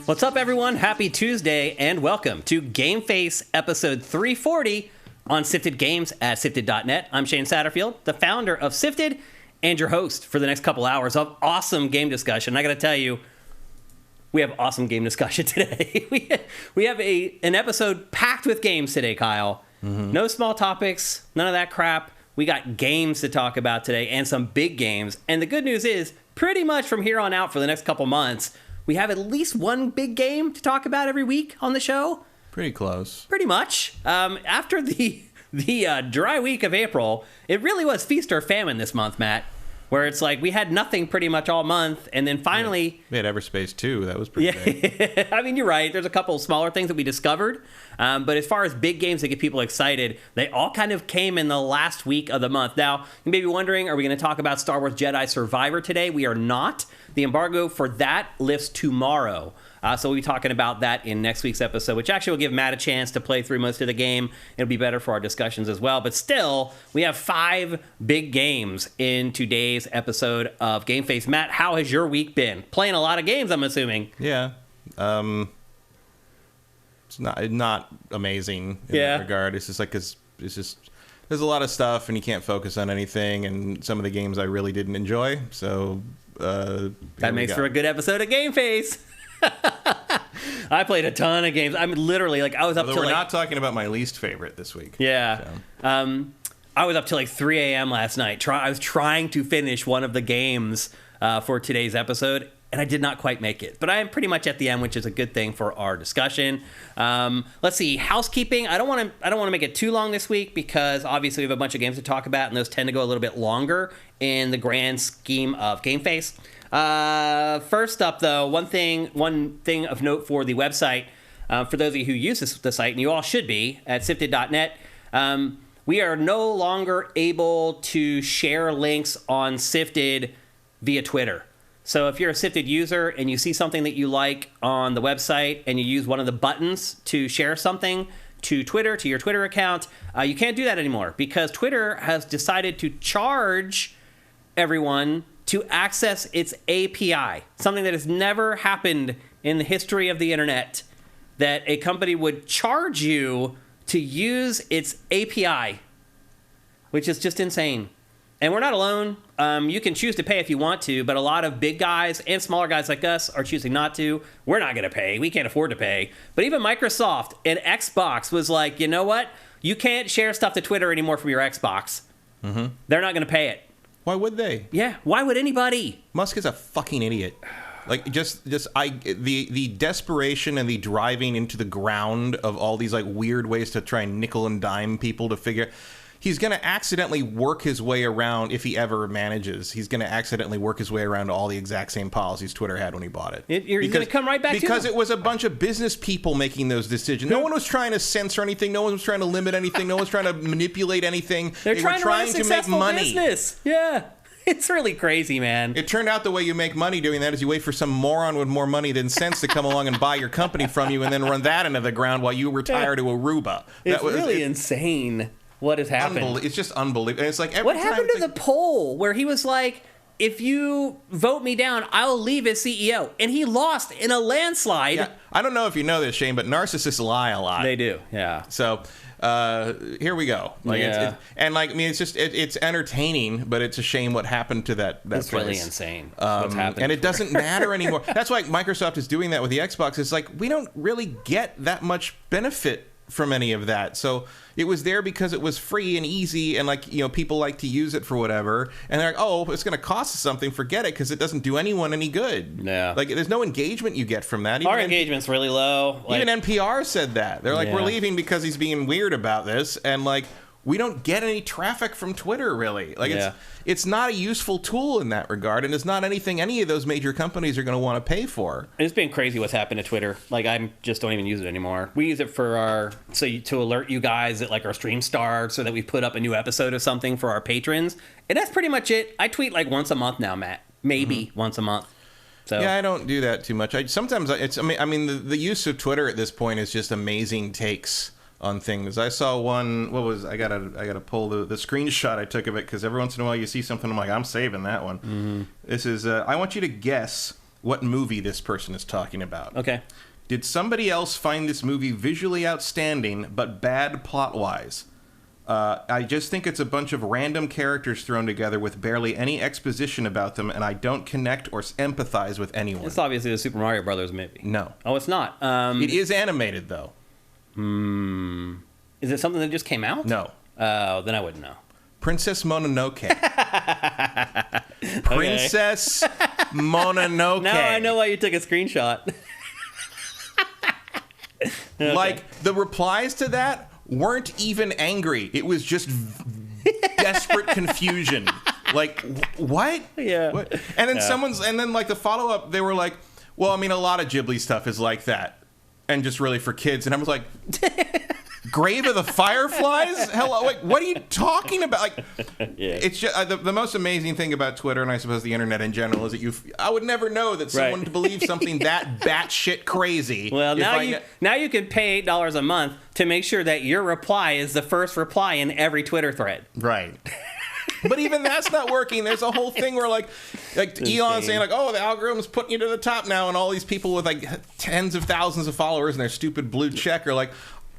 What's up, everyone? Happy Tuesday, and welcome to GameFace episode 340 on Sifted Games at Sifted.net. I'm Shane Satterfield, the founder of Sifted, and your host for the next couple hours of awesome game discussion. I got to tell you, we have awesome game discussion today. we have an episode packed with games today, Kyle. Mm-hmm. No small topics, none of that crap. We got games to talk about today and some big games. And the good news is, pretty much from here on out for the next couple months, we have at least one big game to talk about every week on the show. Pretty close. Pretty much. After the dry week of April, it really was feast or famine this month, Matt. Where it's like we had nothing pretty much all month, and then finally... We had Everspace 2. That was pretty big. I mean, you're right. There's a couple of smaller things that we discovered. But as far as big games that get people excited, they all kind of came in the last week of the month. Now, you may be wondering, are we going to talk about Star Wars Jedi Survivor today? We are not. The embargo for that lifts tomorrow. So we'll be talking about that in next week's episode, which actually will give Matt a chance to play through most of the game. It'll be better for our discussions as well. But still, we have 5 big games in today's episode of GameFace. Matt, how has your week been? Playing a lot of games, I'm assuming. Yeah. It's not amazing in that regard. It's just like there's a lot of stuff, and you can't focus on anything. And some of the games I really didn't enjoy. So that makes for a good episode of GameFace. I played a ton of games. I'm literally I was up to we're not talking about my least favorite this week. Yeah. So. I was up till 3 a.m. last night. I was trying to finish one of the games for today's episode, and I did not quite make it. But I am pretty much at the end, which is a good thing for our discussion. Let's see, housekeeping. I don't want to make it too long this week because obviously we have a bunch of games to talk about, and those tend to go a little bit longer in the grand scheme of GameFace. First up, though, one thing of note for the website, for those of you who use the site, and you all should be, at Sifted.net, we are no longer able to share links on Sifted via Twitter. So if you're a Sifted user and you see something that you like on the website and you use one of the buttons to share something to Twitter, to your Twitter account, you can't do that anymore because Twitter has decided to charge everyone to access its API, something that has never happened in the history of the internet, that a company would charge you to use its API, which is just insane. And we're not alone. You can choose to pay if you want to, but a lot of big guys and smaller guys like us are choosing not to. We're not going to pay. We can't afford to pay. But even Microsoft and Xbox was like, you know what? You can't share stuff to Twitter anymore from your Xbox. Mm-hmm. They're not going to pay it. Why would they? Yeah, why would anybody? Musk is a fucking idiot. The desperation and the driving into the ground of all these weird ways to try and nickel and dime people to figure. He's going to accidentally work his way around, if he ever manages. He's going to accidentally work his way around all the exact same policies Twitter had when he bought it. He's going to come right back to because it was a bunch of business people making those decisions. No one was trying to censor anything. No one was trying to limit anything. No one was trying to manipulate anything. They were trying to make money. Business. Yeah. It's really crazy, man. It turned out the way you make money doing that is you wait for some moron with more money than sense to come along and buy your company from you and then run that into the ground while you retire to Aruba. It's really insane what has happened. It's just unbelievable. It's like what happened to the poll where he was like, if you vote me down, I'll leave as CEO. And he lost in a landslide. Yeah. I don't know if you know this, Shane, but narcissists lie a lot. They do, yeah. So here we go. It's entertaining, but it's a shame what happened to that It's place. Really insane what's happened. And it doesn't matter anymore. That's why Microsoft is doing that with the Xbox. It's like, we don't really get that much benefit from any of that. So it was there because it was free and easy and people like to use it for whatever. And they're like, oh, it's going to cost us something. Forget it because it doesn't do anyone any good. Yeah. There's no engagement you get from that. Our engagement's really low. Even NPR said that. They're like, we're leaving because he's being weird about this. And we don't get any traffic from Twitter, really. It's not a useful tool in that regard, and it's not anything any of those major companies are going to want to pay for. It's been crazy what's happened to Twitter. I just don't even use it anymore. We use it for to alert you guys that our stream starts, so that we put up a new episode of something for our patrons, and that's pretty much it. I tweet once a month now, Matt. Maybe once a month. So yeah, I don't do that too much. The use of Twitter at this point is just amazing takes on things. I saw one. I gotta pull the screenshot I took of it because every once in a while you see something. I'm like, I'm saving that one. Mm-hmm. This is. I want you to guess what movie this person is talking about. Okay. Did somebody else find this movie visually outstanding but bad plot-wise? I just think it's a bunch of random characters thrown together with barely any exposition about them, and I don't connect or empathize with anyone. It's obviously the Super Mario Brothers movie. No. Oh, it's not. It is animated, though. Is it something that just came out? No. Oh, then I wouldn't know. Princess Mononoke. Princess Mononoke. Now I know why you took a screenshot. Okay. Like, the replies to that weren't even angry. It was just desperate confusion. Like, what? Yeah. What? And then like the follow-up, they were like, well, I mean, a lot of Ghibli stuff is like that. And just really for kids. And I was like, Grave of the Fireflies? Hello, like, what are you talking about? Like, yeah. It's just the most amazing thing about Twitter, and I suppose the internet in general, is that I would never know that someone Right. believed something that batshit crazy. Well, now you can pay $8 a month to make sure that your reply is the first reply in every Twitter thread. Right. But even that's not working. There's a whole thing where like Elon's saying like, oh, the algorithm's putting you to the top now, and all these people with like tens of thousands of followers and their stupid blue check are like,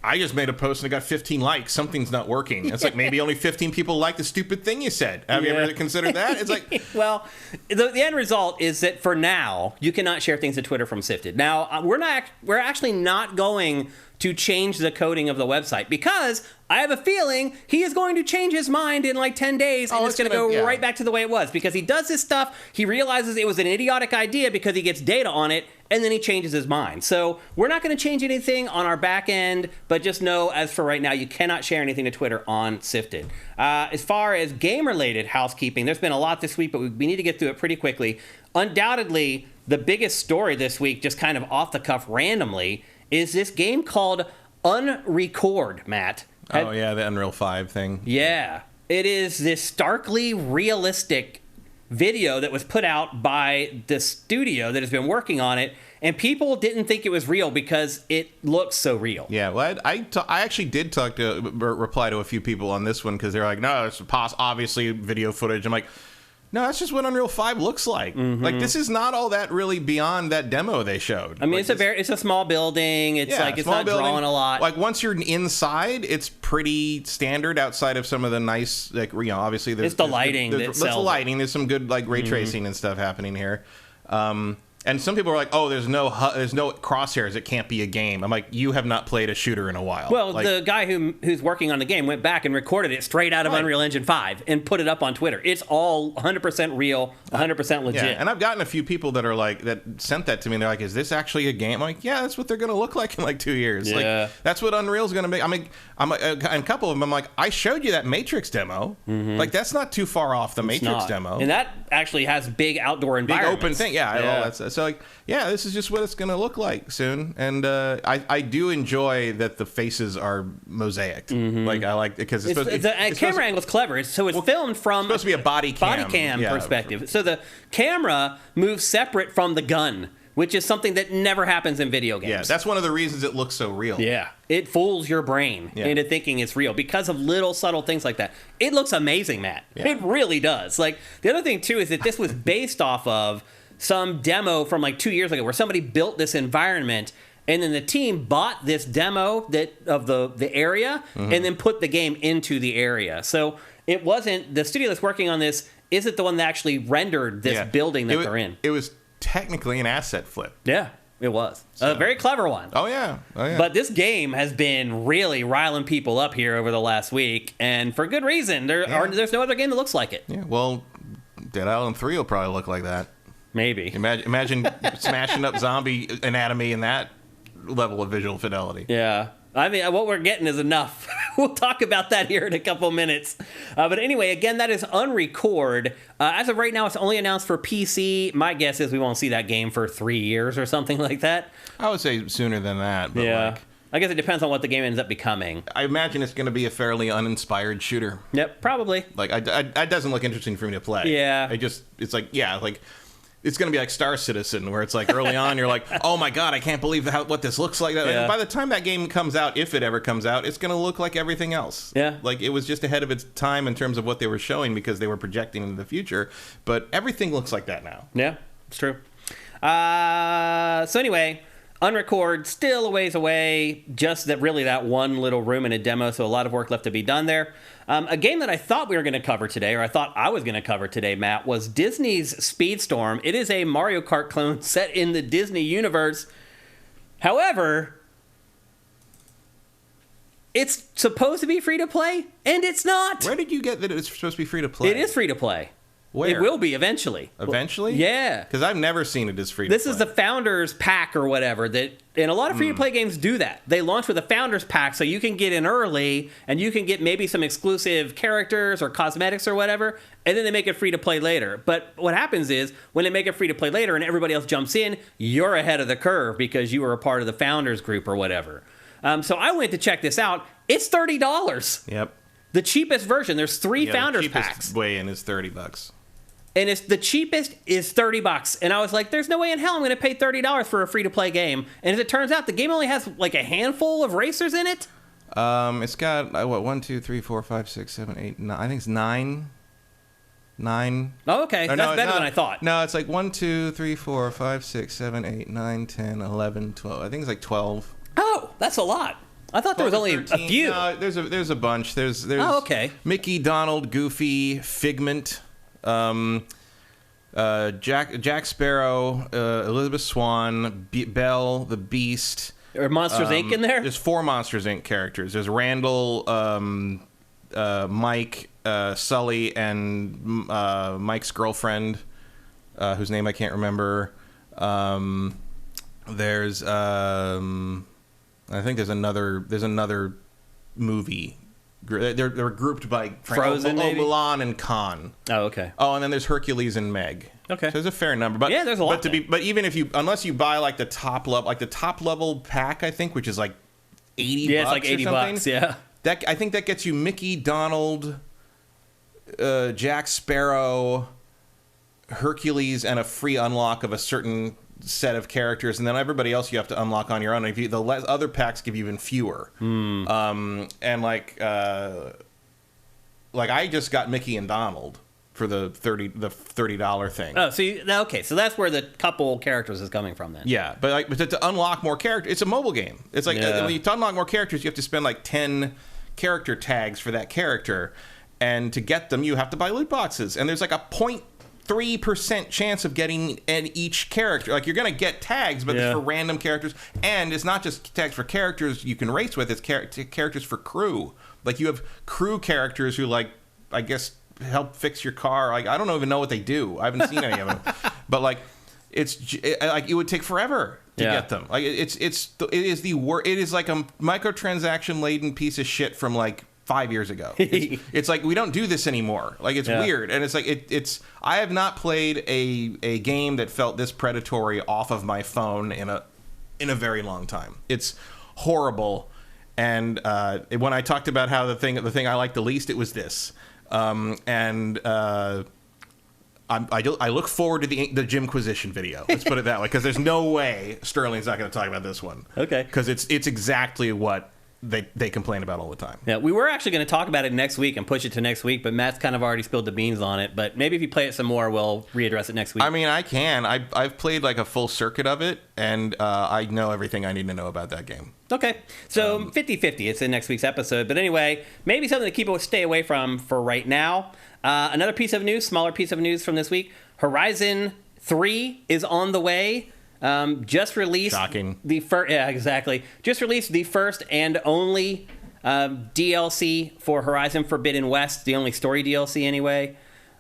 I just made a post and it got 15 likes. Something's not working. It's like maybe only 15 people like the stupid thing you said. Have you ever considered that? It's like, well, the end result is that for now you cannot share things to Twitter from Sifted. Now we're actually not going to change the coding of the website because I have a feeling he is going to change his mind in like 10 days and it's going to go right back to the way it was because he does this stuff. He realizes it was an idiotic idea because he gets data on it and then he changes his mind. So we're not going to change anything on our back end, but just know as for right now, you cannot share anything to Twitter on Sifted. As far as game-related housekeeping, there's been a lot this week, but we need to get through it pretty quickly. Undoubtedly, the biggest story this week, just kind of off the cuff randomly, is this game called Unrecord, Matt. oh yeah, the Unreal 5 thing. Yeah. It is this starkly realistic video that was put out by the studio that has been working on it, and people didn't think it was real because it looks so real. Yeah, well, I actually did reply to a few people on this one because they're like, no, it's obviously video footage. I'm like, no, that's just what Unreal 5 looks like. Mm-hmm. Like, this is not all that really beyond that demo they showed. I mean, like, it's a small building. It's it's not drawing a lot. Like, once you're inside, it's pretty standard outside of some of the nice, like, obviously there's the lighting. There's the lighting. There's some good, like, ray tracing and stuff happening here. And some people are like, oh, there's no crosshairs. It can't be a game. I'm like, you have not played a shooter in a while. Well, like, the guy who's working on the game went back and recorded it straight out of Unreal Engine 5 and put it up on Twitter. It's all 100% real, 100% legit. Yeah, and I've gotten a few people that are like, that sent that to me. And they're like, is this actually a game? I'm like, yeah, that's what they're going to look like in like 2 years. Yeah. Like, that's what Unreal's going to make. I mean, and a couple of them, I'm like, I showed you that Matrix demo. Mm-hmm. Like, that's not too far off the Matrix demo. And that actually has big outdoor environments. Big open thing. Yeah. All that stuff. So, like, yeah, this is just what it's going to look like soon. And I do enjoy that the faces are mosaicked. Mm-hmm. Like, I like it because the camera angle's clever. So it's filmed from supposed to be a body cam perspective. So the camera moves separate from the gun, which is something that never happens in video games. Yeah, that's one of the reasons it looks so real. Yeah. It fools your brain into thinking it's real because of little subtle things like that. It looks amazing, Matt. Yeah. It really does. Like, the other thing, too, is that this was based off of some demo from like 2 years ago where somebody built this environment and then the team bought this demo of the area and then put the game into the area. So it wasn't, the studio that's working on this isn't the one that actually rendered this building that they're in. It was technically an asset flip. Yeah, it was. A very clever one. Oh, yeah. But this game has been really riling people up here over the last week, and for good reason. There's no other game that looks like it. Yeah, well, Dead Island 3 will probably look like that. Maybe. Imagine smashing up zombie anatomy in that level of visual fidelity. Yeah. I mean, what we're getting is enough. We'll talk about that here in a couple minutes. But anyway, again, that is Unrecord. As of right now, it's only announced for PC. My guess is we won't see that game for 3 years or something like that. I would say sooner than that. But yeah. I guess it depends on what the game ends up becoming. I imagine it's going to be a fairly uninspired shooter. Yep, probably. Like, it doesn't look interesting for me to play. Yeah. It's like, yeah, like... It's going to be like Star Citizen, where it's like early on, you're like, oh my God, I can't believe what this looks like. Yeah. And by the time that game comes out, if it ever comes out, it's going to look like everything else. Yeah. Like, it was just ahead of its time in terms of what they were showing because they were projecting into the future. But everything looks like that now. Yeah, it's true. So anyway, Unrecord still a ways away. Just that one little room in a demo, so a lot of work left to be done there. A game that I thought we were going to cover today, or I thought I was going to cover today, Matt, was Disney's Speedstorm. It is a Mario Kart clone set in the Disney universe. However, it's supposed to be free to play, and it's not. Where did you get that it's supposed to be free to play? It is free to play. Where? It will be eventually. Eventually? Yeah. Because I've never seen it as free to play. This is the Founders Pack or whatever. And a lot of free-to-play games do that. They launch with a Founders Pack, so you can get in early, and you can get maybe some exclusive characters or cosmetics or whatever, and then they make it free-to-play later. But what happens is, when they make it free-to-play later and everybody else jumps in, you're ahead of the curve because you were a part of the Founders group or whatever. So I went to check this out. It's $30. Yep. The cheapest version. There's three Founders Packs. The cheapest way in is $30. And the cheapest is $30. And I was like, there's no way in hell I'm going to pay $30 for a free-to-play game. And as it turns out, the game only has like a handful of racers in it. It's got, 1, 2, 3, 4, 5, 6, 7, 8, 9. I think it's 9. Oh, okay. That's better than I thought. No, it's like 1, 2, 3, 4, 5, 6, 7, 8, 9, 10, 11, 12. I think it's like 12. Oh, that's a a I thought there was only 13. A few. No, there's a bunch. There's oh, okay. Mickey, Donald, Goofy, Figment, Jack Sparrow, Elizabeth Swan, Belle, the Beast. Are Monsters Inc. in there? There's 4 Monsters Inc. characters. There's Randall, Mike, Sully, and Mike's girlfriend, whose name I can't remember. There's I think there's another movie. They're grouped by Frozen, maybe? Mulan and Khan. Oh, okay. Oh, and then there's Hercules and Meg. Okay. So there's a fair number, but yeah, there's a lot. But even if unless you buy like the top level pack, I think, which is like $80. Yeah, it's like $80. Yeah. I think that gets you Mickey, Donald, Jack Sparrow, Hercules, and a free unlock of a certain set of characters, and then everybody else you have to unlock on your own. The other packs give you even fewer. And like I just got Mickey and Donald for the $30 thing. Oh, so that's where the couple characters is coming from then. Yeah, but to unlock more characters, it's a mobile game. It's like to unlock more characters, you have to spend like 10 character tags for that character, and to get them, you have to buy loot boxes. And there's like a 0.3% chance of getting each character. Like, you're going to get tags, but it's for random characters. And it's not just tags for characters you can race with, it's characters for crew. Like, you have crew characters who, like, I guess, help fix your car. Like, I don't even know what they do. I haven't seen any of them. But, like, it would take forever to get them. Like, it is like a microtransaction laden piece of shit from, like, 5 years ago. It's like, we don't do this anymore. Like, it's weird. And it's like, I have not played a game that felt this predatory off of my phone in a very long time. It's horrible. And when I talked about how the thing I liked the least, it was this. I look forward to the Jimquisition video. Let's put it that way, because there's no way Sterling's not going to talk about this one. Okay. Because it's exactly what they complain about all the time. Yeah, we were actually going to talk about it next week and push it to next week, but Matt's kind of already spilled the beans on it. But maybe if you play it some more, we'll readdress it next week. I mean, I can. I've played like a full circuit of it, and I know everything I need to know about that game. Okay, so 50-50. It's in next week's episode. But anyway, maybe something to stay away from for right now. Another piece of news, smaller piece of news from this week. Horizon 3 is on the way. Just released. Shocking. Just released the first and only DLC for Horizon Forbidden West, the only story DLC anyway.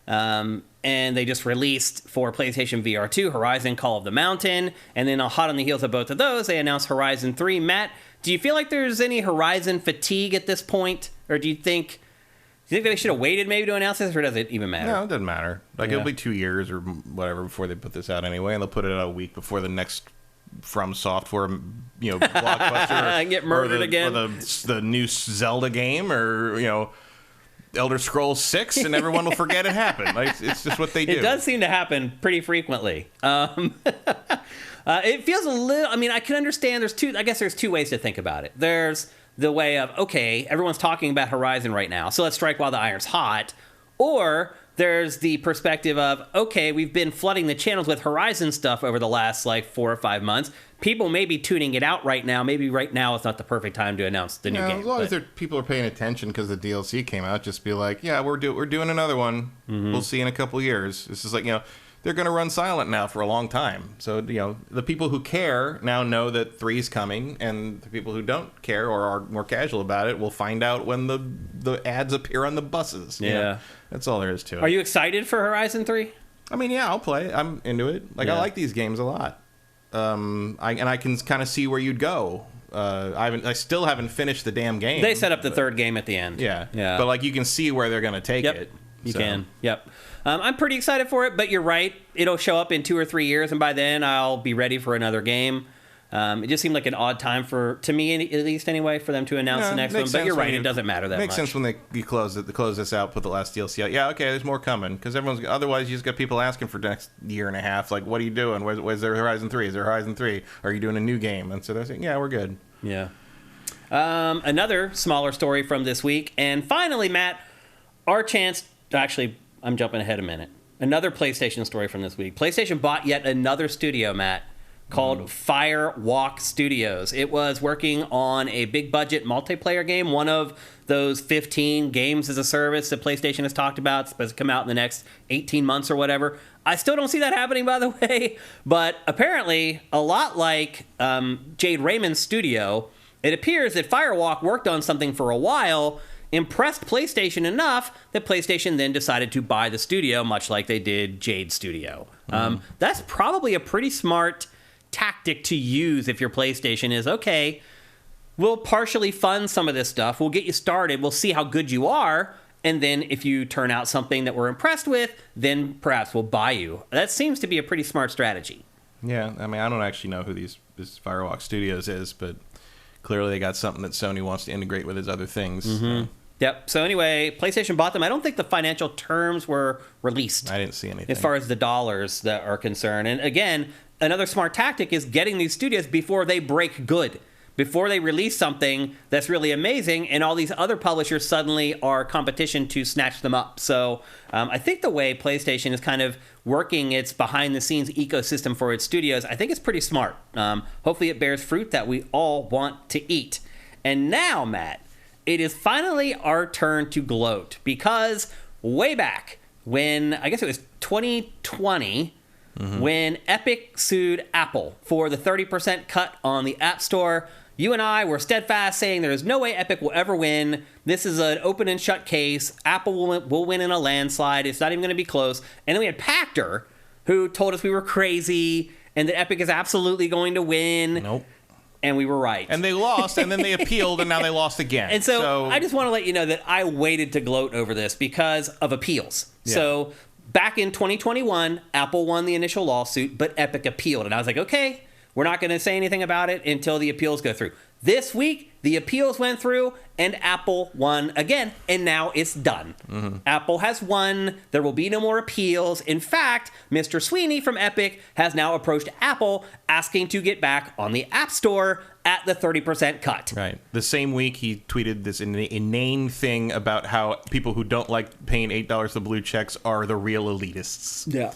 And they just released for PlayStation VR 2 Horizon Call of the Mountain, and then hot on the heels of both of those, they announced Horizon 3. Matt, do you feel like there's any Horizon fatigue at this point, or do you think they should have waited maybe to announce this, or does it even matter? No, it doesn't matter. Like, it'll be 2 years or whatever before they put this out anyway, and they'll put it out a week before the next From Software, blockbuster, get murdered again, or the new Zelda game, or Elder Scrolls 6, and everyone will forget it happened. Like, it's just what they do. It does seem to happen pretty frequently. It feels a little. I mean, I can understand. There's two ways to think about it. There's the way of, okay, everyone's talking about Horizon right now, so let's strike while the iron's hot. Or there's the perspective of, okay, we've been flooding the channels with Horizon stuff over the last, like, 4 or 5 months. People may be tuning it out right now. Maybe right now is not the perfect time to announce the new game. As long as people are paying attention because the DLC came out, just be like, yeah, we're doing another one. We'll see in a couple years. This is like, they're going to run silent now for a long time. So, the people who care now know that 3's coming, and the people who don't care or are more casual about it will find out when the ads appear on the buses. Yeah. That's all there is to it. Are you excited for Horizon 3? I mean, yeah, I'll play. I'm into it. I like these games a lot. I can kind of see where you'd go. I still haven't finished the damn game. They set up the third game at the end. Yeah. But, like, you can see where they're going to take it. You can. Yep. I'm pretty excited for it, but you're right. It'll show up in 2 or 3 years, and by then I'll be ready for another game. It just seemed like an odd time to me, at least anyway, for them to announce the next one. But you're right, it doesn't matter that much. Makes sense when they close this out, put the last DLC out. Yeah, okay, there's more coming, because otherwise you just got people asking for the next year and a half, like, what are you doing? Where's there Horizon 3? Is there Horizon 3? Are you doing a new game? And so they're saying, yeah, we're good. Yeah. Another smaller story from this week, and finally, Matt, our chance. Actually, I'm jumping ahead a minute. Another PlayStation story from this week. PlayStation bought yet another studio, Matt, called Firewalk Studios. It was working on a big budget multiplayer game, one of those 15 games as a service that PlayStation has talked about. It's supposed to come out in the next 18 months or whatever. I still don't see that happening, by the way. But apparently, a lot like Jade Raymond's studio, it appears that Firewalk worked on something for a while, impressed PlayStation enough that PlayStation then decided to buy the studio, much like they did Jade Studio. That's probably a pretty smart tactic to use if your PlayStation is, okay, we'll partially fund some of this stuff, we'll get you started, we'll see how good you are, and then if you turn out something that we're impressed with, then perhaps we'll buy you. That seems to be a pretty smart strategy. Yeah, I mean, I don't actually know who this Firewalk Studios is, but clearly they got something that Sony wants to integrate with its other things. Yep. So anyway, PlayStation bought them. I don't think the financial terms were released. I didn't see anything. As far as the dollars that are concerned. And again, another smart tactic is getting these studios before they break good. Before they release something that's really amazing, and all these other publishers suddenly are competition to snatch them up. So I think the way PlayStation is kind of working its behind-the-scenes ecosystem for its studios, I think it's pretty smart. Hopefully it bears fruit that we all want to eat. And now, Matt, it is finally our turn to gloat, because way back when, I guess it was 2020, when Epic sued Apple for the 30% cut on the App Store, you and I were steadfast saying there is no way Epic will ever win. This is an open and shut case. Apple will win in a landslide. It's not even going to be close. And then we had Pactor, who told us we were crazy and that Epic is absolutely going to win. Nope. And we were right. And they lost, and then they appealed, and now they lost again. And so I just want to let you know that I waited to gloat over this because of appeals. Yeah. So back in 2021, Apple won the initial lawsuit, but Epic appealed. And I was like, okay, we're not going to say anything about it until the appeals go through. This week, the appeals went through, and Apple won again, and now it's done. Apple has won. There will be no more appeals. In fact, Mr. Sweeney from Epic has now approached Apple asking to get back on the App Store at the 30% cut. Right. The same week, he tweeted this inane thing about how people who don't like paying $8 for blue checks are the real elitists. Yeah.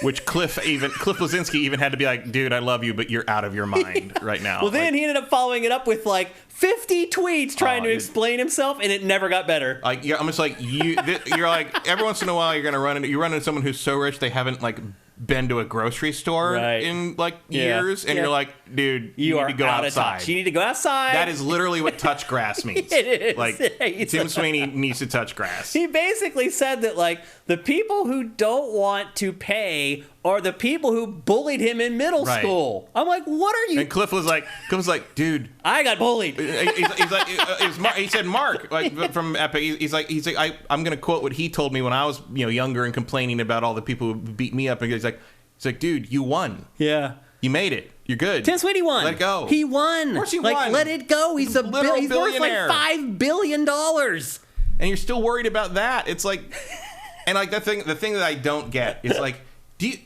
Which Cliff Blazinski even had to be like, dude, I love you, but you're out of your mind right now. Well, then he ended up following it up with like 50 tweets trying to explain himself, and it never got better. Like, I'm just like, you're like, every once in a while you're gonna run into someone who's so rich they haven't like been to a grocery store in like years, and you're like, dude, you need to go outside. You need to go outside. That is literally what touch grass means. It is. Like, Tim Sweeney needs to touch grass. He basically said that like the people who don't want to pay are the people who bullied him in middle school. I'm like, what are you? And Cliff was like, dude, I got bullied. He's like, he said, Mark, like from Epic. He's like, I'm gonna quote what he told me when I was younger and complaining about all the people who beat me up. And he's like, dude, you won. Yeah, you made it. You're good. Tim Sweeney won. Let it go. He won. Of course he won. Let it go. He's worth like $5 billion. And you're still worried about that. It's like, and like the thing that I don't get is like, do you?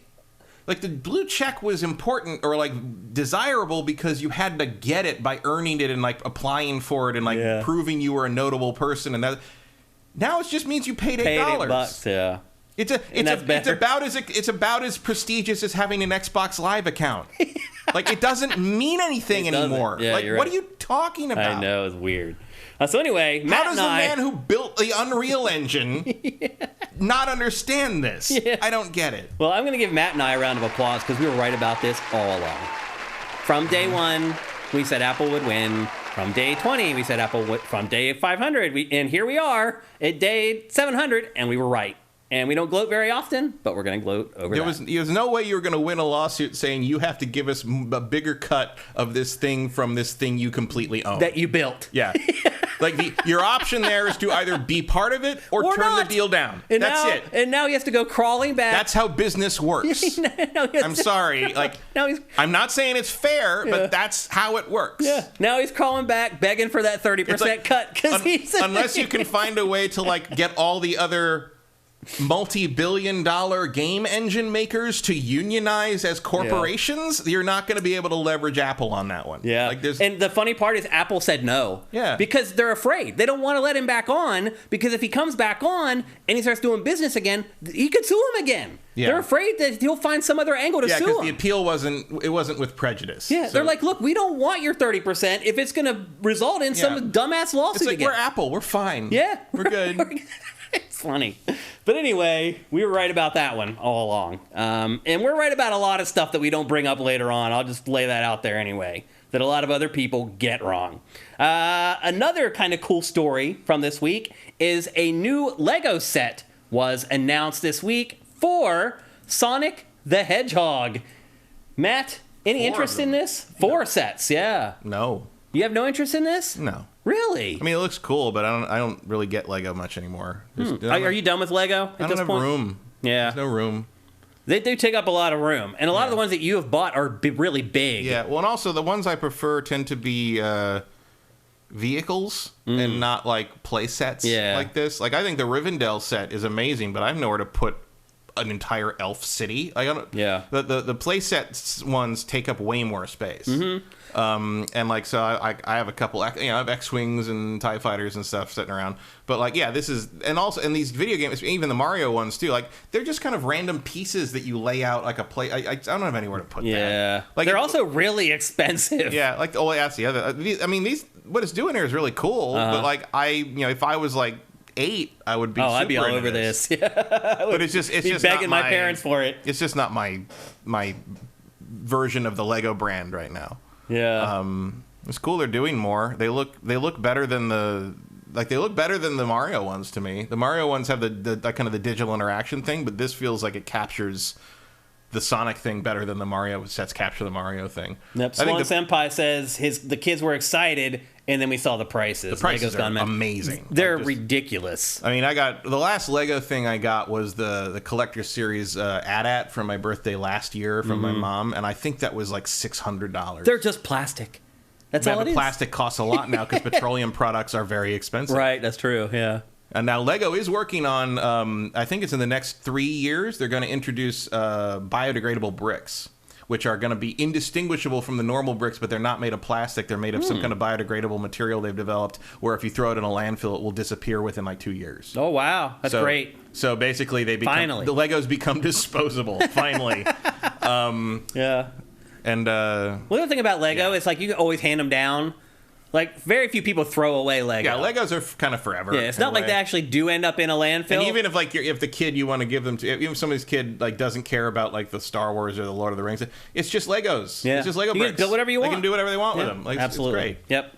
Like, the blue check was important or, like, desirable because you had to get it by earning it and, like, applying for it and, like, proving you were a notable person. And that now it just means you paid $8. $8, yeah. It's about as prestigious as having an Xbox Live account. Like, it doesn't mean anything anymore. Yeah, like, you're what right. are you talking about? I know, it's weird. So anyway, Matt How does and the I... man who built the Unreal Engine not understand this? Yeah. I don't get it. Well, I'm going to give Matt and I a round of applause because we were right about this all along. From day one, we said Apple would win. From day 20, we said Apple would. From day 500, and here we are at day 700, and we were right. And we don't gloat very often, but we're going to gloat over that. There was no way you were going to win a lawsuit saying you have to give us a bigger cut of this thing from this thing you completely own. That you built. Yeah. Like, your option there is to either be part of it or turn not. the deal down. And That's it. And now he has to go crawling back. That's how business works. I'm sorry. Like, I'm not saying it's fair, but that's how it works. Yeah. Now he's crawling back, begging for that 30% cut. Unless you can find a way to, like, get all the other multi-billion-dollar game engine makers to unionize as corporations, you're not going to be able to leverage Apple on that one. Yeah. And the funny part is Apple said no. Yeah. Because they're afraid. They don't want to let him back on, because if he comes back on and he starts doing business again, he could sue him again. Yeah. They're afraid that he'll find some other angle to sue him. Yeah, because the appeal wasn't with prejudice. Yeah, so they're like, look, we don't want your 30% if it's going to result in some dumbass lawsuit it's like, again. We're Apple. We're fine. Yeah. We're good. It's funny. But anyway, we were right about that one all along. And we're right about a lot of stuff that we don't bring up later on. I'll just lay that out there anyway, that a lot of other people get wrong. Another kind of cool story from this week is a new Lego set was announced this week for Sonic the Hedgehog. Matt, any interest in this? 4 sets, yeah. No. You have no interest in this? No. Really? I mean, it looks cool, but I don't really get Lego much anymore. Are you done with Lego at this point? I don't have room. Yeah. There's no room. They do take up a lot of room. And a lot of the ones that you have bought are really big. Yeah, well, and also the ones I prefer tend to be vehicles and not like play sets like this. Like, I think the Rivendell set is amazing, but I have nowhere to put an entire elf city. The play sets ones take up way more space. And like, so I have a couple, I have X-Wings and TIE Fighters and stuff sitting around, but like, yeah, this is, and these video games, even the Mario ones too, like, they're just kind of random pieces that you lay out like a play. I don't have anywhere to put that. Like, they're also really expensive. Yeah, like, that's the other, I mean, what it's doing here is really cool, but like, if I was like 8, I would be I'd be all over this. Yeah. But it's just begging my parents for it. It's just not my version of the Lego brand right now. Yeah. It's cool they're doing more. They look better than the Mario ones to me. The Mario ones have the kind of the digital interaction thing, but this feels like it captures the Sonic thing better than the Mario sets capture the Mario thing. Yep. Swan Senpai says the kids were excited, and then we saw the prices. The prices are amazing. They're ridiculous. I mean, the last Lego thing I got was the Collector Series AT-AT from my birthday last year from my mom, and I think that was like $600. They're just plastic. That's all it is. Plastic costs a lot now because petroleum products are very expensive. Right, that's true, yeah. And now Lego is working on, I think it's in the next 3 years, they're going to introduce biodegradable bricks, which are going to be indistinguishable from the normal bricks, but they're not made of plastic. They're made of some kind of biodegradable material they've developed, where if you throw it in a landfill, it will disappear within like 2 years. Oh, wow. That's great. So basically, the Legos become disposable, finally. Yeah. And well, the other thing about Lego is, like, you can always hand them down. Like, very few people throw away Lego. Yeah, Legos are kind of forever. Yeah, it's not like they actually do end up in a landfill. And even if, like, if the kid you want to give them to, even if somebody's kid, like, doesn't care about, like, the Star Wars or the Lord of the Rings, it's just Legos. Yeah. It's just Lego bricks. You can build whatever you want. They can do whatever they want with them. Like, absolutely. It's great. Yep.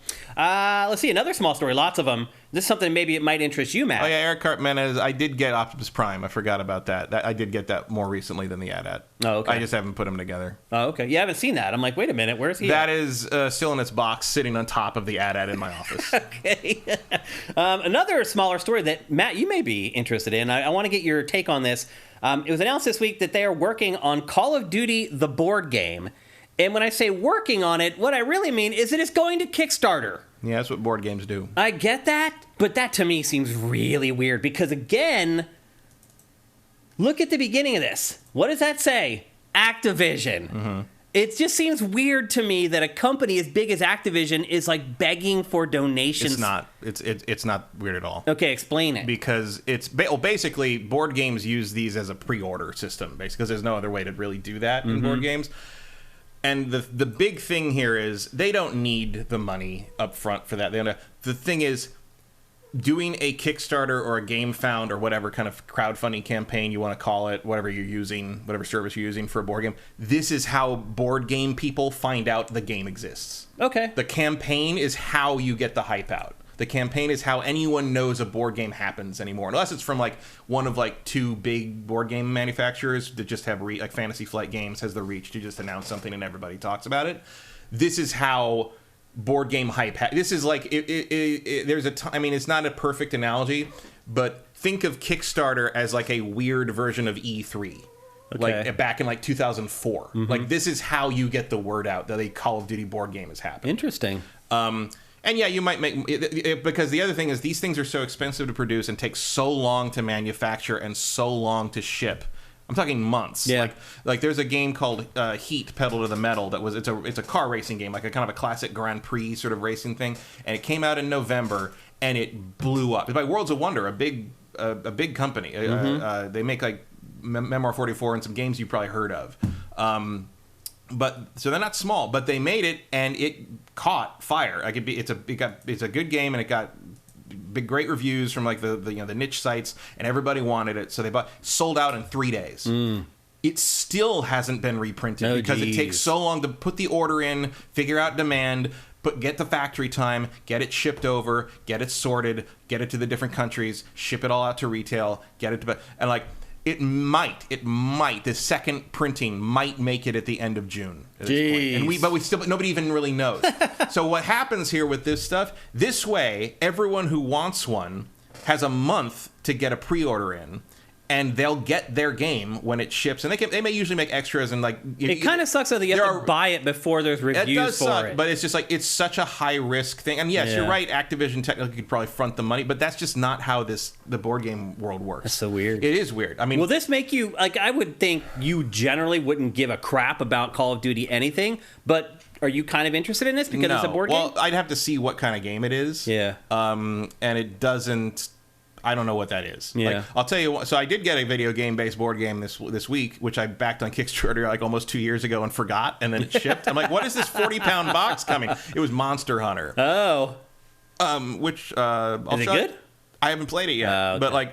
Let's see, another small story. Lots of them. This is something maybe it might interest you, Matt. Oh, yeah, Eric Cartmanez. I did get Optimus Prime. I forgot about that. I did get that more recently than the AT-AT. Oh, okay. I just haven't put them together. Oh, okay. You haven't seen that. I'm like, wait a minute. Where's he That is still in its box, sitting on top of the AT-AT in my office. Okay. Another smaller story that, Matt, you may be interested in. I want to get your take on this. It was announced this week that they are working on Call of Duty, the board game. And when I say working on it, what I really mean is that it's going to Kickstarter. Yeah, that's what board games do. I get that, but that to me seems really weird because, again, look at the beginning of this. What does that say? Activision. It just seems weird to me that a company as big as Activision is like begging for donations. It's not. It's not weird at all. Okay, explain it. Because basically board games use these as a pre-order system, basically, because there's no other way to really do that in board games. And the big thing here is they don't need the money up front for that. The thing is, doing a Kickstarter or a GameFound or whatever kind of crowdfunding campaign you want to call it, whatever you're using, whatever service you're using for a board game, this is how board game people find out the game exists. Okay. The campaign is how you get the hype out. The campaign is how anyone knows a board game happens anymore, unless it's from like one of like two big board game manufacturers that just have like Fantasy Flight Games has the reach to just announce something and everybody talks about it. This is how board game hype. This is like there's I mean, it's not a perfect analogy, but think of Kickstarter as like a weird version of E3. Okay. Like back in like 2004. Like this is how you get the word out that a Call of Duty board game is happening. Interesting. And yeah, you might make because the other thing is these things are so expensive to produce and take so long to manufacture and so long to ship. I'm talking months. Yeah. Like there's a game called Heat: Pedal to the Metal that was it's a car racing game, like a kind of a classic Grand Prix sort of racing thing, and it came out in November and it blew up. It's by Worlds of Wonder, a big company. They make like Memoir 44 and some games you probably heard of. But so they're not small, but they made it and it caught fire. Like it's a good game and it got great reviews from like the niche sites, and everybody wanted it, so they sold out in 3 days. It still hasn't been reprinted because it takes so long to put the order in, figure out demand, get the factory time, get it shipped over, get it sorted, get it to the different countries, ship it all out to retail, get it to and like it might the second printing might make it at the end of June at this point. And nobody even really knows. So what happens here with this stuff, this way everyone who wants one has a month to get a pre-order in, and they'll get their game when it ships, and they may usually make extras and like it kind of sucks that you have to buy it before there's reviews for it. But it's just like it's such a high risk thing. And yes, you're right. Activision technically could probably front the money, but that's just not how the board game world works. That's so weird. It is weird. I mean, will this make you like? I would think you generally wouldn't give a crap about Call of Duty anything, but are you kind of interested in this because it's a board game? Well, I'd have to see what kind of game it is. Yeah. And it doesn't. I don't know what that is. Yeah. Like, I'll tell you what. So I did get a video game-based board game this week, which I backed on Kickstarter like almost 2 years ago and forgot, and then it shipped. I'm like, what is this 40-pound box coming? It was Monster Hunter. Oh. Which I'll is it show good? You. I haven't played it yet, Okay. but like,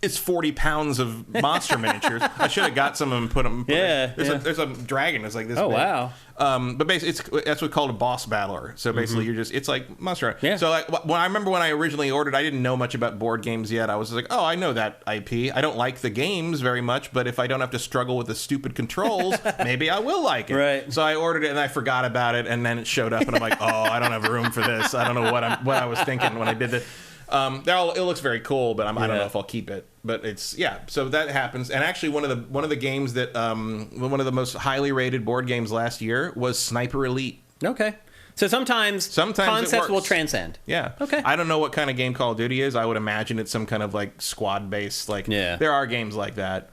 it's 40 pounds of monster miniatures. I should have got some of them and put them. There's a dragon. It's like this. Oh big. Wow. But basically, that's what's called a boss battler. So basically, it's like Monster Hunter. Yeah. So like, I remember when I originally ordered, I didn't know much about board games yet. I was like, oh, I know that IP. I don't like the games very much, but if I don't have to struggle with the stupid controls, maybe I will like it. Right. So I ordered it and I forgot about it, and then it showed up, and I'm like, oh, I don't have room for this. I don't know what I was thinking when I did this. It looks very cool, but I don't know if I'll keep it. But it's so that happens. And actually, one of the games that one of the most highly rated board games last year was Sniper Elite. Okay, so sometimes concepts will transcend. Yeah. Okay. I don't know what kind of game Call of Duty is. I would imagine it's some kind of like squad based. Like there are games like that.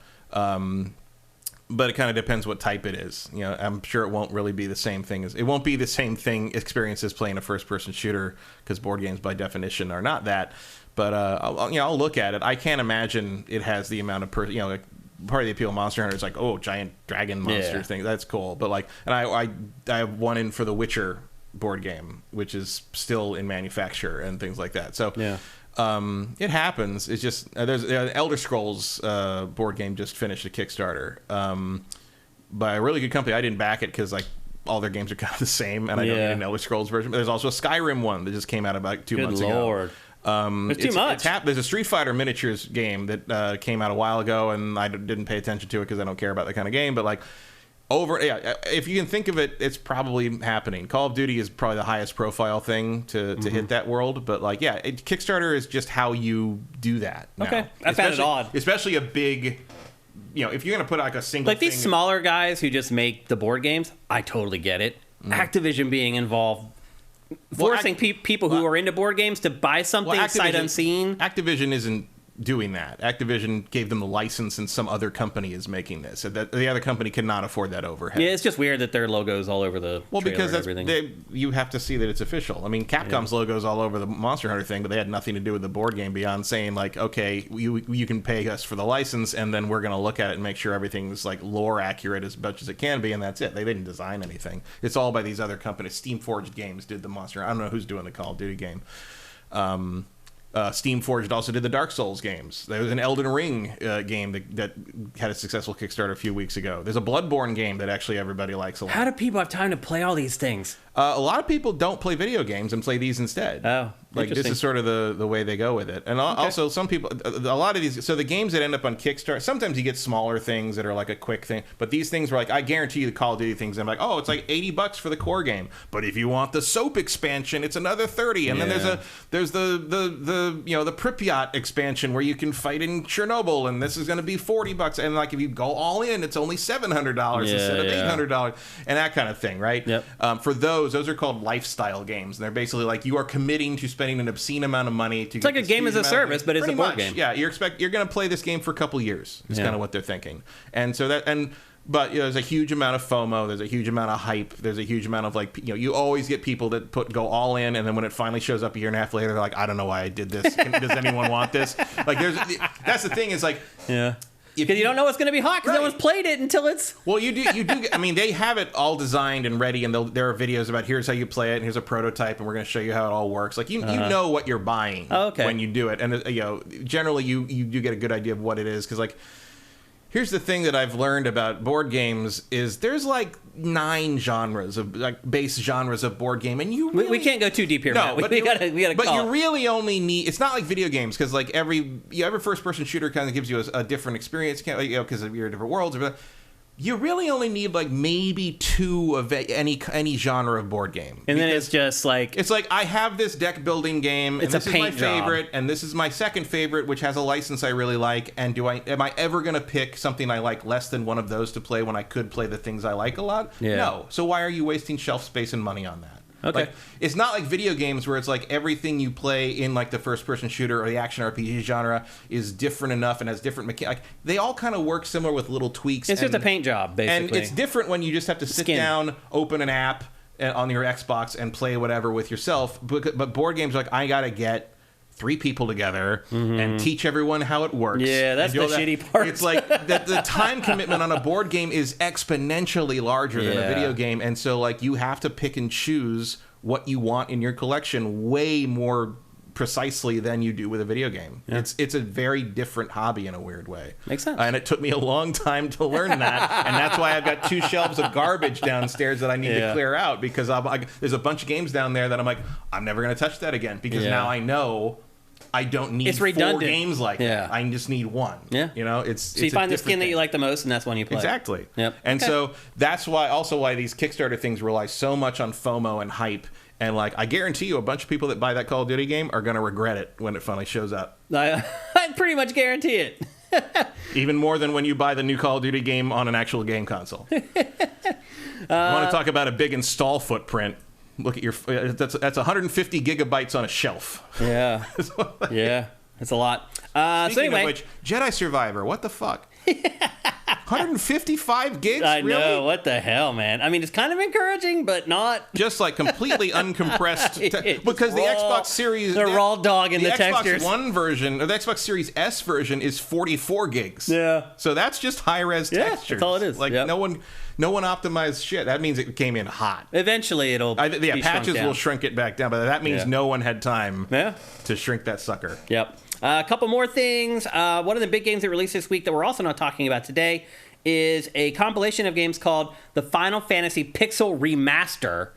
But it kind of depends what type it is. You know, I'm sure it won't really be the same thing it won't be the same thing experience as playing a first person shooter, because board games by definition are not that. But I'll look at it. I can't imagine it has the amount of like part of the appeal of Monster Hunter is like, oh, giant dragon monster thing. That's cool. But like, and I have one in for the Witcher board game, which is still in manufacture and things like that. So it happens. It's just there's Elder Scrolls board game just finished a Kickstarter by a really good company. I didn't back it because like all their games are kind of the same, and I don't need an Elder Scrolls version. But there's also a Skyrim one that just came out about 2 months ago. It's too much. There's a Street Fighter miniatures game that came out a while ago, and I didn't pay attention to it because I don't care about that kind of game. But like if you can think of it, it's probably happening. Call of Duty is probably the highest profile thing to hit that world. But like, Kickstarter is just how you do that now. Okay, I found it odd. Especially a big, if you're going to put like a single like these smaller guys who just make the board games, I totally get it. Activision being involved, forcing people who are into board games to buy something sight unseen. Activision isn't doing that. Activision gave them the license, and some other company is making this. So that the other company cannot afford that overhead. Yeah, it's just weird that their logo's all over the trailer because and everything. You have to see that it's official. I mean, Capcom's logo's all over the Monster Hunter thing, but they had nothing to do with the board game beyond saying, like, okay, you can pay us for the license, and then we're going to look at it and make sure everything's, like, lore accurate as much as it can be, and that's it. They didn't design anything. It's all by these other companies. Steamforged Games did the Monster. I don't know who's doing the Call of Duty game. Steamforged also did the Dark Souls games. There was an Elden Ring game that had a successful Kickstarter a few weeks ago. There's a Bloodborne game that actually everybody likes a lot. How do people have time to play all these things? A lot of people don't play video games and play these instead. Oh, like this is sort of the way they go with it. And also some people, a lot of these, so the games that end up on Kickstarter, sometimes you get smaller things that are like a quick thing, but these things were like, I guarantee you the Call of Duty things, I'm like, oh, it's like $80 for the core game, but if you want the soap expansion, it's another 30. And then there's the you know, the Pripyat expansion where you can fight in Chernobyl, and this is going to be $40. And like if you go all in, it's only $700 instead of $800, and that kind of thing, right? Yep. For those are called lifestyle games. And they're basically like you are committing to spending an obscene amount of money to. It's like a game as a service, but it's a board game. Yeah, you're going to play this game for a couple years. Is kind of what they're thinking. And so but you know, there's a huge amount of FOMO. There's a huge amount of hype. There's a huge amount of like, you know, you always get people that go all in, and then when it finally shows up a year and a half later, they're like, I don't know why I did this. Does anyone want this? Like, that's the thing is like, yeah. Because you don't know what's going to be hot because no one's played it until it's... Well, you do. I mean, they have it all designed and ready, and there are videos about here's how you play it, and here's a prototype, and we're going to show you how it all works. Like, you know what you're buying when you do it. And, you know, generally you do get a good idea of what it is. Because, like, here's the thing that I've learned about board games is there's, like, 9 genres of, like, base genres of board game, and you really... We can't go too deep here, Matt. We gotta But call you really only need... It's not like video games, because, like, every first-person shooter kind of gives you a different experience, you know, because you're in different worlds. You really only need, like, maybe 2 of any genre of board game. And then it's just like... It's like, I have this deck-building game, and this is my favorite, job. and this is my second favorite, which has a license I really like, and am I ever going to pick something I like less than one of those to play when I could play the things I like a lot? Yeah. No. So why are you wasting shelf space and money on that? Okay. Like, it's not like video games where it's like everything you play in like the first-person shooter or the action RPG genre is different enough and has different mechanics. Like, they all kind of work similar with little tweaks. It's just a paint job, basically. And it's different when you just have to sit down, open an app on your Xbox, and play whatever with yourself. But board games are like, I got to get 3 people together and teach everyone how it works. Yeah, that's the shitty part. It's like the time commitment on a board game is exponentially larger than a video game, and so like you have to pick and choose what you want in your collection way more precisely than you do with a video game. Yeah. It's a very different hobby in a weird way. Makes sense. And it took me a long time to learn that, and that's why I've got 2 shelves of garbage downstairs that I need to clear out, because there's a bunch of games down there that I'm like, I'm never going to touch that again, because now I know I don't need 4 games like that. I just need 1. Yeah. You know, so you find the skin that you like the most, and that's one you play. Exactly. Yep. And so that's why these Kickstarter things rely so much on FOMO and hype. And like, I guarantee you, a bunch of people that buy that Call of Duty game are going to regret it when it finally shows up. I pretty much guarantee it. Even more than when you buy the new Call of Duty game on an actual game console. I want to talk about a big install footprint. Look at your... That's 150 gigabytes on a shelf. Yeah. Yeah. That's a lot. Speaking of which, Jedi Survivor, what the fuck? 155 gigs? I know. Really? What the hell, man? I mean, it's kind of encouraging, but not... Just like completely uncompressed. Because the Xbox Series... The raw dog in the textures. The Xbox One version, or the Xbox Series S version is 44 gigs. Yeah. So that's just high-res textures. That's all it is. Like, no one optimized shit. That means it came in hot. Eventually, it'll be patches will shrink it back down, but that means no one had time to shrink that sucker. Yep. A couple more things. One of the big games that released this week that we're also not talking about today is a compilation of games called the Final Fantasy Pixel Remaster.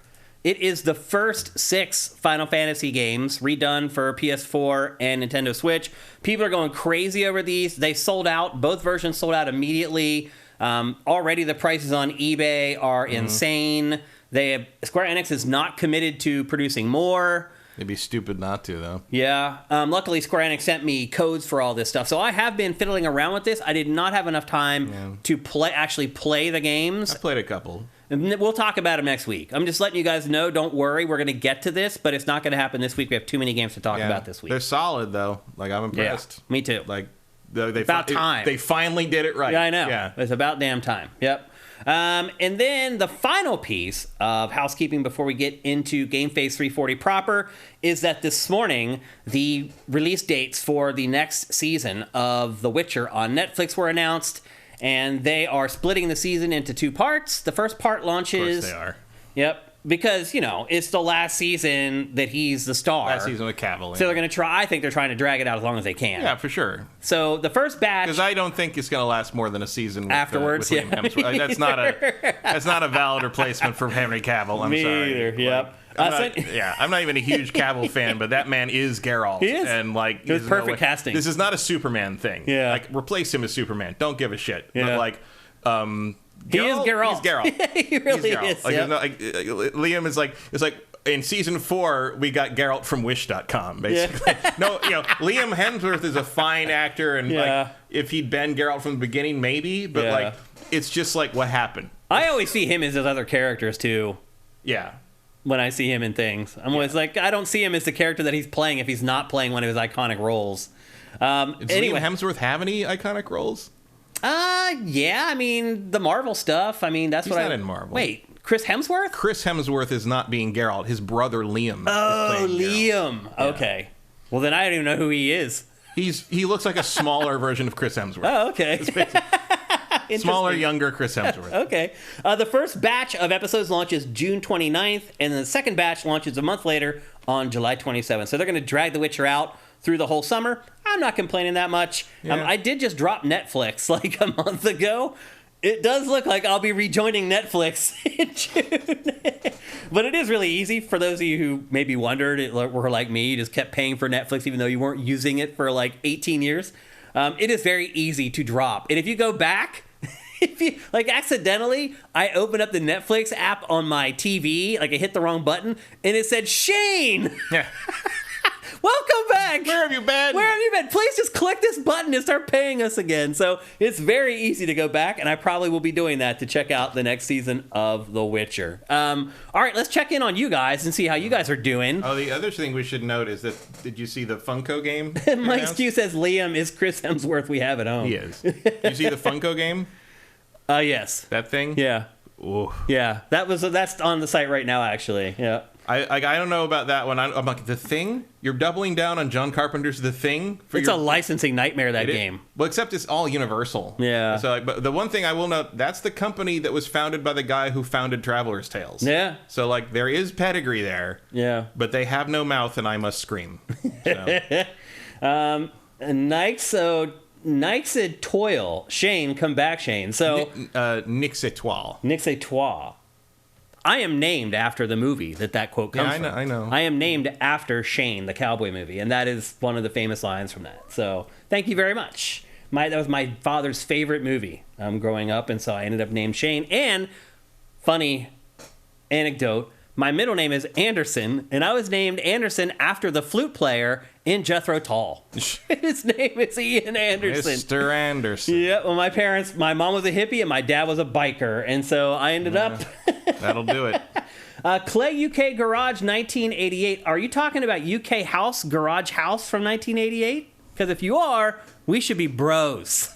It is the first 6 Final Fantasy games redone for PS4 and Nintendo Switch. People are going crazy over these. They sold out. Both versions sold out immediately. Already the prices on eBay are insane. Square Enix is not committed to producing more. It'd be stupid not to, though. Yeah. Luckily, Square Enix sent me codes for all this stuff. So I have been fiddling around with this. I did not have enough time to actually play the games. I played a couple. And we'll talk about them next week. I'm just letting you guys know, don't worry, we're going to get to this, but it's not going to happen this week. We have too many games to talk about this week. They're solid, though. Like, I'm impressed. Yeah, me too. Like, about time. They finally did it right. Yeah, I know. Yeah. It's about damn time. Yep. And then the final piece of housekeeping before we get into GameFace 340 proper is that this morning, the release dates for the next season of The Witcher on Netflix were announced, and they are splitting the season into 2 parts. The first part launches... Of course they are. Yep. Because, it's the last season that he's the star. Last season with Cavill. So they're going to try... I think they're trying to drag it out as long as they can. Yeah, for sure. So the first batch... Because I don't think it's going to last more than a season with, afterwards. With Liam Hemsworth. That's not a valid replacement for Henry Cavill. I'm Me sorry. either. Yep. I'm not even a huge Cavill fan, but that man is Geralt. He is. And like, it was perfect casting. This is not a Superman thing. Yeah. Like, replace him as Superman. Don't give a shit. Yeah. But like, he is Geralt. He's Geralt. He really Geralt. is. Like, Yep. Liam is like, it's like in season 4 we got Geralt from Wish.com basically. Yeah. No, Liam Hemsworth is a fine actor, and Yeah. like if he'd been Geralt from the beginning, maybe. But Yeah. like, it's just like what happened. I always see him as his other characters too. Yeah. When I see him in things, I'm always like, I don't see him as the character that he's playing if he's not playing one of his iconic roles. Does Anyway, Liam Hemsworth have any iconic roles? yeah, I mean the Marvel stuff. I mean that's He's what not I in Marvel. Wait, Chris Hemsworth? Chris Hemsworth is not being Geralt. His brother Liam. Oh, is playing Geralt. Liam. Okay. Well, then I don't even know who he is. He looks like a smaller version of Chris Hemsworth. Oh, okay. Smaller, younger Chris Hemsworth. Okay. The first batch of episodes launches June 29th, and then the second batch launches a month later on July 27th. So they're going to drag The Witcher out through the whole summer. I'm not complaining that much. Yeah. I did just drop Netflix like a month ago. It does look like I'll be rejoining Netflix in June. But it is really easy for those of you who maybe wondered, were like me, you just kept paying for Netflix even though you weren't using it for like 18 years. It is very easy to drop. And if you go back, if you like accidentally, I opened up the Netflix app on my TV, like I hit the wrong button, and it said, Shane! Yeah. Welcome back! Where have you been? Where have you been? Please just click this button and start paying us again. So it's very easy to go back, and I probably will be doing that to check out the next season of The Witcher. All right, let's check in on you guys and see how you guys are doing. Oh, the other thing we should note is that, did you see the Funko game? Mike's Q says Liam is Chris Hemsworth we have at home. He is. You see the Funko game? Yes. That thing? Yeah. Ooh. Yeah. That's on the site right now, actually. Yeah. I don't know about that one. I'm like, The Thing? You're doubling down on John Carpenter's The Thing? It's a licensing nightmare, that game. Well, except it's all Universal. Yeah. So, but the one thing I will note, that's the company that was founded by the guy who founded Traveler's Tales. Yeah. So, like, there is pedigree there. Yeah. But they have no mouth, and I must scream. So. Nike said toil. Shane, come back, Shane. So Nix Etoile. Nix Etoile. I am named after the movie that quote comes from. I know. I am named after Shane, the cowboy movie, and that is one of the famous lines from that. So thank you very much. That was my father's favorite movie growing up, and so I ended up named Shane. And funny anecdote, my middle name is Anderson, and I was named Anderson after the flute player in Jethro Tull. His name is Ian Anderson. Mr. Anderson. Yeah, well, my mom was a hippie and my dad was a biker, and so I ended up... That'll do it. Clay UK Garage 1988. Are you talking about UK House, Garage House from 1988? Because if you are, we should be bros.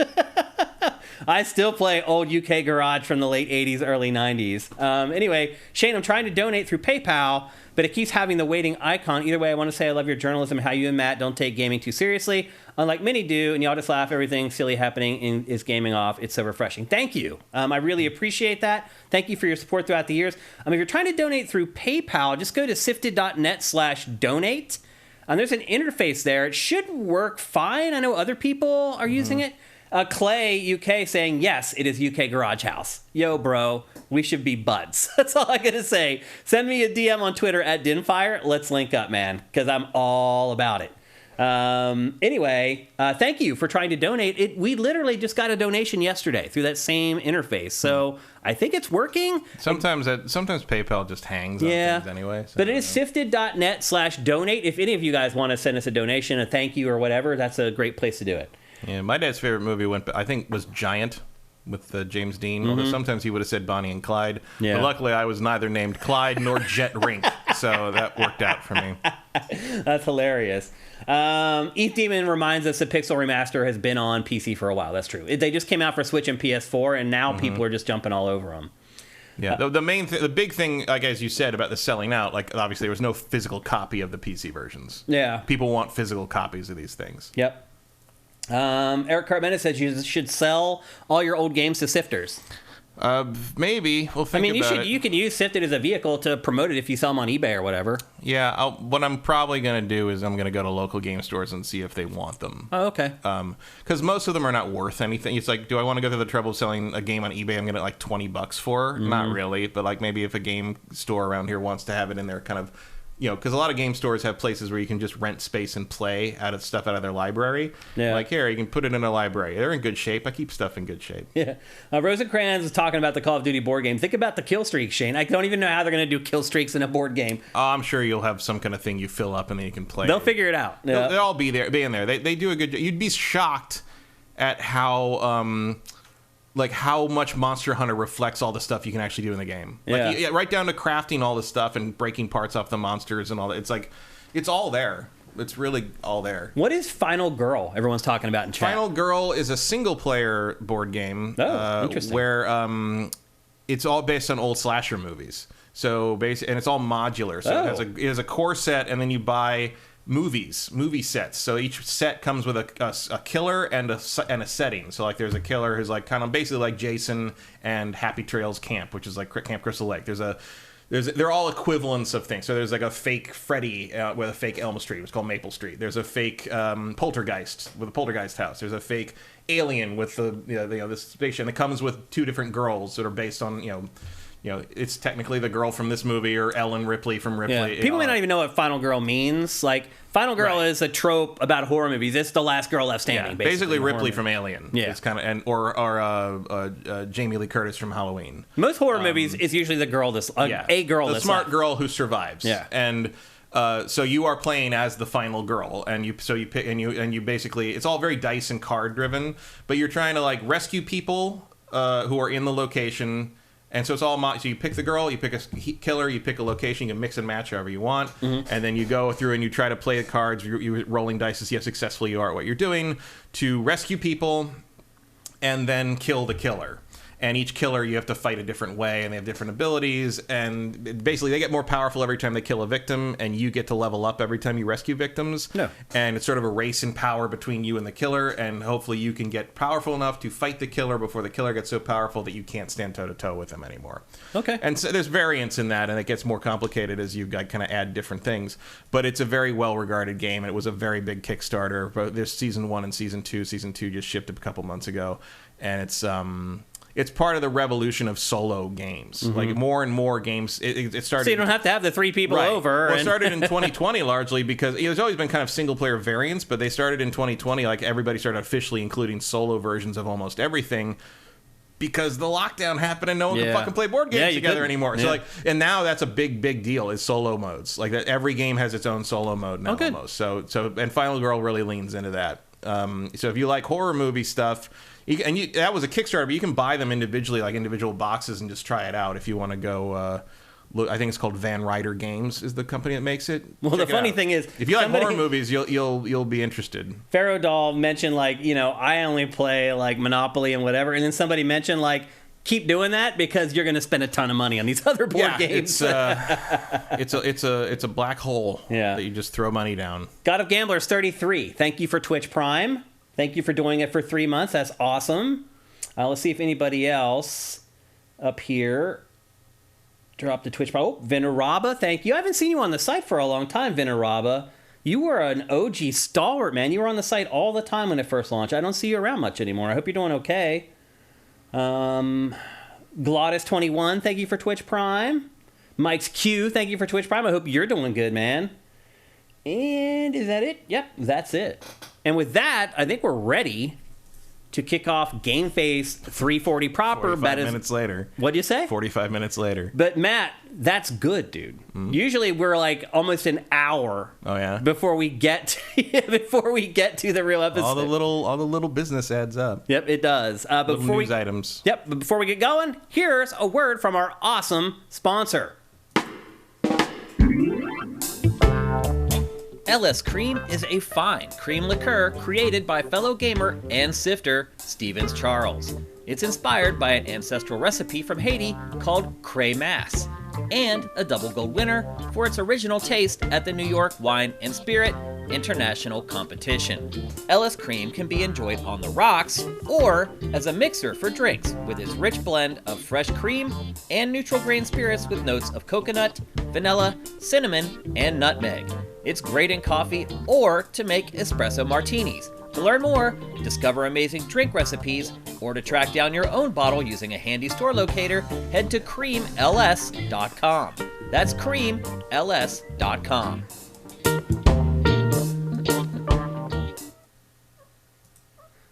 I still play old UK Garage from the late 80s, early 90s. Anyway, Shane, I'm trying to donate through PayPal, but it keeps having the waiting icon. Either way, I want to say I love your journalism and how you and Matt don't take gaming too seriously. Unlike many do, and y'all just laugh everything silly happening is gaming off. It's so refreshing. Thank you. I really appreciate that. Thank you for your support throughout the years. If you're trying to donate through PayPal, just go to sifted.net/donate. There's an interface there. It should work fine. I know other people are using it. Clay UK saying, yes, it is UK Garage House. Yo, bro, we should be buds. That's all I got to say. Send me a DM on Twitter at Dinfire. Let's link up, man, because I'm all about it. Anyway, thank you for trying to donate. We literally just got a donation yesterday through that same interface. So I think it's working. Sometimes PayPal just hangs on things anyway. So but it is sifted.net/donate. If any of you guys want to send us a donation, a thank you or whatever, that's a great place to do it. Yeah, my dad's favorite movie was Giant. with James Dean. Although sometimes he would have said Bonnie and Clyde. Yeah. But luckily, I was neither named Clyde nor Jet Rink, so that worked out for me. That's hilarious. ETH Demon reminds us that Pixel Remaster has been on PC for a while. That's true. They just came out for Switch and PS4, and now people are just jumping all over them. Yeah, the big thing, like as you said about the selling out, like obviously there was no physical copy of the PC versions. Yeah. People want physical copies of these things. Yep. Eric Cartmena says you should sell all your old games to sifters. Maybe we'll think about it. You can use Sifted as a vehicle to promote it if you sell them on eBay or whatever. Yeah, what I'm probably going to do is I'm going to go to local game stores and see if they want them. Oh, okay. Because most of them are not worth anything. It's like, do I want to go through the trouble of selling a game on eBay I'm going to like $20 for? Not really, but like maybe if a game store around here wants to have it in their kind of, because a lot of game stores have places where you can just rent space and play stuff out of their library. Yeah. Like, here, you can put it in a library. They're in good shape. I keep stuff in good shape. Yeah. Rosencrantz is talking about the Call of Duty board game. Think about the kill streak, Shane. I don't even know how they're going to do kill streaks in a board game. Oh, I'm sure you'll have some kind of thing you fill up and then you can play. They'll figure it out. Yeah. They'll all be in there. They do a good job. You'd be shocked at how... like how much Monster Hunter reflects all the stuff you can actually do in the game. Like, right down to crafting all the stuff and breaking parts off the monsters and all that. It's like, it's all there. It's really all there. What is Final Girl? Everyone's talking about in chat. Final Girl is a single-player board game. Interesting. Where it's all based on old slasher movies. So and it's all modular. So it has a core set, and then you buy movie sets. So each set comes with a killer and a setting. So like there's a killer who's like kind of basically like Jason and Happy Trails Camp, which is like Camp Crystal Lake. They're all equivalents of things. So there's like a fake Freddy with a fake Elm Street. It's called Maple Street. There's a fake Poltergeist with a Poltergeist house. There's a fake Alien with this spaceship. And it comes with two different girls that are based on it's technically the girl from this movie or Ellen Ripley from Ripley. Yeah. People may not even know what Final Girl means. Like, Final Girl is a trope about horror movies. It's the last girl left standing, basically Ripley from Alien. Yeah. It's kind of, or Jamie Lee Curtis from Halloween. Most horror movies is usually the girl that's a girl the that's smart left. Girl who survives. Yeah. And so you are playing as the final girl, and you pick and you basically, it's all very dice and card driven, but you're trying to like rescue people who are in the location. And so it's all so you pick the girl, you pick a killer, you pick a location, you can mix and match however you want, and then you go through and you try to play the cards. You're rolling dice to see how successful you are at what you're doing to rescue people, and then kill the killer. And each killer you have to fight a different way, and they have different abilities, and basically they get more powerful every time they kill a victim, and you get to level up every time you rescue victims. No. And it's sort of a race in power between you and the killer, and hopefully you can get powerful enough to fight the killer before the killer gets so powerful that you can't stand toe-to-toe with him anymore. Okay. And so there's variance in that, and it gets more complicated as you kind of add different things. But it's a very well-regarded game, and it was a very big Kickstarter. But there's Season 1 and Season 2. Season 2 just shipped a couple months ago, and it's part of the revolution of solo games. Like more and more games, it started. So you don't have to have the three people over. Well, it started in 2020 largely because there's always been kind of single player variants, but they started in 2020. Like everybody started officially including solo versions of almost everything because the lockdown happened and no one could fucking play board games together anymore. So and now that's a big deal is solo modes. Like that, every game has its own solo mode now almost. So and Final Girl really leans into that. So if you like horror movie stuff. That was a Kickstarter, but you can buy them individually, like individual boxes, and just try it out if you want to go. Look, I think it's called Van Ryder Games is the company that makes it. Well, the funny thing is, if you like horror movies, you'll be interested. Pharaoh Doll mentioned I only play like Monopoly and whatever, and then somebody mentioned keep doing that because you're going to spend a ton of money on these other board games. It's a black hole that you just throw money down. God of Gamblers 33. Thank you for Twitch Prime. Thank you for doing it for 3 months. That's awesome. Let's see if anybody else up here dropped the Twitch. Oh, Veneraba, thank you. I haven't seen you on the site for a long time, Veneraba. You were an OG stalwart, man. You were on the site all the time when it first launched. I don't see you around much anymore. I hope you're doing okay. Glottis21, thank you for Twitch Prime. Mike's Q, thank you for Twitch Prime. I hope you're doing good, man. And is that it? Yep, that's it. And with that, I think we're ready to kick off GameFace 340 proper. 45 minutes later. What'd you say? 45 minutes later. But Matt, that's good, dude. Usually we're like almost an hour. Oh yeah. Before we get to the real episode. All the little business adds up. Yep, it does. But little before news items. Yep, but before we get going, here's a word from our awesome sponsor. LS Cream is a fine cream liqueur created by fellow gamer and sifter Stevens Charles. It's inspired by an ancestral recipe from Haiti called Cray Mass, and a double gold winner for its original taste at the New York Wine and Spirit International Competition. LS Cream can be enjoyed on the rocks or as a mixer for drinks with its rich blend of fresh cream and neutral grain spirits with notes of coconut, vanilla, cinnamon, and nutmeg. It's great in coffee or to make espresso martinis. To learn more, discover amazing drink recipes, or to track down your own bottle using a handy store locator, head to creamls.com. That's creamls.com.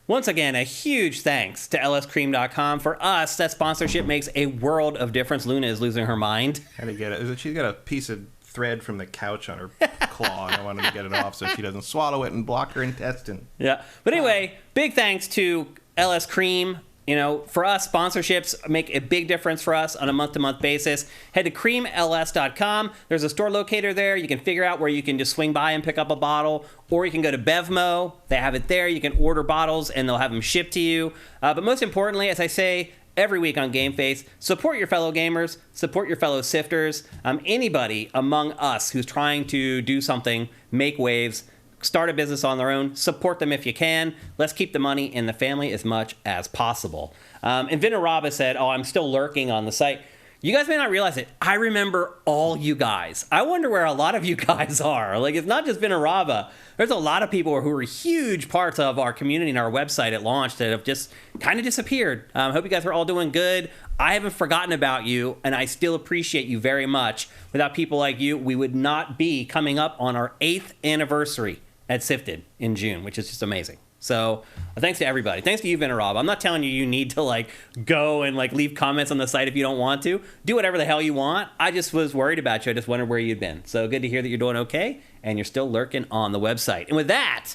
Once again, a huge thanks to lscream.com. For us, that sponsorship makes a world of difference. Luna is losing her mind. How to get it? She's got a piece of thread from the couch on her claw, and I wanted to get it off so she doesn't swallow it and block her intestine. Yeah. But anyway, big thanks to LS Cream. You know, for us, sponsorships make a big difference for us on a month-to-month basis. Head to creamls.com. There's a store locator there. You can figure out where you can just swing by and pick up a bottle, or you can go to Bevmo. They have it there. You can order bottles, and they'll have them shipped to you. But most importantly, as I say every week on GameFace, support your fellow gamers, support your fellow sifters. Anybody among us who's trying to do something, make waves, start a business on their own, support them if you can. Let's keep the money in the family as much as possible. And Vinaraba said, I'm still lurking on the site. You guys may not realize it. I remember all you guys. I wonder where a lot of you guys are. Like, it's not just Vinaraba. There's a lot of people who are huge parts of our community and our website at launch that have just kind of disappeared. Hope you guys are all doing good. I haven't forgotten about you, and I still appreciate you very much. Without people like you, we would not be coming up on our 8th anniversary at Sifted in June, which is just amazing. So thanks to everybody. Thanks to you, Vinarab. I'm not telling you need to go and leave comments on the site if you don't want to. Do whatever the hell you want. I just was worried about you. I just wondered where you'd been. So good to hear that you're doing okay and you're still lurking on the website. And with that,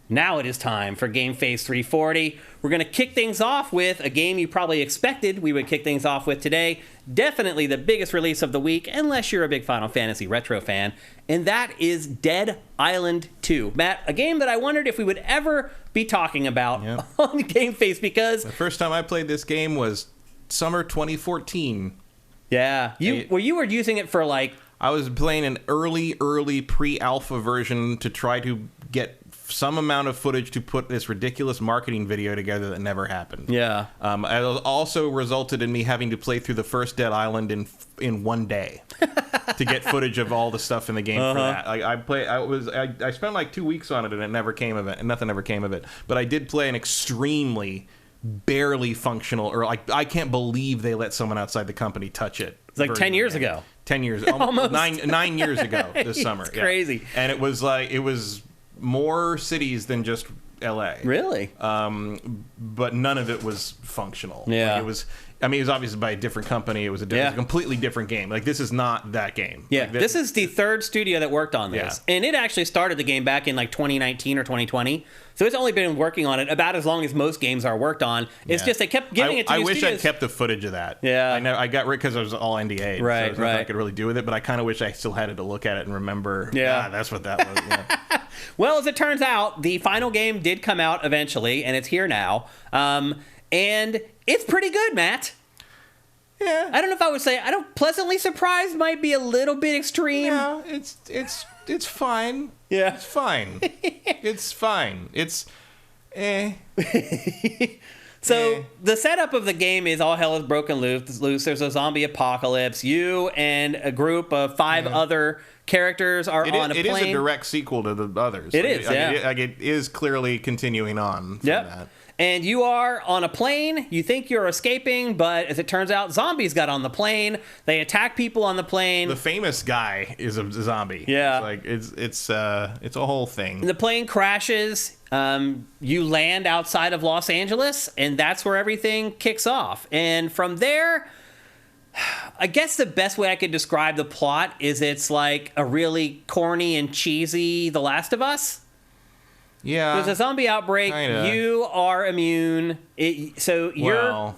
now it is time for GameFace 340. We're going to kick things off with a game you probably expected we would kick things off with today. Definitely the biggest release of the week, unless you're a big Final Fantasy retro fan, and that is Dead Island 2. Matt, a game that I wondered if we would ever be talking about on GameFace, because the first time I played this game was summer 2014. Yeah. You were using it for I was playing an early pre-alpha version to try to get some amount of footage to put this ridiculous marketing video together that never happened. Yeah. It also resulted in me having to play through the first Dead Island in one day to get footage of all the stuff in the game for that. I spent 2 weeks on it, and nothing ever came of it. But I did play an extremely barely functional, or I can't believe they let someone outside the company touch it. It's 10 years ago. 10 years, almost 9 years ago this summer. It's crazy. And it was more cities than just LA. Really? But none of it was functional. Yeah. It was obviously by a different company. It was a completely different game. This is not that game. Yeah. This is the third studio that worked on this. Yeah. And it actually started the game back in 2019 or 2020. So it's only been working on it about as long as most games are worked on. It's just they kept giving it to new studios. I wish I'd kept the footage of that. Yeah. I got rid because it was all NDA. Right, so nothing I could really do with it, but I kind of wish I still had it to look at it and remember, that's what that was. Yeah. Well, as it turns out, the final game did come out eventually, and it's here now. And it's pretty good, Matt. Yeah. I don't know if I would say, pleasantly surprised might be a little bit extreme. No, it's fine. Yeah. It's fine. It's fine. It's So the setup of the game is all hell is broken loose. There's a zombie apocalypse. You and a group of 5 other characters are on a plane. It is a direct sequel to the others. It is, yeah. It is clearly continuing on from that. And you are on a plane. You think you're escaping, but as it turns out, zombies got on the plane. They attack people on the plane. The famous guy is a zombie. Yeah, it's a whole thing. The plane crashes. You land outside of Los Angeles, and that's where everything kicks off. And from there, I guess the best way I could describe the plot is it's like a really corny and cheesy The Last of Us. Yeah. There's a zombie outbreak. Kinda. You are immune. Your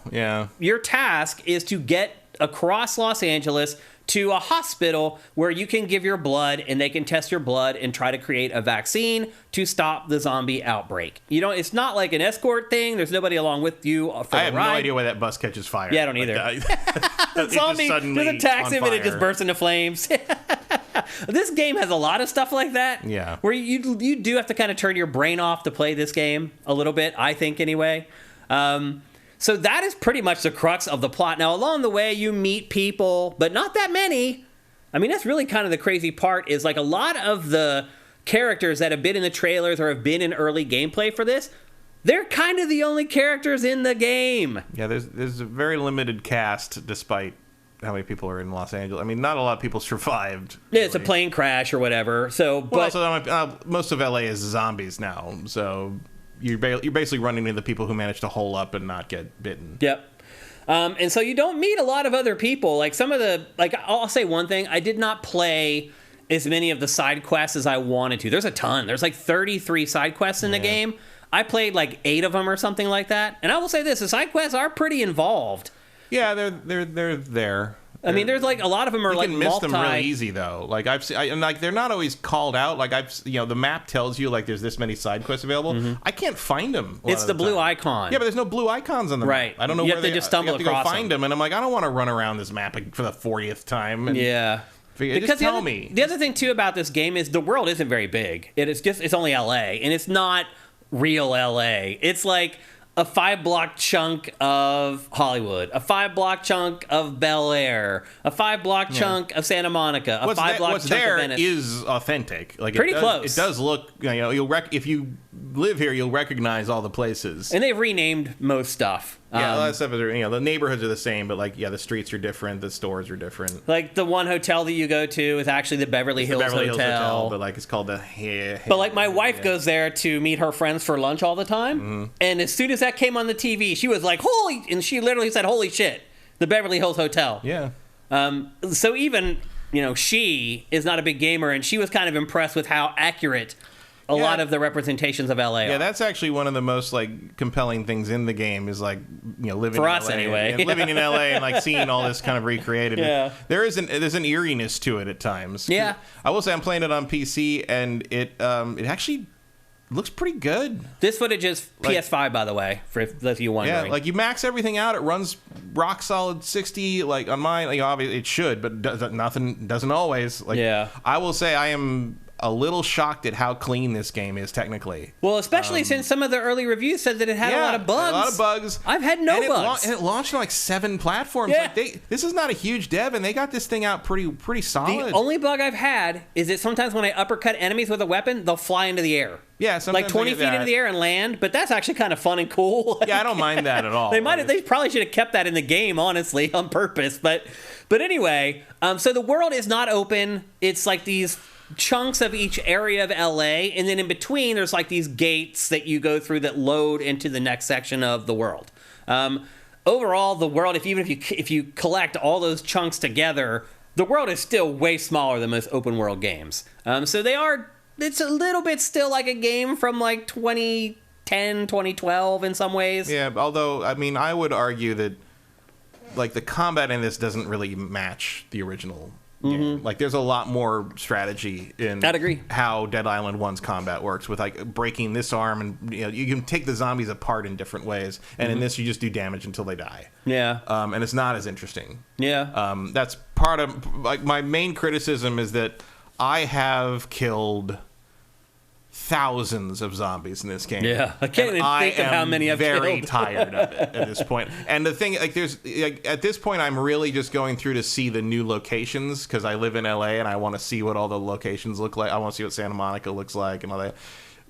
task is to get across Los Angeles to a hospital where you can give your blood and they can test your blood and try to create a vaccine to stop the zombie outbreak. It's not like an escort thing. There's nobody along with you for the ride. I have no idea why that bus catches fire. Yeah, I don't either. The zombie just attacks him and it just bursts into flames. This game has a lot of stuff like that. Yeah. Where you do have to kind of turn your brain off to play this game a little bit, I think, anyway. So that is pretty much the crux of the plot. Now, along the way, you meet people, but not that many. I mean, that's really kind of the crazy part, is like a lot of the characters that have been in the trailers or have been in early gameplay for this, they're kind of the only characters in the game. Yeah, there's a very limited cast, despite how many people are in Los Angeles. I mean, not a lot of people survived. Really. It's a plane crash or whatever. So, most of LA is zombies now, so you're basically running into the people who managed to hole up and not get bitten. Yep. And so you don't meet a lot of other people. Like I'll say one thing. I did not play as many of the side quests as I wanted to. There's a ton. There's like 33 side quests in the game. I played like 8 of them or something like that. And I will say this, the side quests are pretty involved. Yeah, they're there. I mean, there's like a lot of them are you like can miss them really easy though. Like and like they're not always called out. Like the map tells you like there's this many side quests available. Mm-hmm. I can't find them. It's the blue icon. Yeah, but there's no blue icons on the map. I don't know where they just stumble across. You have to go find them, and I'm like, I don't want to run around this map for the 40th time. Yeah. Just tell me. The other thing too about this game is the world isn't very big. It's only LA, and it's not real LA. It's like a 5-block chunk of Hollywood, a 5-block chunk of Bel Air, a 5-block chunk of Santa Monica, a 5-block chunk of Venice. What's there is authentic. Like pretty close. It does look. If you live here, you'll recognize all the places. And they've renamed most stuff. Yeah, a lot of stuff is, the neighborhoods are the same, but the streets are different, the stores are different. Like the one hotel that you go to is actually the Beverly Hills Hotel. But it's called the. But like my wife goes there to meet her friends for lunch all the time, and as soon as that came on the TV, she was like, "Holy!" and she literally said, "Holy shit!" The Beverly Hills Hotel. Yeah. So even she is not a big gamer, and she was kind of impressed with how accurate a lot of the representations of LA are. Yeah, that's actually one of the most compelling things in the game is living for in us LA. anyway. Yeah, living in LA and seeing all this kind of recreated. Yeah. There's an eeriness to it at times. Yeah. I will say I'm playing it on PC and it actually looks pretty good. This footage is PS5, by the way, for if you're wondering. Yeah, you max everything out, it runs rock solid 60. On mine, obviously it should, but doesn't always. I will say I am a little shocked at how clean this game is technically. Well, especially since some of the early reviews said that it had a lot of bugs. A lot of bugs. I've had no bugs. And it launched on 7 platforms. Yeah. This is not a huge dev, and they got this thing out pretty solid. The only bug I've had is that sometimes when I uppercut enemies with a weapon, they'll fly into the air. Yeah, sometimes 20 feet into the air and land, but that's actually kind of fun and cool. Yeah, I don't mind that at all. They probably should have kept that in the game, honestly, on purpose. But anyway, so the world is not open. It's like these chunks of each area of LA, and then in between there's these gates that you go through that load into the next section of the world. Overall, the world, if you collect all those chunks together, the world is still way smaller than most open world games. So it's a little bit still like a game from 2010, 2012 in some ways. Yeah, although I would argue that the combat in this doesn't really match the original game. There's a lot more strategy in I'd agree. how Dead Island 1's combat works with breaking this arm, and you can take the zombies apart in different ways, and in this you just do damage until they die. Yeah. And it's not as interesting. Yeah. That's part of my main criticism is that I have killed thousands of zombies in this game. Yeah, I can't even think of how many I've very killed. tired of it at this point. And the thing, like, at this point, I'm really just going through to see the new locations because I live in LA and I want to see what all the locations look like. I want to see what Santa Monica looks like and all that.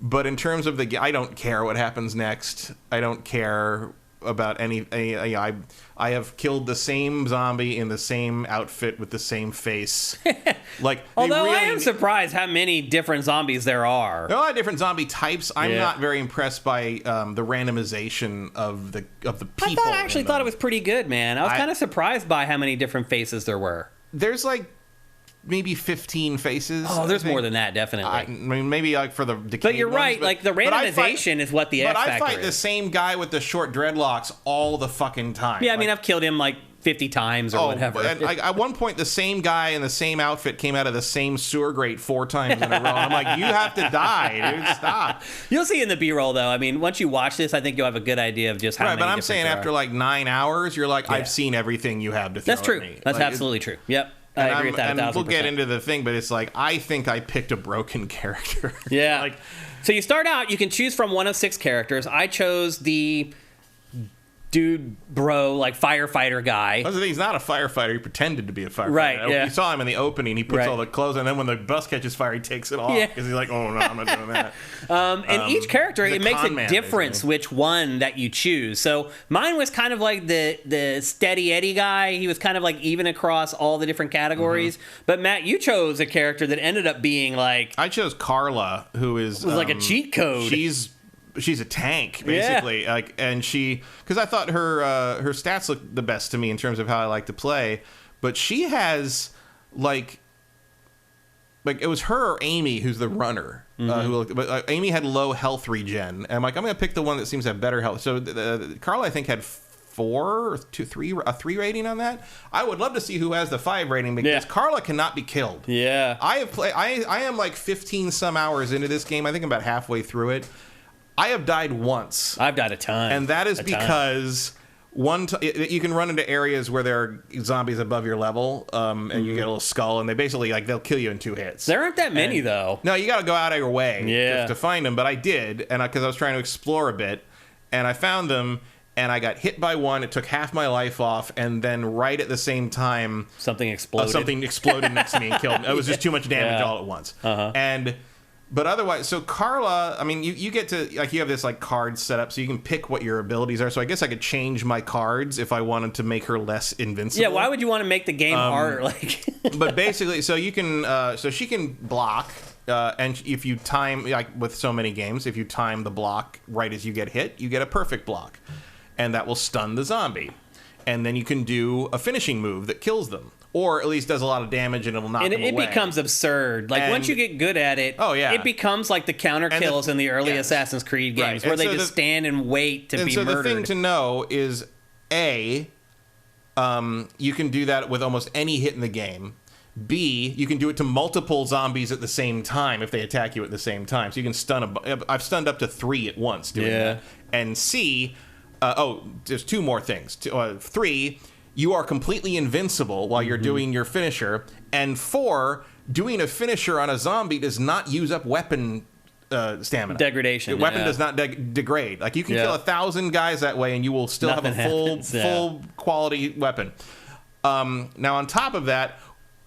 But in terms of I don't care what happens next. I don't care about any I have killed the same zombie in the same outfit with the same face. Like, although I am surprised how many different zombies there are. There are a lot of different zombie types. I'm not very impressed by the randomization of the people. I actually thought it was pretty good, man. I was kind of surprised by how many different faces there were. There's like maybe 15 faces. Oh, there's more than that, definitely. I mean, maybe like for the decayed But you're ones, right, like the randomization is what the X factor is. But I fight the same guy with the short dreadlocks all the fucking time. Yeah, I mean, I've killed him like 50 times or whatever. And at one point, the same guy in the same outfit came out of the same sewer grate 4 times in a row. I'm like, you have to die, dude. Stop. You'll see in the B-roll, though. I mean, once you watch this, I think you'll have a good idea of just how many but I'm saying after like 9 hours, you're like, Yeah. I've seen everything you have to throw That's true. at me. That's Like, absolutely true. Yep. I agree with that 1,000%. And we'll get into the thing, but it's like, I think I picked a broken character. Yeah. Like, so you start out, you can choose from one of 6 characters. I chose the dude bro, like firefighter guy. he's not a firefighter. He pretended to be a firefighter. Right, yeah. You saw him in the opening. He puts all the clothes on, and then when the bus catches fire, he takes it off. Yeah. Because he's like, oh, no, I'm not doing that. And each character, the it makes con a man, difference basically. which one that you choose. So mine was kind of like the steady Eddie guy. He was kind of like even across all the different categories. But Matt, you chose a character that ended up being like... I chose Carla, who is... was like a cheat code. She's a tank, basically. Yeah. Like, and because I thought her stats looked the best to me in terms of how I like to play, but she has like it was her or Amy who's the runner. But Amy had low health regen, and I'm like, I'm gonna pick the one that seems to have better health. So Carla, I think, had 3 rating on that. I would love to see who has the 5 rating because Carla cannot be killed. Yeah. I am like 15 some hours into this game. I think I'm about halfway through it. I have died once. I've died a ton. And that is because you can run into areas where there are zombies above your level, and you get a little skull, and they basically, like, they'll kill you in 2 hits. There aren't that many, though. No, you got to go out of your way Yeah. to find them, but I did, and because I was trying to explore a bit, and I found them, and I got hit by one. It took half my life off, and then right at the same time... Something exploded. Something exploded next to me and killed me. It was just too much damage all at once. But otherwise, so Carla, I mean, you get to, like, you have this, like, card set up, so you can pick what your abilities are. So I guess I could change my cards if I wanted to make her less invincible. Yeah, why would you want to make the game harder? Like, But basically, so you can, so she can block, and if you time, like with so many games, if you time the block right as you get hit, you get a perfect block. And that will stun the zombie. And then you can do a finishing move that kills them. Or at least does a lot of damage and it'll knock them away. And it becomes absurd. Like, once you get good at it, it becomes like the counter kills in the early Assassin's Creed games, where they just stand and wait to be murdered. So the thing to know is, A, you can do that with almost any hit in the game. B, you can do it to multiple zombies at the same time if they attack you at the same time. So you can stun I've stunned up to 3 at once doing that. And C, there's 2 more things. 3, you are completely invincible while you're doing your finisher. And 4, doing a finisher on a zombie does not use up weapon stamina. Degradation. The weapon does not degrade. Like, you can kill 1,000 guys that way and you will still have a full quality weapon. Now, on top of that,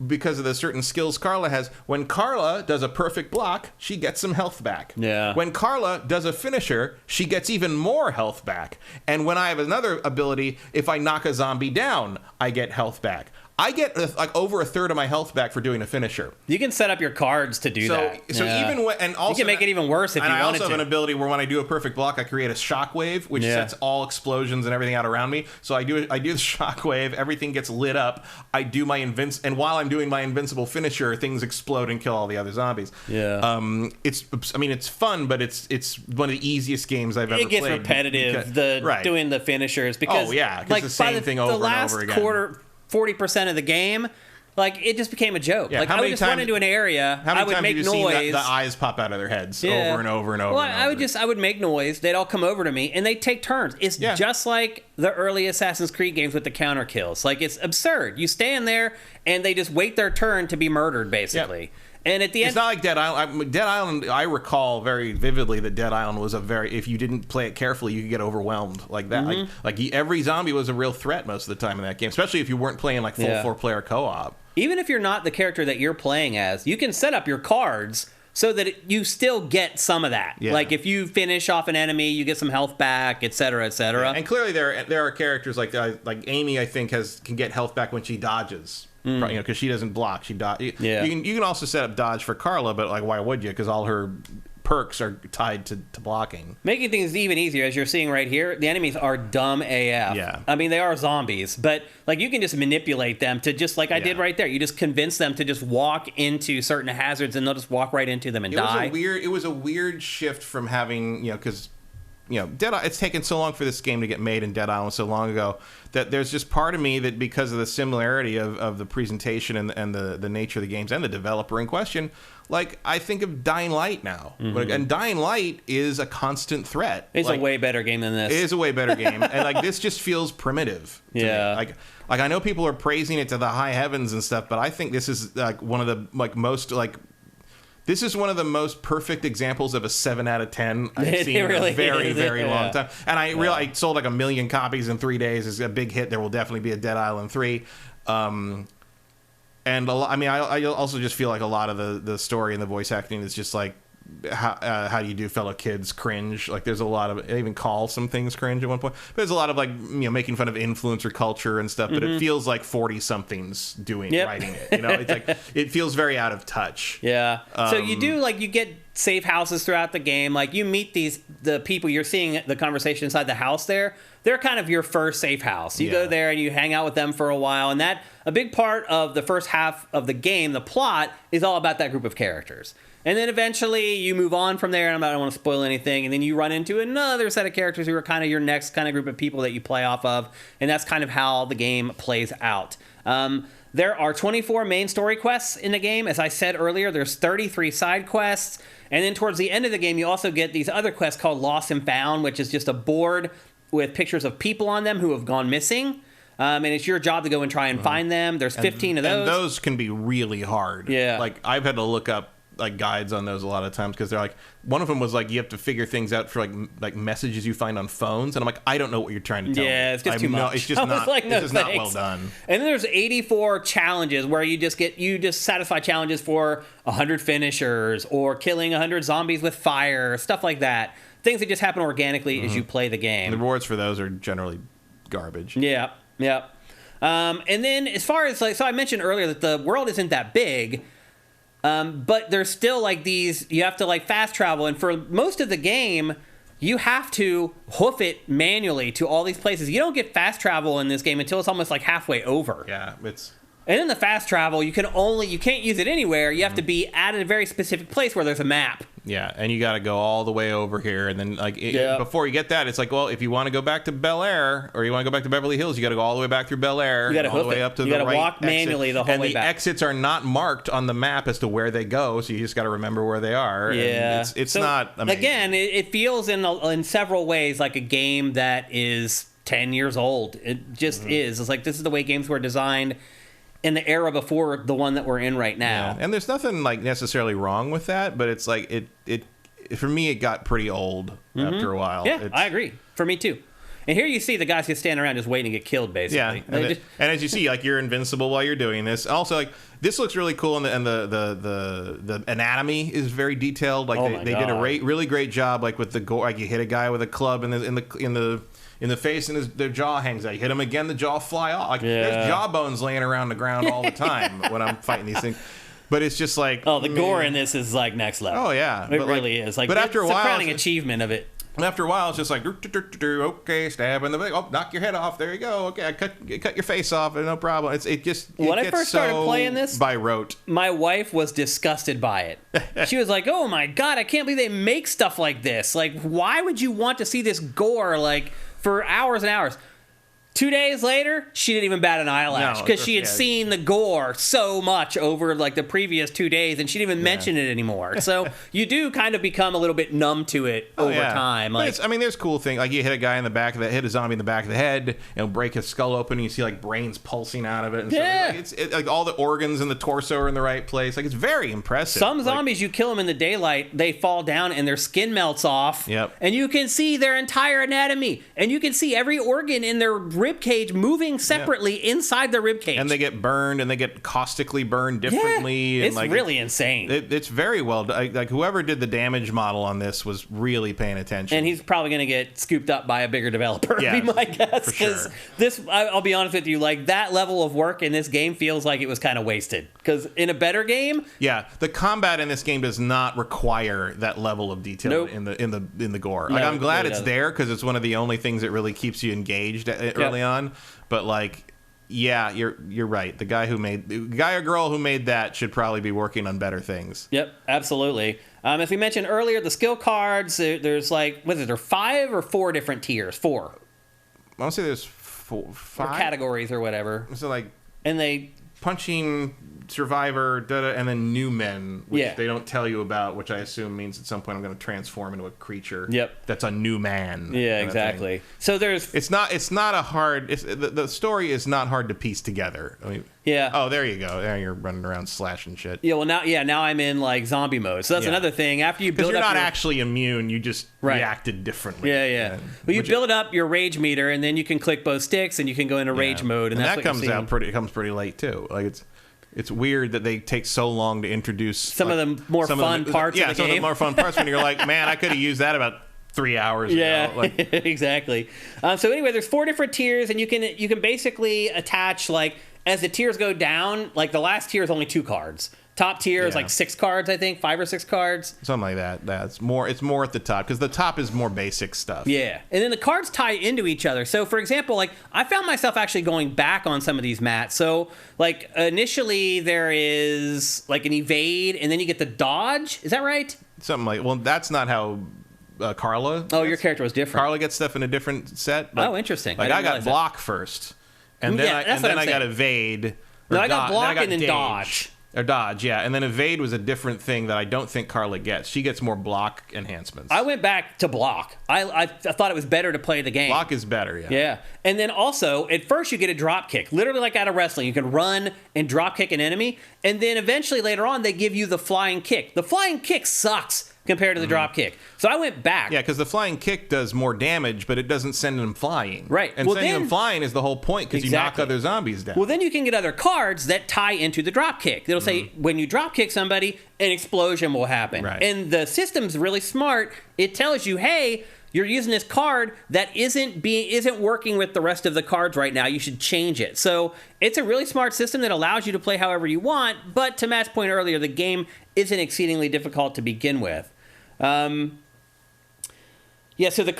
because of the certain skills Carla has, when Carla does a perfect block, she gets some health back. Yeah. When Carla does a finisher, she gets even more health back. And when I have another ability, if I knock a zombie down, I get health back. I get like over a third of my health back for doing a finisher. You can set up your cards to do that. So even when, and also you can make it even worse if you wanted to. I also have an ability where when I do a perfect block, I create a shockwave, which sets all explosions and everything out around me. So I do the shockwave, everything gets lit up. I do my and while I'm doing my invincible finisher, things explode and kill all the other zombies. Yeah. It's fun, but it's one of the easiest games I've ever played. It gets repetitive, doing the finishers, because the same thing over and over again. 40% of the game, like, it just became a joke. Yeah, like, I would just run into an area, I would make noise. The eyes pop out of their heads over and over and over. Well, and over. I would make noise. They'd all come over to me, and they'd take turns. It's just like the early Assassin's Creed games with the counter kills. Like, it's absurd. You stand there, and they just wait their turn to be murdered, basically. And at the end, it's not like Dead Island. Dead Island, I recall very vividly that Dead Island was if you didn't play it carefully, you could get overwhelmed like that. Every zombie was a real threat most of the time in that game, especially if you weren't playing like full 4-player co-op. Even if you're not the character that you're playing as, you can set up your cards so that you still get some of that. Yeah. Like if you finish off an enemy, you get some health back, et cetera, et cetera. Yeah. And clearly there are characters like Amy, I think, can get health back when she dodges. Because she doesn't block, she dodge. Yeah. You can also set up dodge for Carla, but like, why would you? Because all her perks are tied to blocking. Making things even easier, as you're seeing right here, the enemies are dumb AF. Yeah. I mean, they are zombies, but like you can just manipulate them to just like I did right there. You just convince them to just walk into certain hazards, and they'll just walk right into them and die. It was a weird shift from having because. It's taken so long for this game to get made in Dead Island so long ago that there's just part of me that because of the similarity of the presentation and the nature of the games and the developer in question, like I think of Dying Light now. And Dying Light is a constant threat. It's a way better game than this. It is a way better game. And like this just feels primitive to me. Like I know people are praising it to the high heavens and stuff, but I think this is like one of the most this is one of the most perfect examples of a 7 out of 10 I've seen in a very, very long time. And I sold like 1 million copies in 3 days. It's a big hit. There will definitely be a Dead Island 3. And I also just feel like a lot of the story and the voice acting is just like, how do you do fellow kids cringe? Like there's a lot of, I even call some things cringe at one point, but there's a lot of like making fun of influencer culture and stuff, but it feels like 40 somethings writing it, it's like it feels very out of touch. So you do you get safe houses throughout the game, like you meet the people you're seeing the conversation inside the house there. They're kind of your first safe house. You go there and you hang out with them for a while, and that a big part of the first half of the game, the plot is all about that group of characters. And then eventually you move on from there, and I don't want to spoil anything, and then you run into another set of characters who are kind of your next kind of group of people that you play off of, and that's kind of how the game plays out. There are 24 main story quests in the game. As I said earlier, there's 33 side quests, and then towards the end of the game, you also get these other quests called Lost and Found, which is just a board with pictures of people on them who have gone missing. And it's your job to go and try and find them. There's 15 of those. And those can be really hard. Yeah. Like, I've had to look up like guides on those a lot of times because they're like, one of them was like you have to figure things out for like messages you find on phones, and I'm like, I don't know what you're trying to tell me. It's just too much. It's just not well done. And then there's 84 challenges where you just satisfy challenges for 100 finishers or killing 100 zombies with fire, stuff like that. Things that just happen organically as you play the game. And the rewards for those are generally garbage. Yeah. And then as far as so I mentioned earlier that the world isn't that big. But there's still like these, you have to like fast travel, and for most of the game, you have to hoof it manually to all these places. You don't get fast travel in this game until it's almost like halfway over. Yeah, it's... And then the fast travel, you can't use it anywhere. You have to be at a very specific place where there's a map. Yeah, and you got to go all the way over here, and then before you get that, it's like, well, if you want to go back to Bel Air or you want to go back to Beverly Hills, you got to go all the way back through Bel Air. You got to all the way up to the right. You got to walk manually the whole way back. And the exits are not marked on the map as to where they go, so you just got to remember where they are. Yeah, and it's not amazing. Again, it feels in several ways like a game that is 10 years old. It just is. It's like this is the way games were designed in the era before the one that we're in right now. Yeah. And there's nothing like necessarily wrong with that, but it's like it for me it got pretty old after a while. Yeah, I agree. For me too. And here you see the guys just standing around just waiting to get killed, basically. Yeah, and as you see, like you're invincible while you're doing this. Also, like this looks really cool, and the anatomy is very detailed. Like they did a really great job, like with the gore. Like you hit a guy with a club in the face, and their jaw hangs out. You hit him again, the jaw fly off. Like there's jaw bones laying around the ground all the time when I'm fighting these things. But it's just like gore in this is like next level. Oh yeah, it really is. Like, but after a while, it's a crowning achievement of it. And after a while, it's just like, okay, stab in the leg. Oh, knock your head off. There you go. Okay, I cut your face off. No problem. When I first started playing this, by rote, my wife was disgusted by it. She was like, "Oh my god, I can't believe they make stuff like this. Like, why would you want to see this gore like for hours and hours?" 2 days later, she didn't even bat an eyelash because she had seen the gore so much over like the previous 2 days, and she didn't even mention it anymore. So you do kind of become a little bit numb to it over time. Like, I mean, there's cool things like you hit a guy in the back of the hit a zombie in the back of the head, and break his skull open, and you see like brains pulsing out of it. And stuff. Like, like all the organs in the torso are in the right place. Like it's very impressive. Some zombies, you kill them in the daylight, they fall down and their skin melts off. Yep. And you can see their entire anatomy, and you can see every organ in their rib cage moving separately inside the rib cage. And they get burned, and they get caustically burned differently. Yeah, and it's like, really insane. It's very well done. Like whoever did the damage model on this was really paying attention. And he's probably going to get scooped up by a bigger developer, be my guess. Because this, I'll be honest with you, like that level of work in this game feels like it was kind of wasted. Because in a better game, the combat in this game does not require that level of detail in the gore. Like I'm glad it's there because it's one of the only things that really keeps you engaged early on. But like, yeah, you're right. The guy or girl who made that should probably be working on better things. Yep, absolutely. As we mentioned earlier, the skill cards, there's like, what is it, there 5 or 4 different tiers? 4. I want to say there's 5 or categories or whatever. So like, and they punching, survivor, and then new men, which they don't tell you about, which I assume means at some point I'm going to transform into a creature. That's a new man. Yeah, exactly. So there's it's not a hard the story is not hard to piece together. I mean, oh, there you go. There you're running around slashing shit. Yeah, well now I'm in like zombie mode. So that's another thing. After you build up, you're not actually immune. You just reacted differently. Yeah. Well, you build up your rage meter, and then you can click both sticks, and you can go into rage mode, and that's that comes pretty late too. Like it's weird that they take so long to introduce some of the more fun parts. Yeah, some of the more fun parts when you're like, man, I could have used that about 3 hours ago. Like, exactly. So anyway, there's 4 different tiers, and you can basically attach, like, as the tiers go down, like the last tier is only 2 cards. Top tier is like 6 cards, I think, 5 or 6 cards. Something like that. It's more at the top because the top is more basic stuff. Yeah. And then the cards tie into each other. So, for example, like I found myself actually going back on some of these mats. So, like initially there is like an evade, and then you get the dodge. Is that right? Something like, well, that's not how Carla. Oh, your character was different. Carla gets stuff in a different set. But, interesting. Like I got block first, and then I got evade. No, I got block and then dodge. Or dodge, yeah. And then evade was a different thing that I don't think Carla gets. She gets more block enhancements. I went back to block. I thought it was better to play the game. Block is better, yeah. Yeah. And then also, at first you get a drop kick. Literally like out of wrestling. You can run and drop kick an enemy. And then eventually later on, they give you the flying kick. The flying kick sucks compared to the drop kick. So I went back. Yeah, because the flying kick does more damage, but it doesn't send them flying. Right. And sending them flying is the whole point, because you knock other zombies down. Well, then you can get other cards that tie into the drop kick. It'll say, when you drop kick somebody, an explosion will happen. Right. And the system's really smart. It tells you, hey, you're using this card that isn't working with the rest of the cards right now. You should change it. So it's a really smart system that allows you to play however you want. But to Matt's point earlier, the game isn't exceedingly difficult to begin with. So the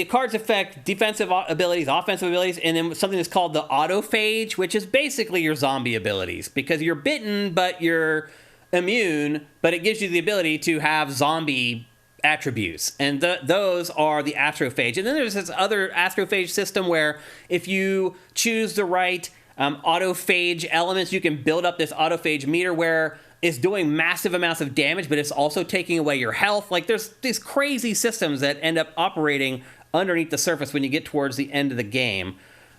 cards affect defensive abilities, offensive abilities, and then something that's called the autophage, which is basically your zombie abilities, because you're bitten but you're immune, but it gives you the ability to have zombie attributes, and those are the astrophage. And then there's this other astrophage system where if you choose the right autophage elements, you can build up this autophage meter where it's doing massive amounts of damage, but it's also taking away your health. Like there's these crazy systems that end up operating underneath the surface when you get towards the end of the game.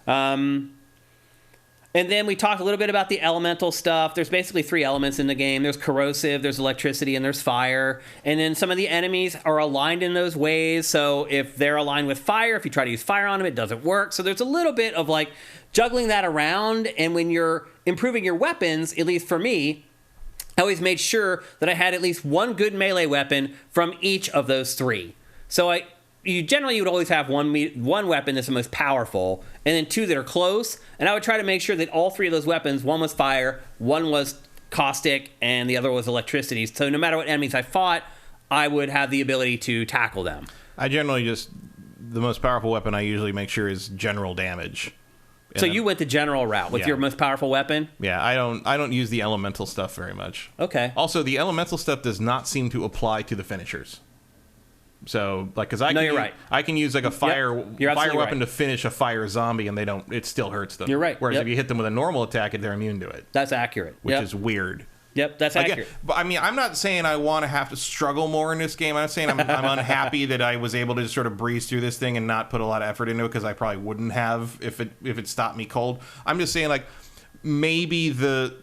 And then we talked a little bit about the elemental stuff. There's basically 3 elements in the game. There's corrosive, there's electricity, and there's fire. And then some of the enemies are aligned in those ways. So if they're aligned with fire, if you try to use fire on them, it doesn't work. So there's a little bit of like juggling that around. And when you're improving your weapons, at least for me, I always made sure that I had at least one good melee weapon from each of those 3. So you would always have one weapon that's the most powerful, and then 2 that are close. And I would try to make sure that all 3 of those weapons, one was fire, one was caustic, and the other was electricity. So no matter what enemies I fought, I would have the ability to tackle them. I generally the most powerful weapon I usually make sure is general damage. So you went the general route with your most powerful weapon? Yeah, I don't use the elemental stuff very much. Okay. Also, the elemental stuff does not seem to apply to the finishers. So, like, because I No, can you're use, right. I can use like a fire You're fire absolutely weapon right. to finish a fire zombie, and it still hurts them. You're right. Whereas Yep. if you hit them with a normal attack, they're immune to it, That's accurate. which is weird. Yep, that's Again, accurate. but I mean, I'm not saying I want to have to struggle more in this game. I'm not saying I'm unhappy that I was able to just sort of breeze through this thing and not put a lot of effort into it, because I probably wouldn't have if it stopped me cold. I'm just saying, like, maybe the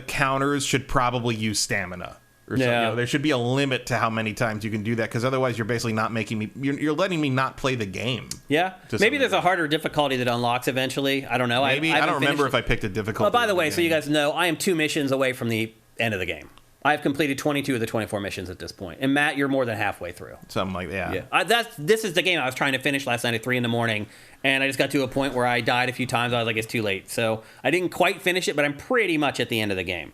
counters should probably use stamina. Or something. Yeah. You know, there should be a limit to how many times you can do that, because otherwise you're basically not making me. You're letting me not play the game. Yeah, To maybe some there's a harder difficulty that unlocks eventually. I don't know. Maybe I don't remember if I picked a difficulty. Well, by the way, in so you guys know, I am 2 missions away from the end of the game. I have completed 22 of the 24 missions at this point, and Matt, you're more than halfway through. something like that. Yeah, this is the game I was trying to finish last night at 3 a.m, and I just got to a point where I died a few times. I was like, it's too late, so I didn't quite finish it, but I'm pretty much at the end of the game.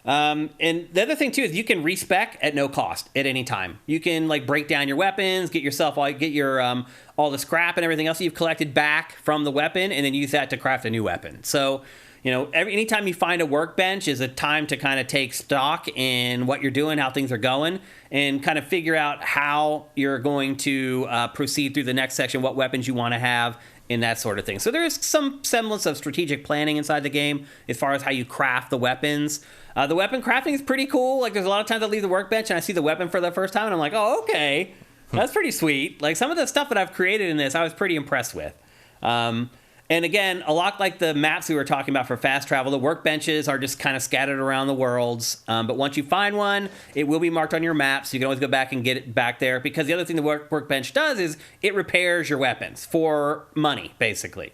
And the other thing too is you can respec at no cost at any time. You can like break down your weapons, get your all the scrap and everything else that you've collected back from the weapon, and then use that to craft a new weapon. So, you know, anytime you find a workbench is a time to kind of take stock in what you're doing, how things are going, and kind of figure out how you're going to proceed through the next section, what weapons you want to have, and that sort of thing. So there's some semblance of strategic planning inside the game as far as how you craft the weapons. The weapon crafting is pretty cool. Like, there's a lot of times I leave the workbench and I see the weapon for the first time, and I'm like, oh, okay, that's pretty sweet. Like, some of the stuff that I've created in this, I was pretty impressed with. And again, a lot like the maps we were talking about for fast travel, the workbenches are just kind of scattered around the worlds. But once you find one, it will be marked on your map, so you can always go back and get it back there. Because the other thing the workbench does is it repairs your weapons for money, basically.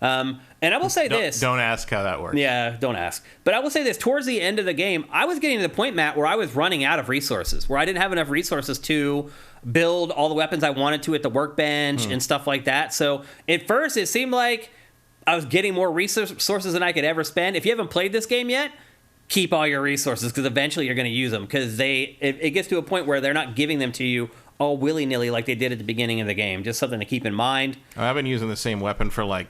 And I will say this. Don't ask how that works. Yeah, don't ask. But I will say this. Towards the end of the game, I was getting to the point, Matt, where I was running out of resources, where I didn't have enough resources to build all the weapons I wanted to at the workbench and stuff like that. So at first, it seemed like I was getting more resources than I could ever spend. If you haven't played this game yet, keep all your resources, because eventually you're going to use them, because it gets to a point where they're not giving them to you all willy-nilly like they did at the beginning of the game. Just something to keep in mind. I've been using the same weapon for like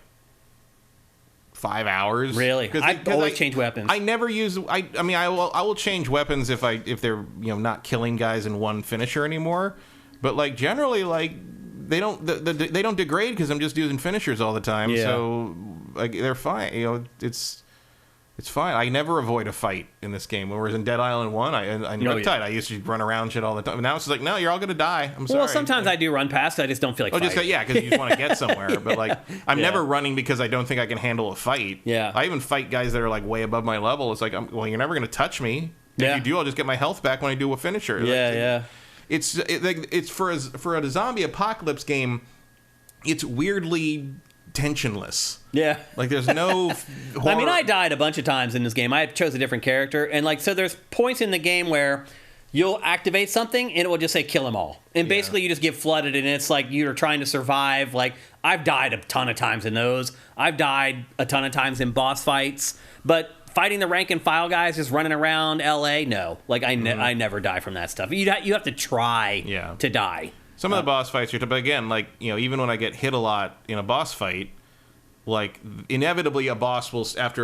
5 hours. Really? I always change weapons. I never use. I mean, I will change weapons if they're not killing guys in one finisher anymore. But like generally, like they don't they don't degrade because I'm just using finishers all the time. Yeah. So like they're fine. It's fine. I never avoid a fight in this game. Whereas in Dead Island 1, I Riptide, I used to run around shit all the time. Now it's like, no, you're all going to die. I'm sorry. Well, sometimes I do run past. I just don't feel like fighting. Because you just want to get somewhere. But like, I'm never running because I don't think I can handle a fight. Yeah. I even fight guys that are like way above my level. It's like, well, you're never going to touch me. Yeah. If you do, I'll just get my health back when I do a finisher. Yeah. It's for a zombie apocalypse game. It's weirdly tensionless. Yeah. Like there's no horror. I mean, I died a bunch of times in this game. I chose a different character, and like, so there's points in the game where you'll activate something and it will just say kill them all, and basically you just get flooded, and it's like you're trying to survive. Like, I've died a ton of times in those. I've died a ton of times in boss fights, but fighting the rank and file guys just running around LA, no. Like, I never die from that stuff. You have to try to die. Some of the boss fights, but again, like, even when I get hit a lot in a boss fight, like, inevitably a boss will, at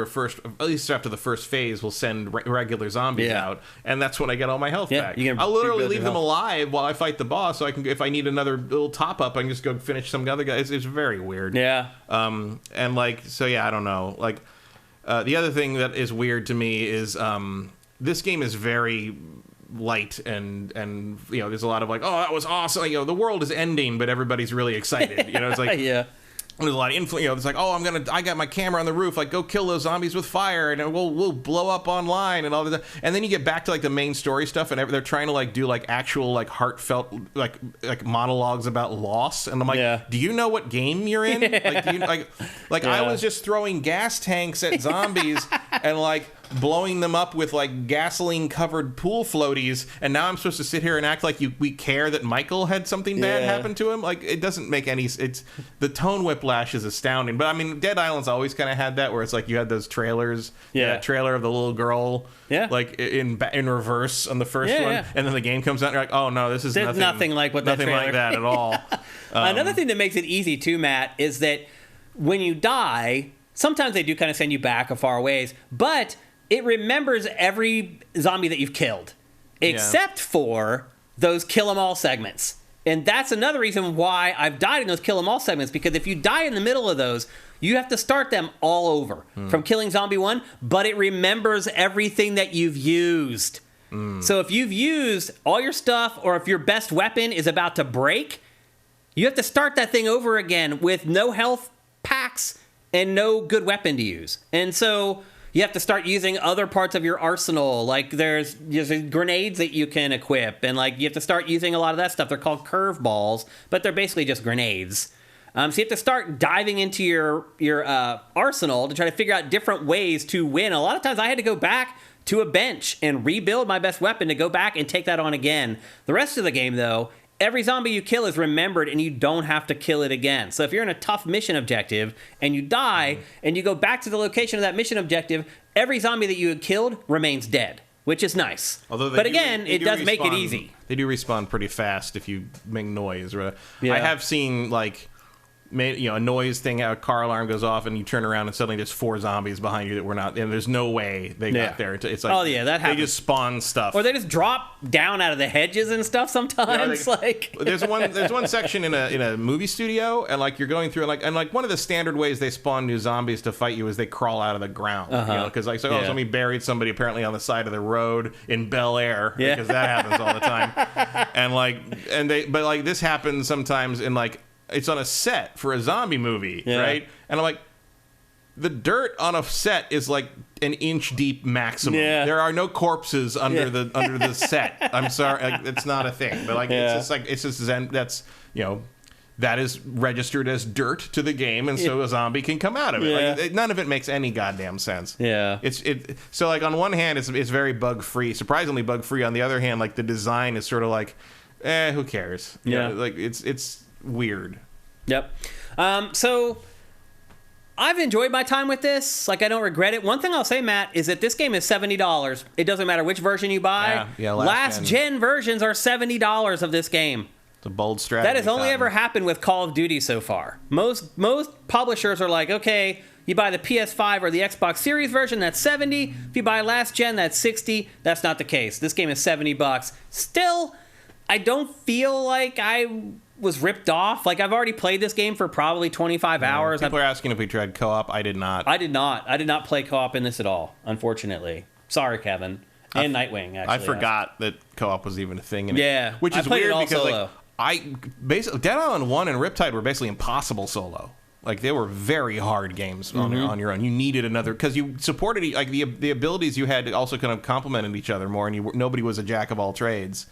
least after the first phase, will send regular zombies out, and that's when I get all my health back. I'll literally leave them alive while I fight the boss, so I can, if I need another little top up, I can just go finish some other guy. It's very weird. Yeah. And like, so yeah, I don't know. Like, the other thing that is weird to me is this game is very light, and there's a lot of like, oh, that was awesome, the world is ending, but everybody's really excited. It's like there's a lot of influence. It's like, oh, I got my camera on the roof, like, go kill those zombies with fire, and we'll blow up online and all that. And then you get back to like the main story stuff, and they're trying to like do like actual like heartfelt like monologues about loss. And I'm like, do you know what game you're in? Like, do you, like I was just throwing gas tanks at zombies and like blowing them up with like gasoline covered pool floaties, and now I'm supposed to sit here and act like we care that Michael had something bad happen to him. Like, it doesn't make any. It's the tone whiplash is astounding. But I mean, Dead Island's always kind of had that, where it's like you had those trailers, that trailer of the little girl, like in reverse on the first one, and then the game comes out and you're like, oh no, this is nothing like what nothing like that at all. Another thing that makes it easy too, Matt, is that when you die, sometimes they do kind of send you back a far ways, but it remembers every zombie that you've killed, except for those kill 'em all segments. And that's another reason why I've died in those kill 'em all segments, because if you die in the middle of those, you have to start them all over from killing zombie 1, but it remembers everything that you've used. So if you've used all your stuff, or if your best weapon is about to break, you have to start that thing over again with no health packs and no good weapon to use. And so you have to start using other parts of your arsenal. Like there's grenades that you can equip, and like you have to start using a lot of that stuff. They're called curveballs, but they're basically just grenades. So you have to start diving into your arsenal to try to figure out different ways to win. A lot of times I had to go back to a bench and rebuild my best weapon to go back and take that on again. The rest of the game, though, every zombie you kill is remembered, and you don't have to kill it again. So if you're in a tough mission objective and you die and you go back to the location of that mission objective, every zombie that you had killed remains dead, which is nice. But again, it does make it easy. They do respawn pretty fast if you make noise. Right? Yeah. I have seen like a noise thing, a car alarm goes off, and you turn around and suddenly there's 4 zombies behind you that were not, and there's no way they got there. It's like, that happens. They just spawn stuff, or they just drop down out of the hedges and stuff. Sometimes, there's one section in a movie studio, and like you're going through, and one of the standard ways they spawn new zombies to fight you is they crawl out of the ground, because somebody buried somebody apparently on the side of the road in Bel Air, because that happens all the time, but this happens sometimes in it's on a set for a zombie movie, right? And I'm like, the dirt on a set is like an inch deep maximum. Yeah. There are no corpses under the set. I'm sorry, it's not a thing. But that is registered as dirt to the game, and so a zombie can come out of it. Yeah. None of it makes any goddamn sense. Yeah. So on one hand, it's very bug free, surprisingly bug free. On the other hand, the design is sort of like, who cares? It's weird. Yep. So I've enjoyed my time with this. I don't regret it. One thing I'll say, Matt, is that this game is $70. It doesn't matter which version you buy. Yeah, last gen versions are $70 of this game. It's a bold strategy. That has only ever happened with Call of Duty so far. Most publishers are like, okay, you buy the PS5 or the Xbox Series version, that's $70. If you buy last gen, that's $60. That's not the case. This game is $70. Still, I don't feel like I was ripped off. I've already played this game for probably 25 hours. People are asking if we tried co-op. I did not. I did not play co-op in this at all, unfortunately. Sorry, Kevin. And Nightwing, actually. I forgot that co-op was even a thing in it. Yeah. Which is weird because solo. Dead Island 1 and Riptide were basically impossible solo. They were very hard games on your own. You needed another, because you supported the abilities you had also kind of complemented each other more, and nobody was a jack of all trades.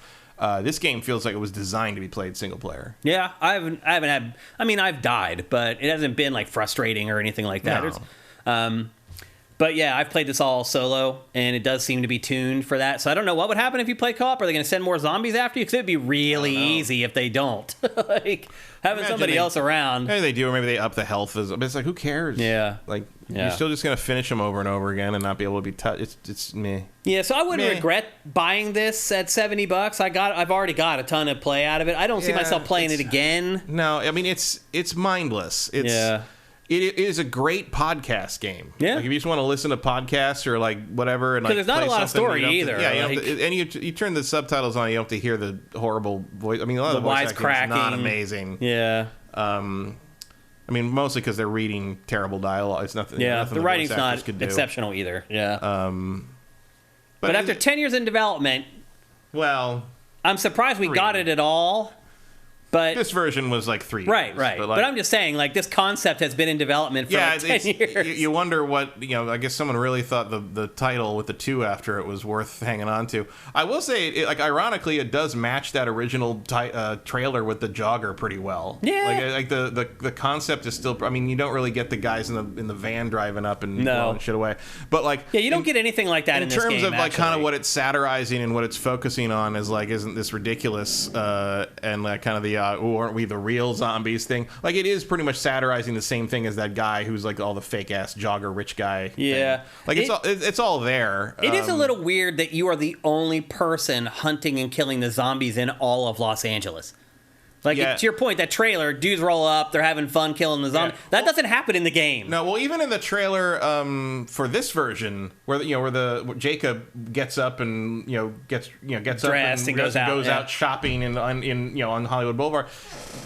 This game feels like it was designed to be played single player. Yeah, I haven't had. I mean, I've died, but it hasn't been frustrating or anything like that. No. But yeah, I've played this all solo, and it does seem to be tuned for that. So I don't know what would happen if you play co-op. Are they going to send more zombies after you? Because it'd be really easy if they don't. Having somebody else around. Maybe they do, or maybe they up the health. But it's who cares? Yeah. You're still just going to finish them over and over again and not be able to be touched. It's meh. Yeah, so I wouldn't regret buying this at $70. I've already got a ton of play out of it. I don't see myself playing it again. No, I mean, it's mindless. It is a great podcast game. Yeah. If you just want to listen to podcasts or whatever, and there's not a lot of story either. And you turn the subtitles on, you don't have to hear the horrible voice. I mean, a lot of the voice acting is not amazing. Yeah. I mean, mostly because they're reading terrible dialogue. It's nothing. Yeah, nothing the writing's not exceptional either. Yeah. But after 10 years in development, I'm surprised we got it at all. But this version was 3 years. Right. But I'm just saying, this concept has been in development for 10 years. You wonder what, I guess someone really thought the title with the 2 after it was worth hanging on to. I will say, ironically, it does match that original trailer with the jogger pretty well. Yeah. The concept is still, I mean, you don't really get the guys in the van driving up and blowing shit away. But you don't get anything like that in this game, in terms of kind of what it's satirizing and what it's focusing on is isn't this ridiculous, and kind of the aren't we the real zombies thing? It is pretty much satirizing the same thing as that guy who's all the fake ass jogger rich guy. Yeah, thing. It's all there. It is a little weird that you are the only person hunting and killing the zombies in all of Los Angeles. Like, to your point, that trailer, dudes roll up, they're having fun killing the zombie. That doesn't happen in the game. No, well, even in the trailer for this version, where where Jacob gets up and gets up and goes out shopping in on Hollywood Boulevard,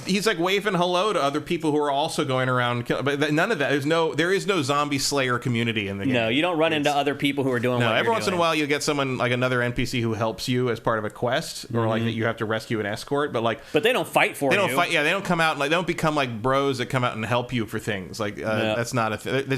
he's like waving hello to other people who are also going around. But none of that. There is no zombie slayer community in the game. No, you don't run into other people who are doing. No, every once in a while you get someone like another NPC who helps you as part of a quest, or like that you have to rescue an escort. But they don't fight for you. They don't fight. Yeah, they don't come out and they don't become like bros that come out and help you for things. Like that's not a thing.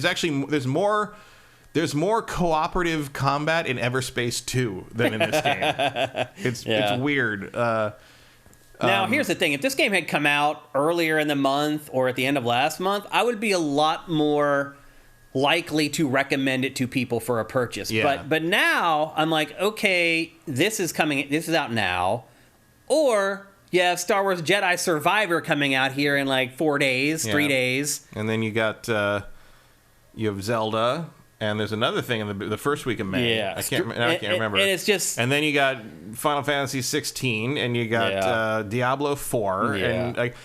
There's more cooperative combat in Everspace 2 than in this game. It's weird. Now, here's the thing. If this game had come out earlier in the month or at the end of last month, I would be a lot more likely to recommend it to people for a purchase. Yeah. But now I'm like, okay, this is out now. Or you have Star Wars Jedi Survivor coming out here in like 4 days, 3 days. And then you got you have Zelda, and there's another thing in the first week of May. Yeah. I can't remember. And it's just... And then you got Final Fantasy 16, and you got Diablo 4, and like...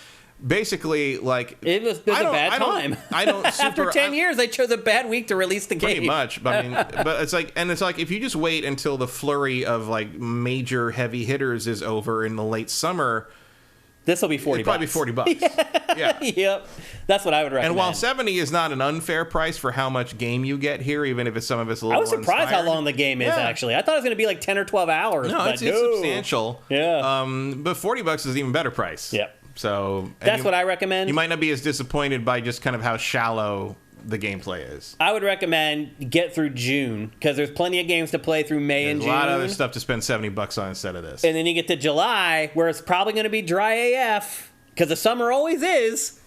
Basically, like it was a bad time. I don't. After 10 years, they chose a bad week to release the game. Pretty much, but I mean, but it's like if you just wait until the flurry of like major heavy hitters is over in the late summer, this will be $40. Probably $40. Yeah. Yep. That's what I would recommend. And while $70 is not an unfair price for how much game you get here, even if some of it's a little. I was surprised how long the game is. Actually, I thought it was going to be like 10 or 12 hours. No, it's substantial. Yeah. But $40 is an even better price. Yep. So that's what I recommend. You might not be as disappointed by just kind of how shallow the gameplay is. I would recommend get through June because there's plenty of games to play through May and June. A lot of other stuff to spend $70 on instead of this. And then you get to July where it's probably going to be dry AF because the summer always is.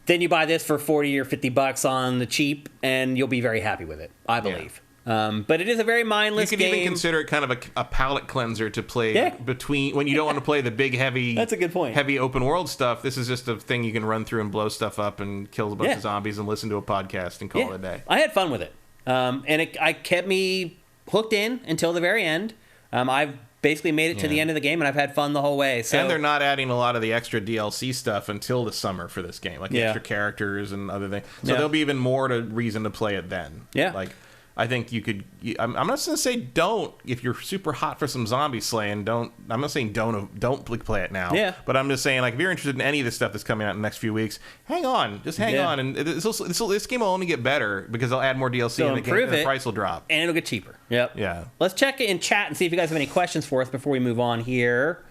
Then you buy this for $40 or $50 on the cheap and you'll be very happy with it, I believe. Yeah. But it is a very mindless game. You can even consider it kind of a palate cleanser to play between when you don't want to play the big, heavy. That's a good point. Heavy open world stuff. This is just a thing you can run through and blow stuff up and kill a bunch of zombies and listen to a podcast and call it a day. I had fun with it, and it kept me hooked in until the very end. I've basically made it to the end of the game, and I've had fun the whole way. So. And they're not adding a lot of the extra DLC stuff until the summer for this game, like the extra characters and other things. So there'll be even more reason to play it then. Yeah. Like. I think you could. I'm not going to say don't if you're super hot for some zombie slaying. Don't. I'm not saying don't play it now. Yeah. But I'm just saying like if you're interested in any of this stuff that's coming out in the next few weeks, hang on, just hang on, and this game will only get better because they'll add more DLC and the price will drop and it'll get cheaper. Yep. Yeah. Let's check it in chat and see if you guys have any questions for us before we move on here.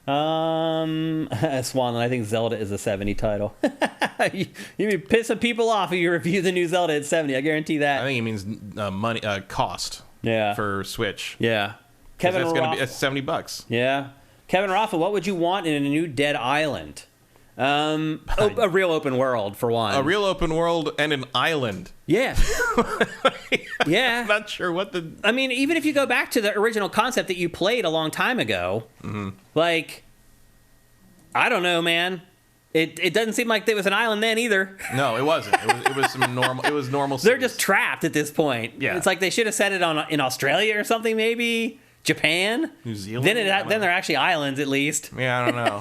Swan, I think Zelda is a 70 title. you be pissing people off if you review the new Zelda at 70. I guarantee that. I think it means money cost. Yeah. For Switch. Yeah. Kevin, that's going to be $70. Yeah. Kevin Raffa, what would you want in a new Dead Island? A real open world for one. A real open world and an island. Yeah. Yeah. I'm not sure what the... I mean, even if you go back to the original concept that you played a long time ago, like, I don't know, man. It doesn't seem like there was an island then either. No, it wasn't. It was some normal. It was normal. They're just trapped at this point. Yeah. It's like they should have set it in Australia or something, maybe. Japan, New Zealand. Then they're actually islands, at least. Yeah, I don't know.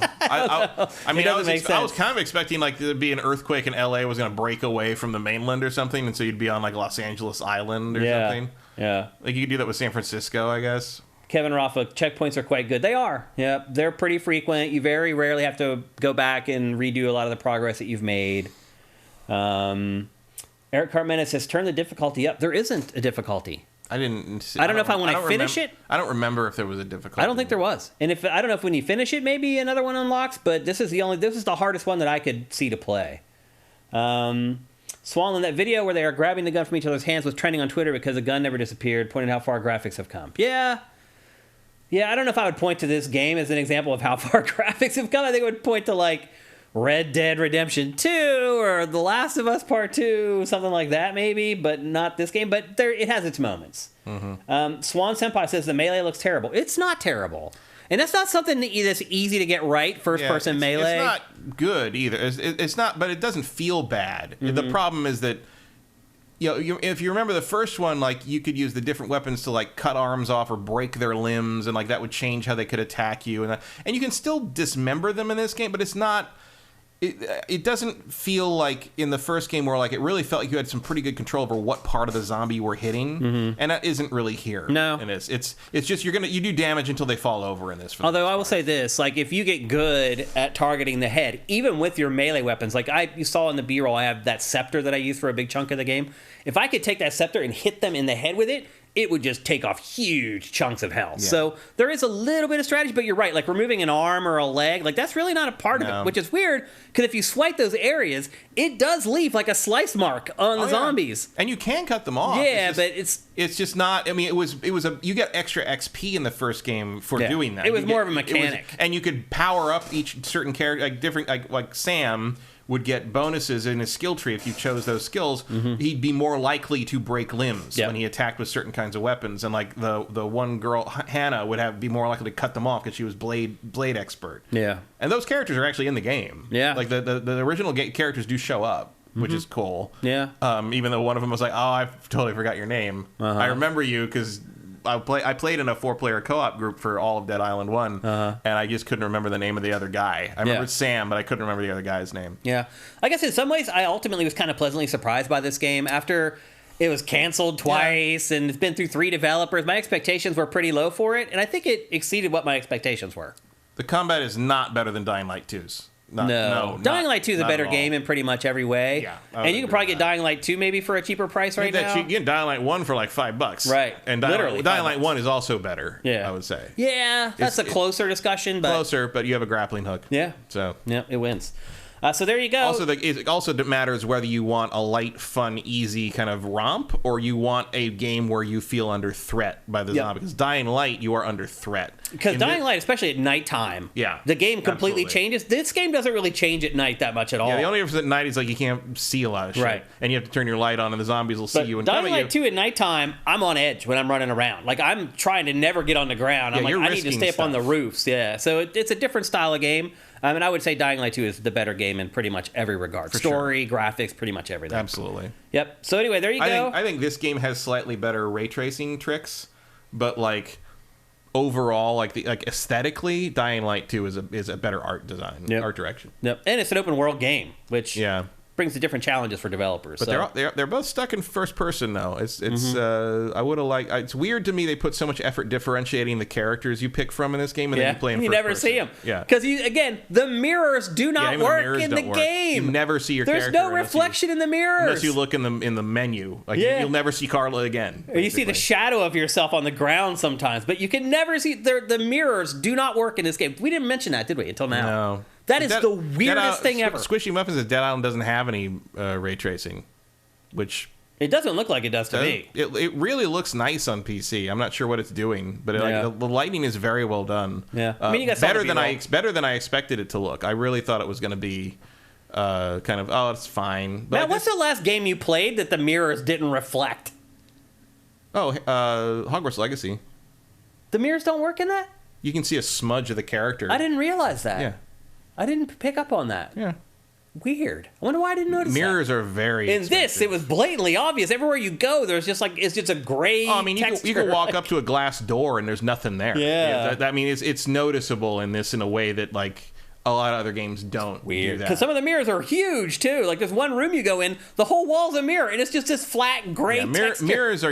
I mean, I was kind of expecting like there'd be an earthquake and LA was going to break away from the mainland or something, and so you'd be on like Los Angeles Island or something. Yeah, like you could do that with San Francisco, I guess. Kevin Raffa, checkpoints are quite good. They are. Yeah, they're pretty frequent. You very rarely have to go back and redo a lot of the progress that you've made. Eric Carmena says, turn the difficulty up. There isn't a difficulty. I don't know if when I finish it. I don't remember if there was a difficulty. I don't think there was. And I don't know if when you finish it, maybe another one unlocks. But this is the hardest one that I could see to play. Swan, that video where they are grabbing the gun from each other's hands was trending on Twitter because the gun never disappeared, pointing out how far graphics have come. Yeah. I don't know if I would point to this game as an example of how far graphics have come. I think it would point to like Red Dead Redemption 2 or The Last of Us Part 2, something like that maybe, but not this game. But it has its moments. Mm-hmm. Swan Senpai says the melee looks terrible. It's not terrible. And that's not something that's easy to get right, first-person melee. It's not good either. It's not, but it doesn't feel bad. Mm-hmm. The problem is that if you remember the first one, like you could use the different weapons to like cut arms off or break their limbs, and like that would change how they could attack you, and you can still dismember them in this game, but it's not. It doesn't feel like in the first game where like it really felt like you had some pretty good control over what part of the zombie you were hitting, and that isn't really here. No, and it's just you do damage until they fall over in this. Although I will say this, like if you get good at targeting the head, even with your melee weapons, like you saw in the B-roll, I have that scepter that I use for a big chunk of the game. If I could take that scepter and hit them in the head with it, it would just take off huge chunks of health. Yeah. So there is a little bit of strategy, but you're right. Like removing an arm or a leg, like that's really not a part of it, which is weird because if you swipe those areas, it does leave like a slice mark on the zombies. And you can cut them off. Yeah, but it's just not. I mean, you get extra XP in the first game for doing that. It was more of a mechanic, and you could power up each certain character, like different, like Sam would get bonuses in his skill tree if you chose those skills. He'd be more likely to break limbs when he attacked with certain kinds of weapons, and like the one girl Hannah would be more likely to cut them off because she was blade expert. Yeah, and those characters are actually in the game. Yeah, like the original characters do show up, which is cool. Yeah, even though one of them was like, "Oh, I totally forgot your name. I remember you because." I played in a 4-player co-op group for all of Dead Island 1, and I just couldn't remember the name of the other guy. I remember Sam, but I couldn't remember the other guy's name. Yeah. I guess in some ways, I ultimately was kind of pleasantly surprised by this game. After it was canceled twice, and it's been through 3 developers, my expectations were pretty low for it, and I think it exceeded what my expectations were. The combat is not better than Dying Light 2's. No, Dying Light 2 is a better game in pretty much every way. Yeah, and you can probably get Dying Light 2 maybe for a cheaper price right now. You get Dying Light 1 for like $5. Right. And Dying Light 1 is also better, I would say. Yeah, that's a closer discussion. But closer, but you have a grappling hook. Yeah. So yeah, it wins. So there you go. It also matters whether you want a light, fun, easy kind of romp, or you want a game where you feel under threat by the zombie. Because Dying Light, you are under threat. Because Dying Light, especially at nighttime, the game completely changes. This game doesn't really change at night that much at all. Yeah, the only difference at night is like you can't see a lot of shit. Right. And you have to turn your light on, and the zombies will see you and come at you. Dying Light 2 at nighttime, I'm on edge when I'm running around. Like, I'm trying to never get on the ground. I'm like, I need to stay up on the roofs. Yeah, so it's a different style of game. And I would say Dying Light 2 is the better game in pretty much every regard. Story, graphics, pretty much everything. Absolutely. Yep. So anyway, there you go. I think this game has slightly better ray tracing tricks, but like overall, like aesthetically, Dying Light 2 is a better art design, art direction. Yep. And it's an open world game, which brings the different challenges for developers. But they're both stuck in first person though. It's I would have liked. It's weird to me they put so much effort differentiating the characters you pick from in this game, and then you play in first person. You never see them. Yeah, because the mirrors do not work in the game. You never see your character. There's no reflection in the mirrors unless you look in the menu. Like you'll never see Carla again. Or you see the shadow of yourself on the ground sometimes, but you can never see the mirrors. Do not work in this game. We didn't mention that, did we? Until now. No. That is the weirdest thing ever. Squishy Muffins at Dead Island doesn't have any ray tracing, which... It doesn't look like it does to me. It really looks nice on PC. I'm not sure what it's doing, but the lighting is very well done. Yeah, I mean, you got better than I expected it to look. I really thought it was going to be kind of, it's fine. But Matt, what's the last game you played that the mirrors didn't reflect? Hogwarts Legacy. The mirrors don't work in that? You can see a smudge of the character. I didn't realize that. Yeah. I didn't pick up on that. Yeah. Weird. I wonder why I didn't notice Mirrors that. are very In expensive. this, it was blatantly obvious. Everywhere you go, there's just like, it's just a gray texture. You can walk up to a glass door and there's nothing there. Yeah. I mean, it's noticeable in this in a way that, like, a lot of other games don't do that. Because some of the mirrors are huge, too. Like, there's one room you go in, the whole wall's a mirror, and it's just this flat, gray texture. Mirrors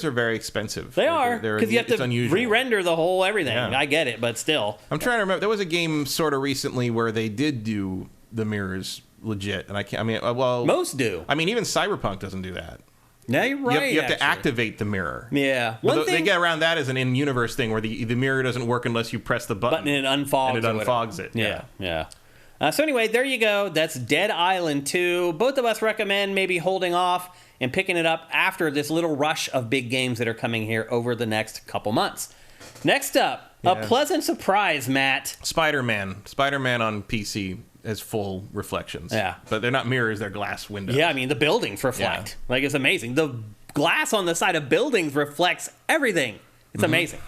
are very expensive. They are, because you have to re-render the whole everything. Yeah. I get it, but still. I'm trying to remember. There was a game sort of recently where they did do the mirrors legit, and I can't. I mean, most do. I mean, even Cyberpunk doesn't do that. No, you're right. You have to activate the mirror. Yeah. They get around that as an in-universe thing where the mirror doesn't work unless you press the button. And it unfogs it. Yeah. So anyway, there you go. That's Dead Island 2. Both of us recommend maybe holding off and picking it up after this little rush of big games that are coming here over the next couple months. Next up, a pleasant surprise, Matt. Spider-Man on PC has full reflections. Yeah. But they're not mirrors, they're glass windows. Yeah, I mean, the buildings reflect. Yeah. Like, it's amazing. The glass on the side of buildings reflects everything. It's amazing.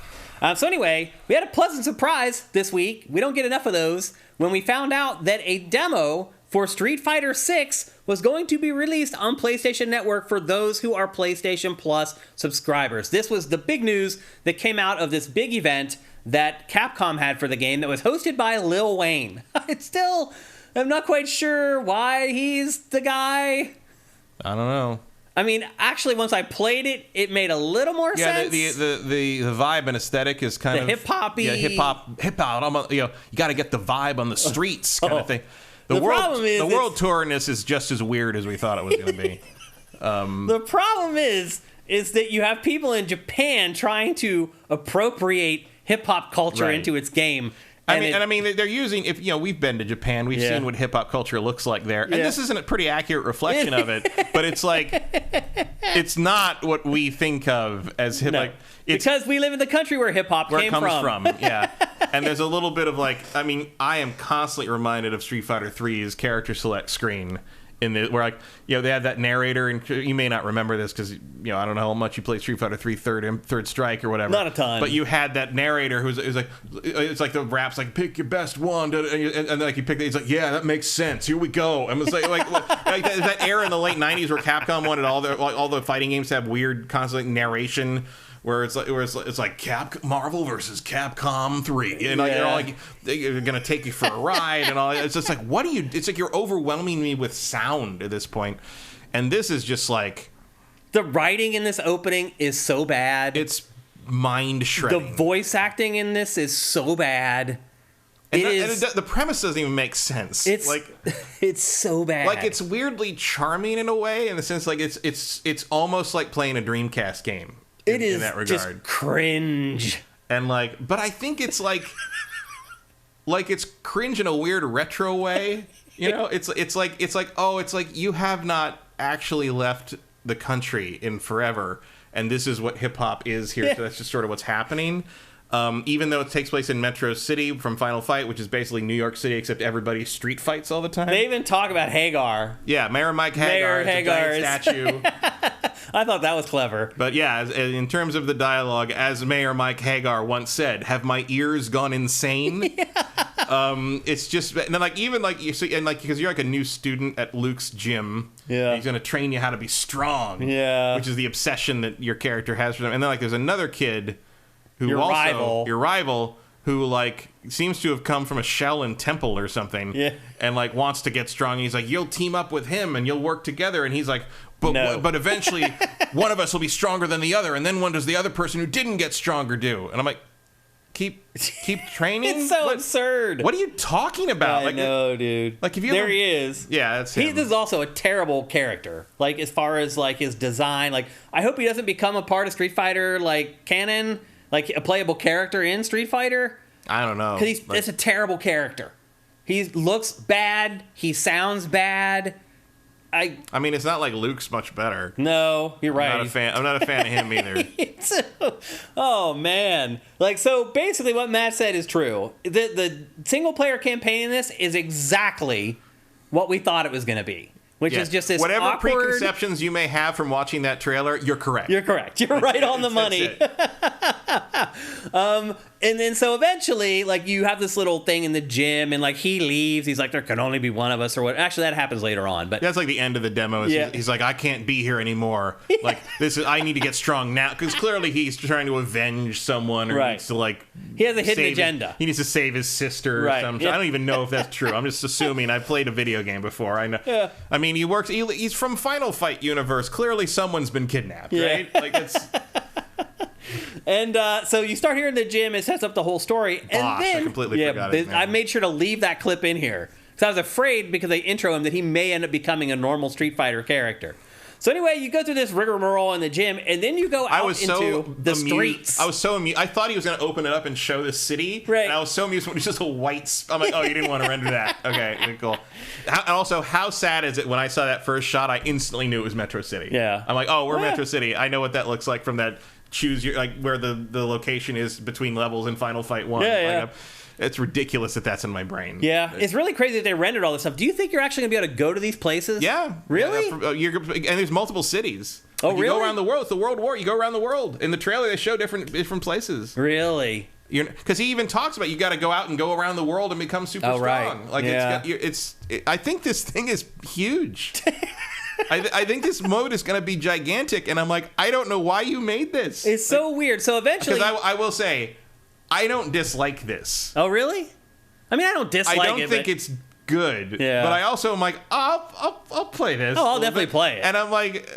So anyway, we had a pleasant surprise this week. We don't get enough of those when we found out that a demo for Street Fighter 6 was going to be released on PlayStation Network for those who are PlayStation Plus subscribers. This was the big news that came out of this big event that Capcom had for the game that was hosted by Lil Wayne. I'm not quite sure why he's the guy. I don't know. I mean, actually, once I played it, it made a little more sense. Yeah, the vibe and aesthetic is kind of hip-hoppy. Yeah, hip hop. You got to get the vibe on the streets kind of thing. The problem is the world tour in this is just as weird as we thought it was going to be. The problem is that you have people in Japan trying to appropriate hip hop culture into its game. I mean, they're using. If we've been to Japan, we've seen what hip hop culture looks like there, and this isn't a pretty accurate reflection of it. But it's like, it's not what we think of as hip. No, like, because we live in the country where hip hop came from. Yeah. And there's a little bit of like, I mean, I am constantly reminded of Street Fighter 3's character select screen. Where like they had that narrator, and you may not remember this because I don't know how much you played Street Fighter 3 Third Strike or whatever. Not a ton. But you had that narrator who's like, it's like the rap's like, pick your best one, and like you pick it. He's like, yeah, that makes sense. Here we go. And it's like that era in the late '90s where Capcom wanted all the fighting games to have weird constant narration. Where it's like Marvel versus Capcom 3, and like, they're gonna take you for a ride and all. It's just like, what do you? It's like you're overwhelming me with sound at this point, and this is just like the writing in this opening is so bad. It's mind shredding. The voice acting in this is so bad. And the premise doesn't even make sense. It's like it's so bad. Like it's weirdly charming in a way, in the sense like it's almost like playing a Dreamcast game. It is in that regard. Just cringe. And like, but I think it's like it's cringe in a weird retro way. It's like you have not actually left the country in forever, and this is what hip hop is here. So that's just sort of what's happening. Even though it takes place in Metro City from Final Fight, which is basically New York City, except everybody street fights all the time. They even talk about Hagar. Yeah, Mayor Mike Hagar. It's a giant statue. I thought that was clever. But yeah, in terms of the dialogue, as Mayor Mike Hagar once said, "Have my ears gone insane?" It's just, and then like even like you see, and like because you're like a new student at Luke's gym. Yeah, he's gonna train you how to be strong. Yeah, which is the obsession that your character has for them. And then like there's another kid who your rival who like seems to have come from a Shaolin temple or something. Yeah, and like wants to get strong. And he's like, you'll team up with him and you'll work together. And he's like, but eventually one of us will be stronger than the other, and then what does the other person who didn't get stronger do? And I'm like, keep training. It's so absurd. What are you talking about? I know, dude. Like if you he is. Yeah, that's him. He is also a terrible character. Like as far as like his design. Like I hope he doesn't become a part of Street Fighter like canon, like a playable character in Street Fighter. I don't know. Because it's a terrible character. He looks bad. He sounds bad. I mean, it's not like Luke's much better. No, you're right. I'm not a fan of him either. Oh man! Like so, basically, what Matt said is true. The single player campaign in this is exactly what we thought it was going to be, which is just this whatever awkward... preconceptions you may have from watching that trailer. You're correct. You're correct. You're right on the money. And then so eventually, like you have this little thing in the gym, and like he leaves. He's like, there can only be one of us, or what? Actually, that happens later on. But that's like the end of the demo. He's like, I can't be here anymore. Like I need to get strong now, because clearly he's trying to avenge someone, or needs to like. He has a hidden agenda. He needs to save his sister or something. I don't even know if that's true. I'm just assuming. I've played a video game before. I know. Yeah. I mean, he's from Final Fight universe. Clearly, someone's been kidnapped, right? Like it's. And so you start here in the gym. It sets up the whole story. And then I completely forgot his name. I made sure to leave that clip in here because I was afraid, because they intro him, that he may end up becoming a normal Street Fighter character. So anyway, you go through this rigmarole in the gym, and then you go out into the streets. I was so amused. I thought he was going to open it up and show the city. Right. And I was so amused when it was just a white... I'm like, oh, you didn't want to render that. Okay, cool. And also, how sad is it when I saw that first shot, I instantly knew it was Metro City. Yeah. I'm like, oh, we're Metro City. I know what that looks like from that... choose your, like, where the location is between levels in Final Fight 1. Yeah. It's ridiculous that that's in my brain. Yeah, it's really crazy that they rendered all this stuff. Do you think you're actually going to be able to go to these places? Yeah. Really? Yeah, and there's multiple cities. Oh, really? You go around the world. It's the World War. You go around the world. In the trailer, they show different places. Really? Because he even talks about you got to go out and go around the world and become super strong. Like I think this thing is huge. I think this mode is going to be gigantic, and I'm like, I don't know why you made this. It's so weird. So eventually, because I will say, I don't dislike this. Oh, really? I mean, I don't dislike it. I don't think it's good. Yeah. But I also am like, I'll play this. Oh, I'll definitely play it. And I'm like,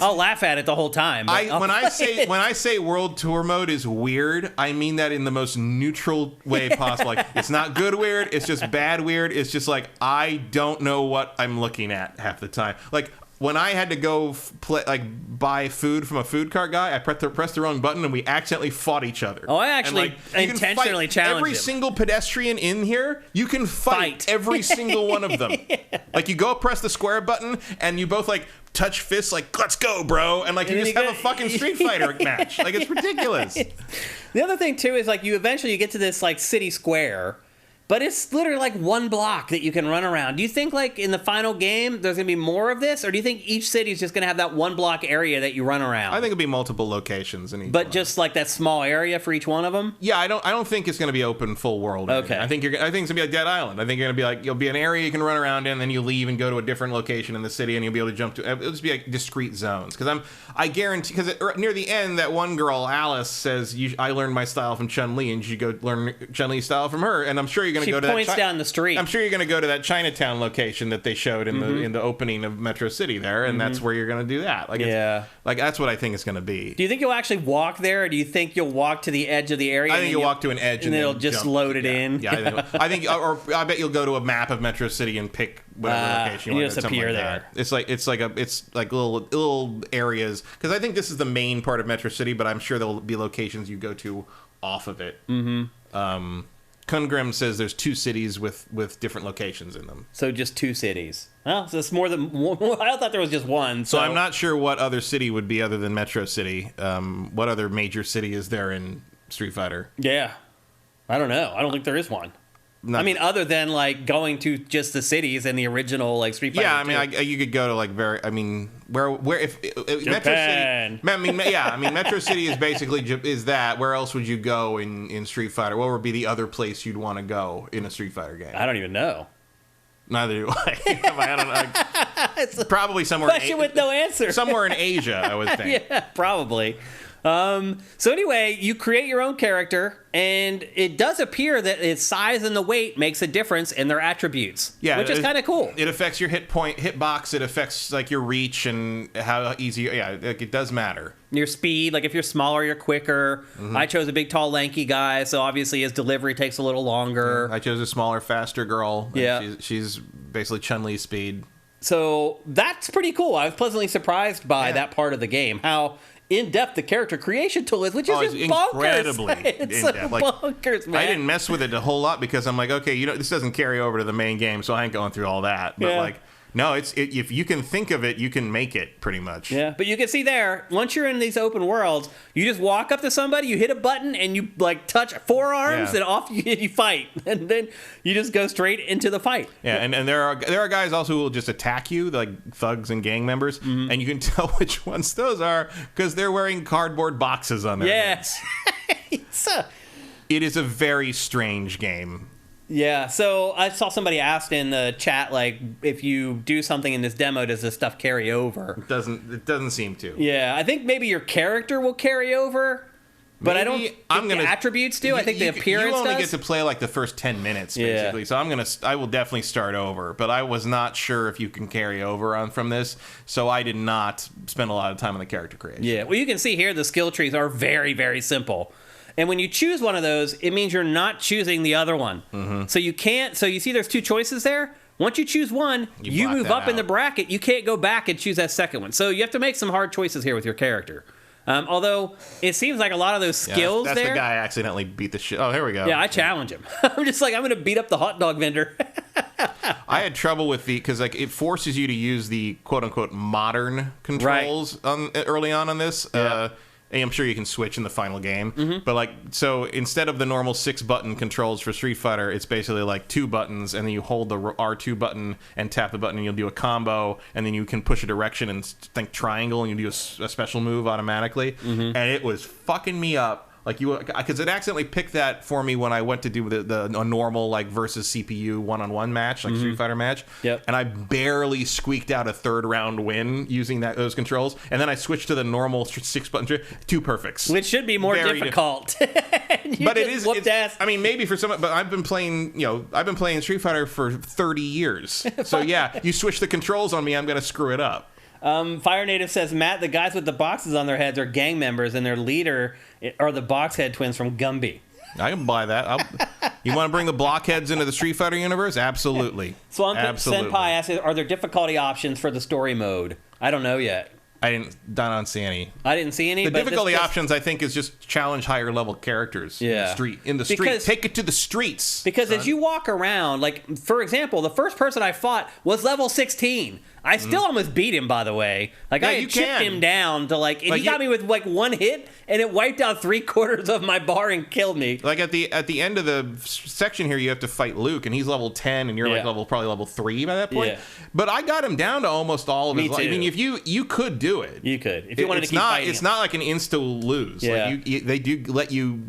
I'll laugh at it the whole time. When I say World Tour mode is weird, I mean that in the most neutral way possible. Like, it's not good weird. It's just bad weird. It's just like, I don't know what I'm looking at half the time. Like, when I had to go buy food from a food cart guy, I pressed the wrong button and we accidentally fought each other. Oh, I actually intentionally challenged every single pedestrian in here. You can fight every single one of them. Like, you go press the square button and you both like touch fists like, let's go, bro, and like you just have a fucking Street Fighter match. Like, it's ridiculous. The other thing too is like you eventually get to this like city square. But it's literally like one block that you can run around. Do you think, like, in the final game, there's going to be more of this? Or do you think each city is just going to have that one block area that you run around? I think it'll be multiple locations in each But just, like, that small area for each one of them? Yeah, I don't think it's going to be open full world. Okay. I think it's going to be like Dead Island. I think you're going to be like, you'll be an area you can run around in, and then you leave and go to a different location in the city, and you'll be able to jump to... It'll just be, like, discrete zones. Because I guarantee... Because near the end, that one girl, Alice, says, I learned my style from Chun-Li, and you should go learn Chun-Li's style from her. And I'm sure you're going to go to that... She points down the street. I'm sure you're going to go to that Chinatown location that they showed in the opening of Metro City there, and that's where you're going to do that. Like, like that's what I think it's going to be. Do you think you'll actually walk there, or do you think you'll walk to the edge of the area? I think you'll walk to an edge, and then it'll just load it in. Yeah, I think, or I bet you'll go to a map of Metro City and pick whatever location you want. Just appear there. It's like little areas, because I think this is the main part of Metro City, but I'm sure there'll be locations you go to off of it. Kungrim says there's 2 cities with different locations in them. So just 2 cities. Well, so it's more than one. I thought there was just one. So I'm not sure what other city would be other than Metro City. What other major city is there in Street Fighter? Yeah. I don't know. I don't think there is one. I mean, other than like going to just the cities and the original like Street Fighter. Yeah, I mean, you could go to like where if Japan. Metro City. Metro City is basically is that. Where else would you go in Street Fighter? What would be the other place you'd want to go in a Street Fighter game? I don't even know. Neither do I. I don't know. It's probably somewhere. Question with no answer. Somewhere in Asia, I would think. Yeah, probably. So anyway, you create your own character, and it does appear that its size and the weight makes a difference in their attributes. Yeah, which is kind of cool. It affects your hitbox. It affects like your reach and how easy. Yeah, like, it does matter. Your speed, like if you're smaller, you're quicker. I chose a big, tall, lanky guy, so obviously his delivery takes a little longer. I chose a smaller, faster girl. Yeah, she's basically Chun-Li's speed. So that's pretty cool. I was pleasantly surprised by that part of the game. How in-depth the character creation tool is, which is just incredibly bonkers. It's so bonkers, man. I didn't mess with it a whole lot because I'm like, okay, this doesn't carry over to the main game, so I ain't going through all that. But no, if you can think of it, you can make it pretty much. Yeah, but you can see there, once you're in these open worlds, you just walk up to somebody, you hit a button, and you like touch forearms, and off you fight, and then you just go straight into the fight. Yeah, and there are guys also who will just attack you, like thugs and gang members, and you can tell which ones those are because they're wearing cardboard boxes on their heads. It is a very strange game. Yeah, so I saw somebody asked in the chat, like, if you do something in this demo, does this stuff carry over? It doesn't seem to. Yeah, I think maybe your character will carry over, but I don't think the attributes do. I think the appearance does. You only get to play like the first 10 minutes, basically. So I will definitely start over, but I was not sure if you can carry over on from this, so I did not spend a lot of time on the character creation. Yeah, well, you can see here the skill trees are very, very simple. And when you choose one of those, it means you're not choosing the other one. So you can't. So you see, there's 2 choices there. Once you choose one, you move up in the bracket. You can't go back and choose that second one. So you have to make some hard choices here with your character. Although it seems like a lot of those skills that's there. the guy accidentally beat the shit. Oh, here we go. Yeah, I challenge him. I'm just like, I'm going to beat up the hot dog vendor. I had trouble with because like it forces you to use the quote unquote modern controls early on this. Yeah. I'm sure you can switch in the final game, but like, so instead of the normal 6-button controls for Street Fighter, it's basically like 2 buttons, and then you hold the R2 button and tap the button, and you'll do a combo, and then you can push a direction and think triangle, and you do a special move automatically. And it was fucking me up Like because it accidentally picked that for me when I went to do a normal like versus CPU one-on-one match, like Street Fighter match. Yep. And I barely squeaked out a third round win using those controls. And then I switched to the normal 6-button, 2 perfects. Which should be more difficult. But it is. Ass. I mean, maybe for some, but I've been playing Street Fighter for 30 years. So yeah, you switch the controls on me, I'm gonna screw it up. Fire Native says, Matt, the guys with the boxes on their heads are gang members, and their leader are the Boxhead twins from Gumby. I can buy that. You want to bring the blockheads into the Street Fighter universe? Absolutely. Swamp Senpai asks, are there difficulty options for the story mode? I don't know yet. I don't see any. I didn't see any. The difficulty options, I think, is just challenge higher level characters in the street. Take it to the streets. Because as you walk around, like, for example, the first person I fought was level 16. I still almost beat him, by the way. Like, I had chipped him down to, like, and he got me with, like, 1 hit, and it wiped out 3/4 of my bar and killed me. Like, at the end of the section here, you have to fight Luke, and he's level 10, and you're, like, probably level 3 by that point. Yeah. But I got him down to almost all of his life. I mean, if you could do it. You could. If you wanted to keep fighting It's not like an insta-lose. Yeah. Like, they do let you,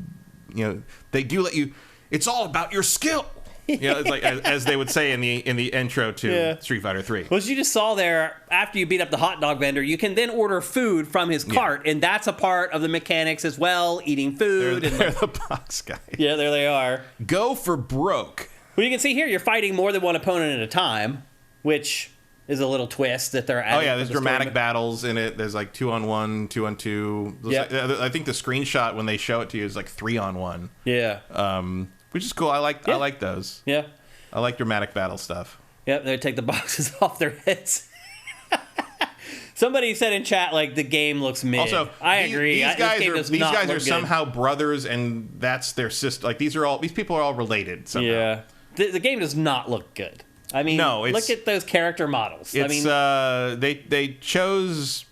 it's all about your skill. It's like as they would say in the intro to Street Fighter 3. Well, as you just saw there, after you beat up the hot dog vendor, you can then order food from his cart, and that's a part of the mechanics as well, eating food. They're the box guys. Yeah, there they are. Go for broke. Well, you can see here you're fighting more than one opponent at a time, which is a little twist that they're adding. Oh, yeah, there's dramatic battles in it. There's like 2-on-1, 2-on-2. Yeah. I think the screenshot when they show it to you is like 3-on-1. Yeah. Which is cool. I like those. Yeah. I like dramatic battle stuff. Yep, they take the boxes off their heads. Somebody said in chat, like, the game looks mid. Also, I agree. These guys are good. somehow brothers, and that's their sister. Like, these people are all related somehow. Yeah. The game does not look good. I mean, look at those character models. They chose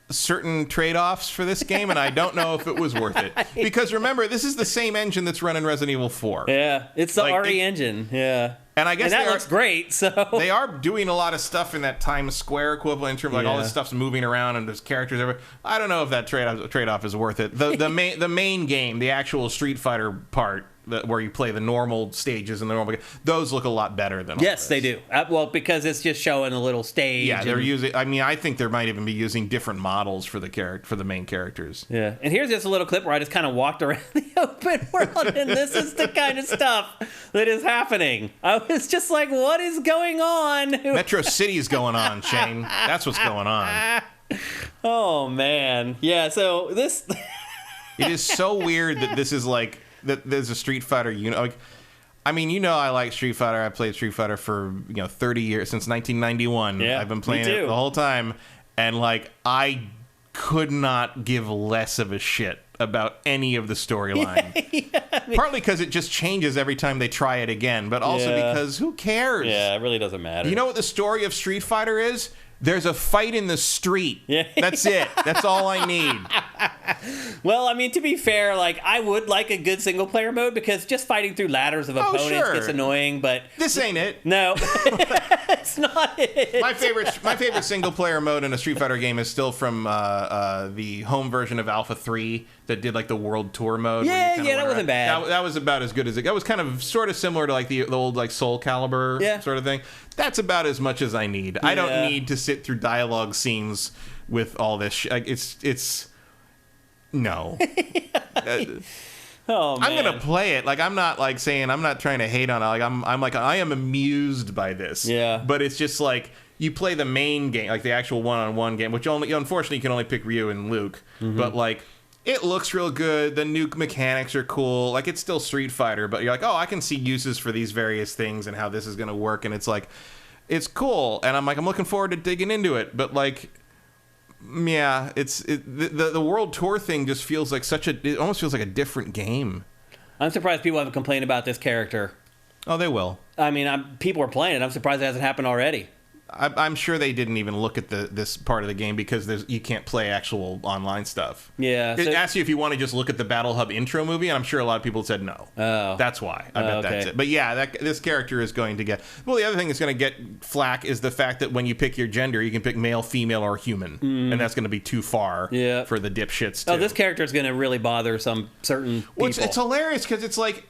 certain trade-offs for this game, and I don't know if it was worth it. Because remember, this is the same engine that's running Resident Evil 4. Yeah, it's the RE engine. Yeah. And I guess that looks great. So they are doing a lot of stuff in that Times Square equivalent in terms of, like, all this stuff's moving around and there's characters everywhere. I don't know if that trade-off is worth it. The main game, the actual Street Fighter part, where you play the normal stages and the normal, those look a lot better than all this. They do. Well, because it's just showing a little stage. Yeah, they're using. I mean, I think they might even be using different models for the main characters. Yeah, and here's just a little clip where I just kind of walked around the open world, and this is the kind of stuff that is happening. I was just like, "What is going on?" Metro City's going on, Shane. That's what's going on. Oh man, yeah. So this. It is so weird that this is like. That there's a Street Fighter like, I mean, I like Street Fighter. I played Street Fighter for 30 years, since 1991. Yeah, I've been playing it the whole time, and like I could not give less of a shit about any of the storyline. Partly because it just changes every time they try it again, but also because who cares? Yeah, it really doesn't matter. You know what the story of Street Fighter is? There's a fight in the street. Yeah. That's it. That's all I need. Well, I mean, to be fair, like, I would like a good single-player mode, because just fighting through ladders of opponents gets annoying, but... This ain't it. No. It's not it. My favorite single-player mode in a Street Fighter game is still from the home version of Alpha 3 that did, like, the World Tour mode. Yeah, that wasn't bad. That was about as good as it... That was kind of sort of similar to, like, the old, like, Soul Calibur sort of thing. That's about as much as I need. I don't need to sit through dialogue scenes with all this like, it's... No. Oh, man. I'm gonna play it. Like, I'm not like saying, I'm not trying to hate on it. Like, I'm like, I am amused by this. Yeah. But it's just like, you play the main game, like the actual one-on-one game, which unfortunately you can only pick Ryu and Luke. Mm-hmm. But like, it looks real good. The new mechanics are cool. Like, it's still Street Fighter, but you're like, oh, I can see uses for these various things and how this is gonna work. And it's like, it's cool. And I'm looking forward to digging into it. But like, yeah, the World Tour thing just feels like it almost feels like a different game. I'm surprised people haven't complained about this character. Oh, they will. I mean, people are playing it. I'm surprised it hasn't happened already. I'm sure they didn't even look at this part of the game because you can't play actual online stuff. Yeah. It asks you if you want to just look at the Battle Hub intro movie, and I'm sure a lot of people said no. Oh. That's why. I bet that's it. But yeah, this character is going to get... Well, the other thing that's going to get flack is the fact that when you pick your gender, you can pick male, female, or human. And that's going to be too far for the dipshits, too. Oh, this character is going to really bother some certain people. Well, it's hilarious because it's like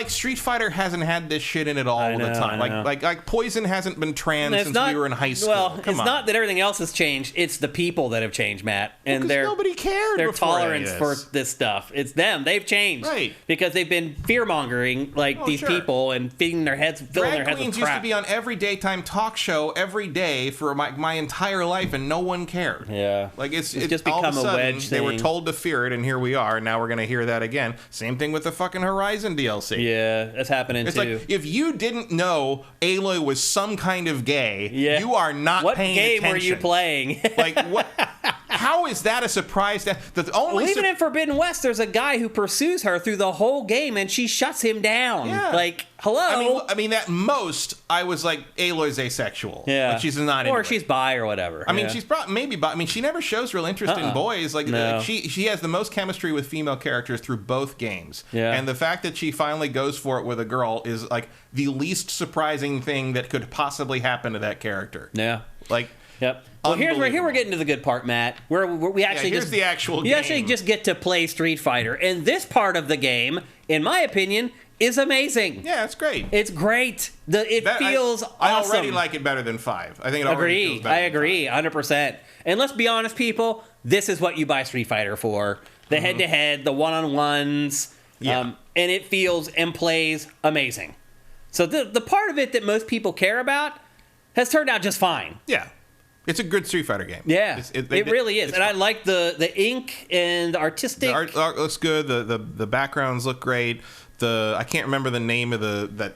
Street Fighter hasn't had this shit in it all the time. Like Poison hasn't been trans since we were in high school. Well, it's not that everything else has changed. It's the people that have changed, Matt. And nobody cared. Their tolerance for this stuff. It's them. They've changed. Right. Because they've been fear-mongering these people and filling their heads with crap. Drag queens used to be on every daytime talk show every day for my entire life, and no one cared. Yeah. Like it's just all become of a a sudden, wedge they were thing. told to fear it, and here we are. Now we're going to hear that again. Same thing with the fucking Horizon DLC. Yeah, that's happening It's too. like, if you didn't know Aloy was some kind of gay, you are not paying attention. What game were you playing? Like, what? How is that a surprise? Even in Forbidden West, there's a guy who pursues her through the whole game, and she shuts him down. Yeah. Like, hello? I mean, at most, I was like, Aloy's asexual. Yeah. Like, she's not Or she's bi or whatever. I mean, she's maybe bi. I mean, she never shows real interest in boys. Like, she has the most chemistry with female characters through both games. Yeah. And the fact that she finally goes for it with a girl is, like, the least surprising thing that could possibly happen to that character. Yeah. Like... Yep. Well, here we're getting to the good part, Matt. Where we actually here's the actual game. You actually just get to play Street Fighter, and this part of the game, in my opinion, is amazing. Yeah, it's great. It's great. It feels awesome. I already like it better than 5. I think it already feels better. I agree, 100%. And let's be honest, people. This is what you buy Street Fighter for: the head-to-head, the one-on-ones. Yeah. And it feels and plays amazing. So the part of it that most people care about has turned out just fine. Yeah. It's a good Street Fighter game. Yeah, it really is. And I like the ink and the artistic. The art looks good. The backgrounds look great. I can't remember the name of that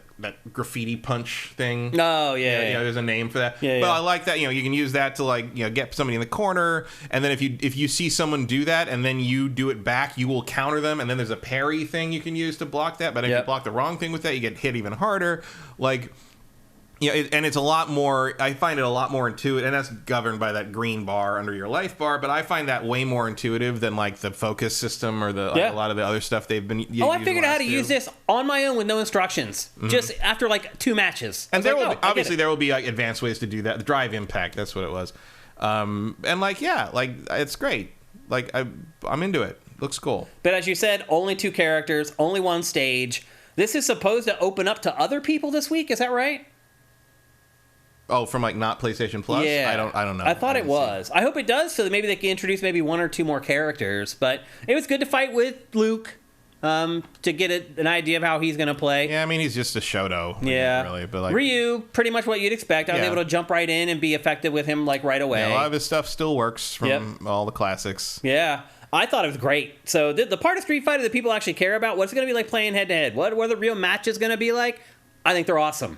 graffiti punch thing. Oh, yeah. There's a name for that. Yeah, but yeah. I like that. You can use that to get somebody in the corner, and then if you see someone do that and then you do it back, you will counter them, and then there's a parry thing you can use to block that. But if you block the wrong thing with that, you get hit even harder. And it's a lot more. I find it a lot more intuitive, and that's governed by that green bar under your life bar. But I find that way more intuitive than like the focus system or a lot of the other stuff they've been. I figured out how to use this on my own with no instructions, just after like 2 matches. And there will be like advanced ways to do that. The drive impact, that's what it was. It's great. Like I'm into it. Looks cool. But as you said, only 2 characters, only 1 stage. This is supposed to open up to other people this week. Is that right? Oh, from like not PlayStation Plus? Yeah. I don't know. I thought it was. I hope it does, so that maybe they can introduce maybe 1 or 2 more characters. But it was good to fight with Luke to get an idea of how he's going to play. Yeah, I mean, he's just a Shoto. Yeah. Really, but like Ryu, pretty much what you'd expect. I was able to jump right in and be effective with him like right away. Yeah, a lot of his stuff still works from all the classics. Yeah. I thought it was great. So the part of Street Fighter that people actually care about, what's it going to be like playing head-to-head? What are the real matches going to be like? I think they're awesome.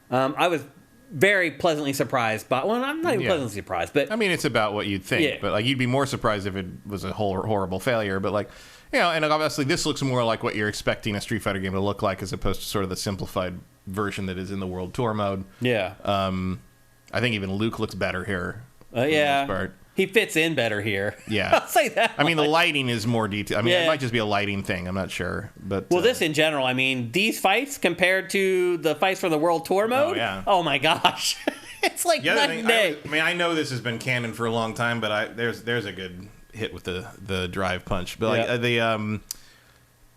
I was very pleasantly surprised by... Well, I'm not even pleasantly surprised, but... I mean, it's about what you'd think, but like you'd be more surprised if it was a horrible failure, but like... and obviously this looks more like what you're expecting a Street Fighter game to look like as opposed to sort of the simplified version that is in the World Tour mode. Yeah. I think even Luke looks better here. Yeah. He fits in better here. Yeah. I'll say that. I mean, the lighting is more detailed. I mean, it might just be a lighting thing. I'm not sure. But this in general, I mean, these fights compared to the fights from the World Tour mode, oh my gosh. It's like night and day. I know this has been canon for a long time, but there's a good hit with the drive punch. But I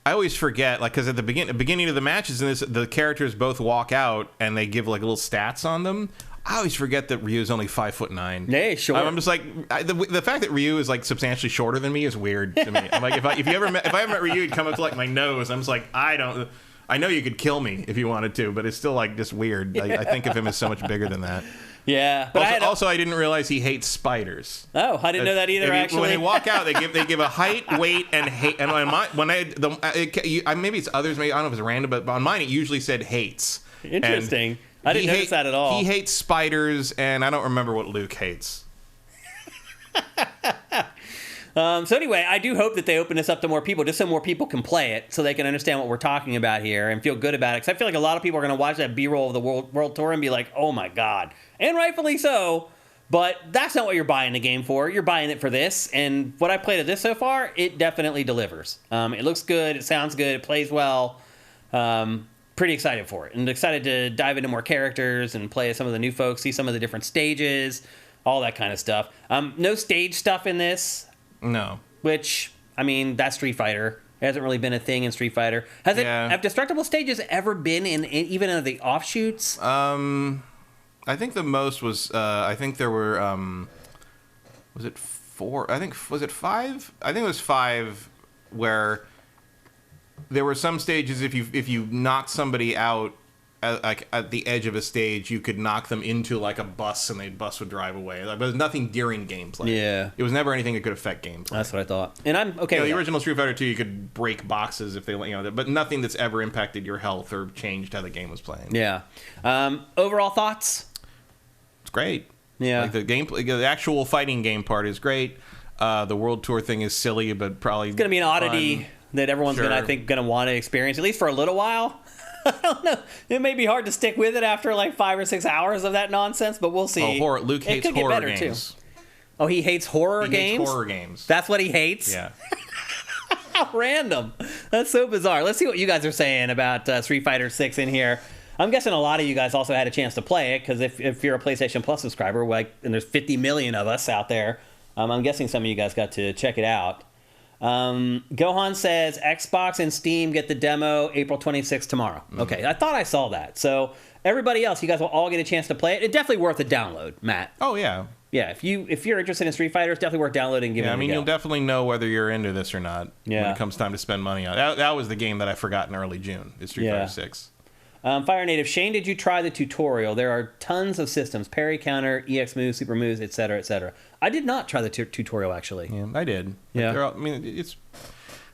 always forget, like, because at the beginning of the matches, the characters both walk out and they give like little stats on them. I always forget that Ryu is only 5'9". Yeah, sure. I'm just like the fact that Ryu is like substantially shorter than me is weird to me. I'm like, if I ever met Ryu, he'd come up to like my nose. I'm just like, I know you could kill me if you wanted to, but it's still like just weird. I think of him as so much bigger than that. Yeah, but I didn't realize he hates spiders. Oh, I didn't know that either. Actually, when they walk out, they give a height, weight, and hate. And maybe it's others. Maybe I don't know if it's random, but on mine it usually said hates. Interesting. I didn't notice that at all. He hates spiders, and I don't remember what Luke hates. So anyway, I do hope that they open this up to more people, just so more people can play it, so they can understand what we're talking about here and feel good about it. Because I feel like a lot of people are going to watch that B-roll of the World Tour and be like, oh my God. And rightfully so. But that's not what you're buying the game for. You're buying it for this. And what I played of this so far, it definitely delivers. It looks good. It sounds good. It plays well. Pretty excited for it. And excited to dive into more characters and play as some of the new folks, see some of the different stages, all that kind of stuff. No stage stuff in this. No. Which, I mean, that's Street Fighter. It hasn't really been a thing in Street Fighter. Have destructible stages ever been in even in the offshoots? I think the most was, I think there were, was it 4? Was it 5? I think it was 5 where there were some stages if you knocked somebody out at the edge of a stage, you could knock them into like a bus and the bus would drive away. Like, but there's nothing during gameplay. Yeah. It was never anything that could affect gameplay. That's what I thought. And I'm okay with the that. original Street Fighter 2, you could break boxes if they, but nothing that's ever impacted your health or changed how the game was playing. Yeah. Overall thoughts? It's great. Yeah. Like the gameplay, the actual fighting game part is great. The World Tour thing is silly, but probably it's going to be an oddity fun. That everyone's Sure. going to want to experience, at least for a little while. I don't know. It may be hard to stick with it after like 5 or 6 hours of that nonsense, but we'll see. Luke hates horror games. Too. Oh, he hates horror games? Hates horror games. That's what he hates? Yeah. How random. That's so bizarre. Let's see what you guys are saying about Street Fighter 6 in here. I'm guessing a lot of you guys also had a chance to play it, because if you're a PlayStation Plus subscriber, and there's 50 million of us out there, I'm guessing some of you guys got to check it out. Gohan says Xbox and Steam get the demo April 26th tomorrow. Mm-hmm. Okay, I thought I saw that. So everybody else, you guys will all get a chance to play it. It's definitely worth a download, Matt. Oh yeah. Yeah, if you're interested in Street Fighter, it's definitely worth downloading and giving it a go. You'll definitely know whether you're into this or not when it comes time to spend money on it. That was the game that I forgot in early June. Is Street Fighter 6. Fire Native, Shane, did you try the tutorial? There are tons of systems: parry, counter, EX moves, super moves, etc., etc. I did not try the tutorial, actually. Yeah, I did. Yeah.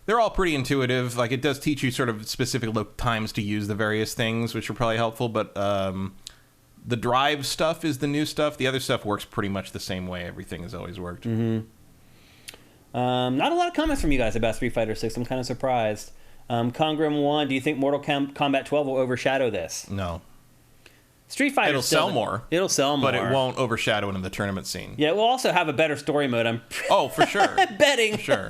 They're all pretty intuitive. Like, it does teach you sort of specific times to use the various things, which are probably helpful. But the drive stuff is the new stuff. The other stuff works pretty much the same way everything has always worked. Mm-hmm. Not a lot of comments from you guys about Street Fighter 6. I'm kind of surprised. Congram 1, do you think Mortal Kombat 12 will overshadow this? No. Street Fighter It'll sell more. It'll sell more. But it won't overshadow it in the tournament scene. Yeah, we'll also have a better story mode. For sure. Betting. For sure.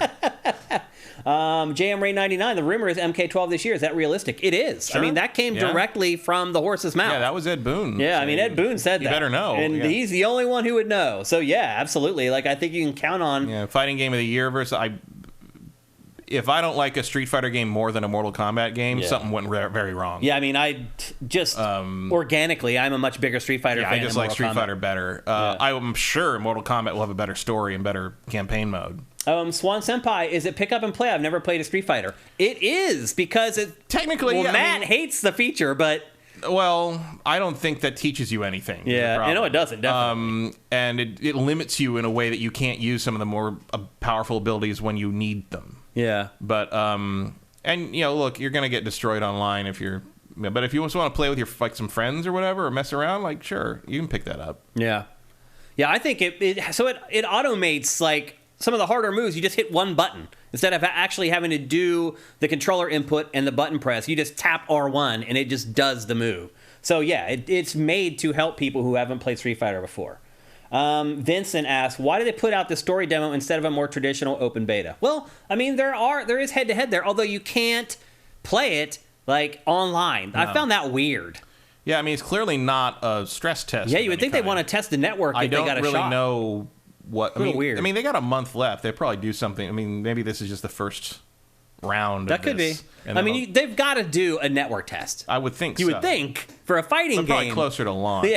JM Ray 99, the rumor is MK12 this year. Is that realistic? It is. Sure. I mean, that came directly from the horse's mouth. Yeah, that was Ed Boon. Yeah, I mean, Ed Boon said that. You better know. And he's the only one who would know. So, yeah, absolutely. Like, I think you can count on... Yeah, fighting game of the year versus... If I don't like a Street Fighter game more than a Mortal Kombat game, something went very wrong. Yeah, I mean, organically, I'm a much bigger Street Fighter fan. I just like Street Fighter better. I'm sure Mortal Kombat will have a better story and better campaign mode. Swan Senpai, is it pick up and play? I've never played a Street Fighter. It is, because it... Technically, well, Matt hates the feature, but... Well, I don't think that teaches you anything. Yeah, I know it doesn't, definitely. And it limits you in a way that you can't use some of the more powerful abilities when you need them. Yeah. But, look, you're going to get destroyed online if you're... But if you just want to play with your some friends or whatever, or mess around, sure, you can pick that up. Yeah. Yeah, I think it automates, some of the harder moves. You just hit one button. Instead of actually having to do the controller input and the button press, you just tap R1 and it just does the move. So, yeah, it's made to help people who haven't played Street Fighter before. Vincent asks, why did they put out the story demo instead of a more traditional open beta? Well, I mean, there is head-to-head there, although you can't play it, online. No. I found that weird. Yeah, I mean, it's clearly not a stress test. Yeah, you would think they'd want to test the network if they got a shot. I don't really know what... I mean, weird. I mean, they got a month left. They'll probably do something. I mean, maybe this is just the first round that could be. I mean, they've got to do a network test. I would think you would think, for a fighting game. Probably closer to launch.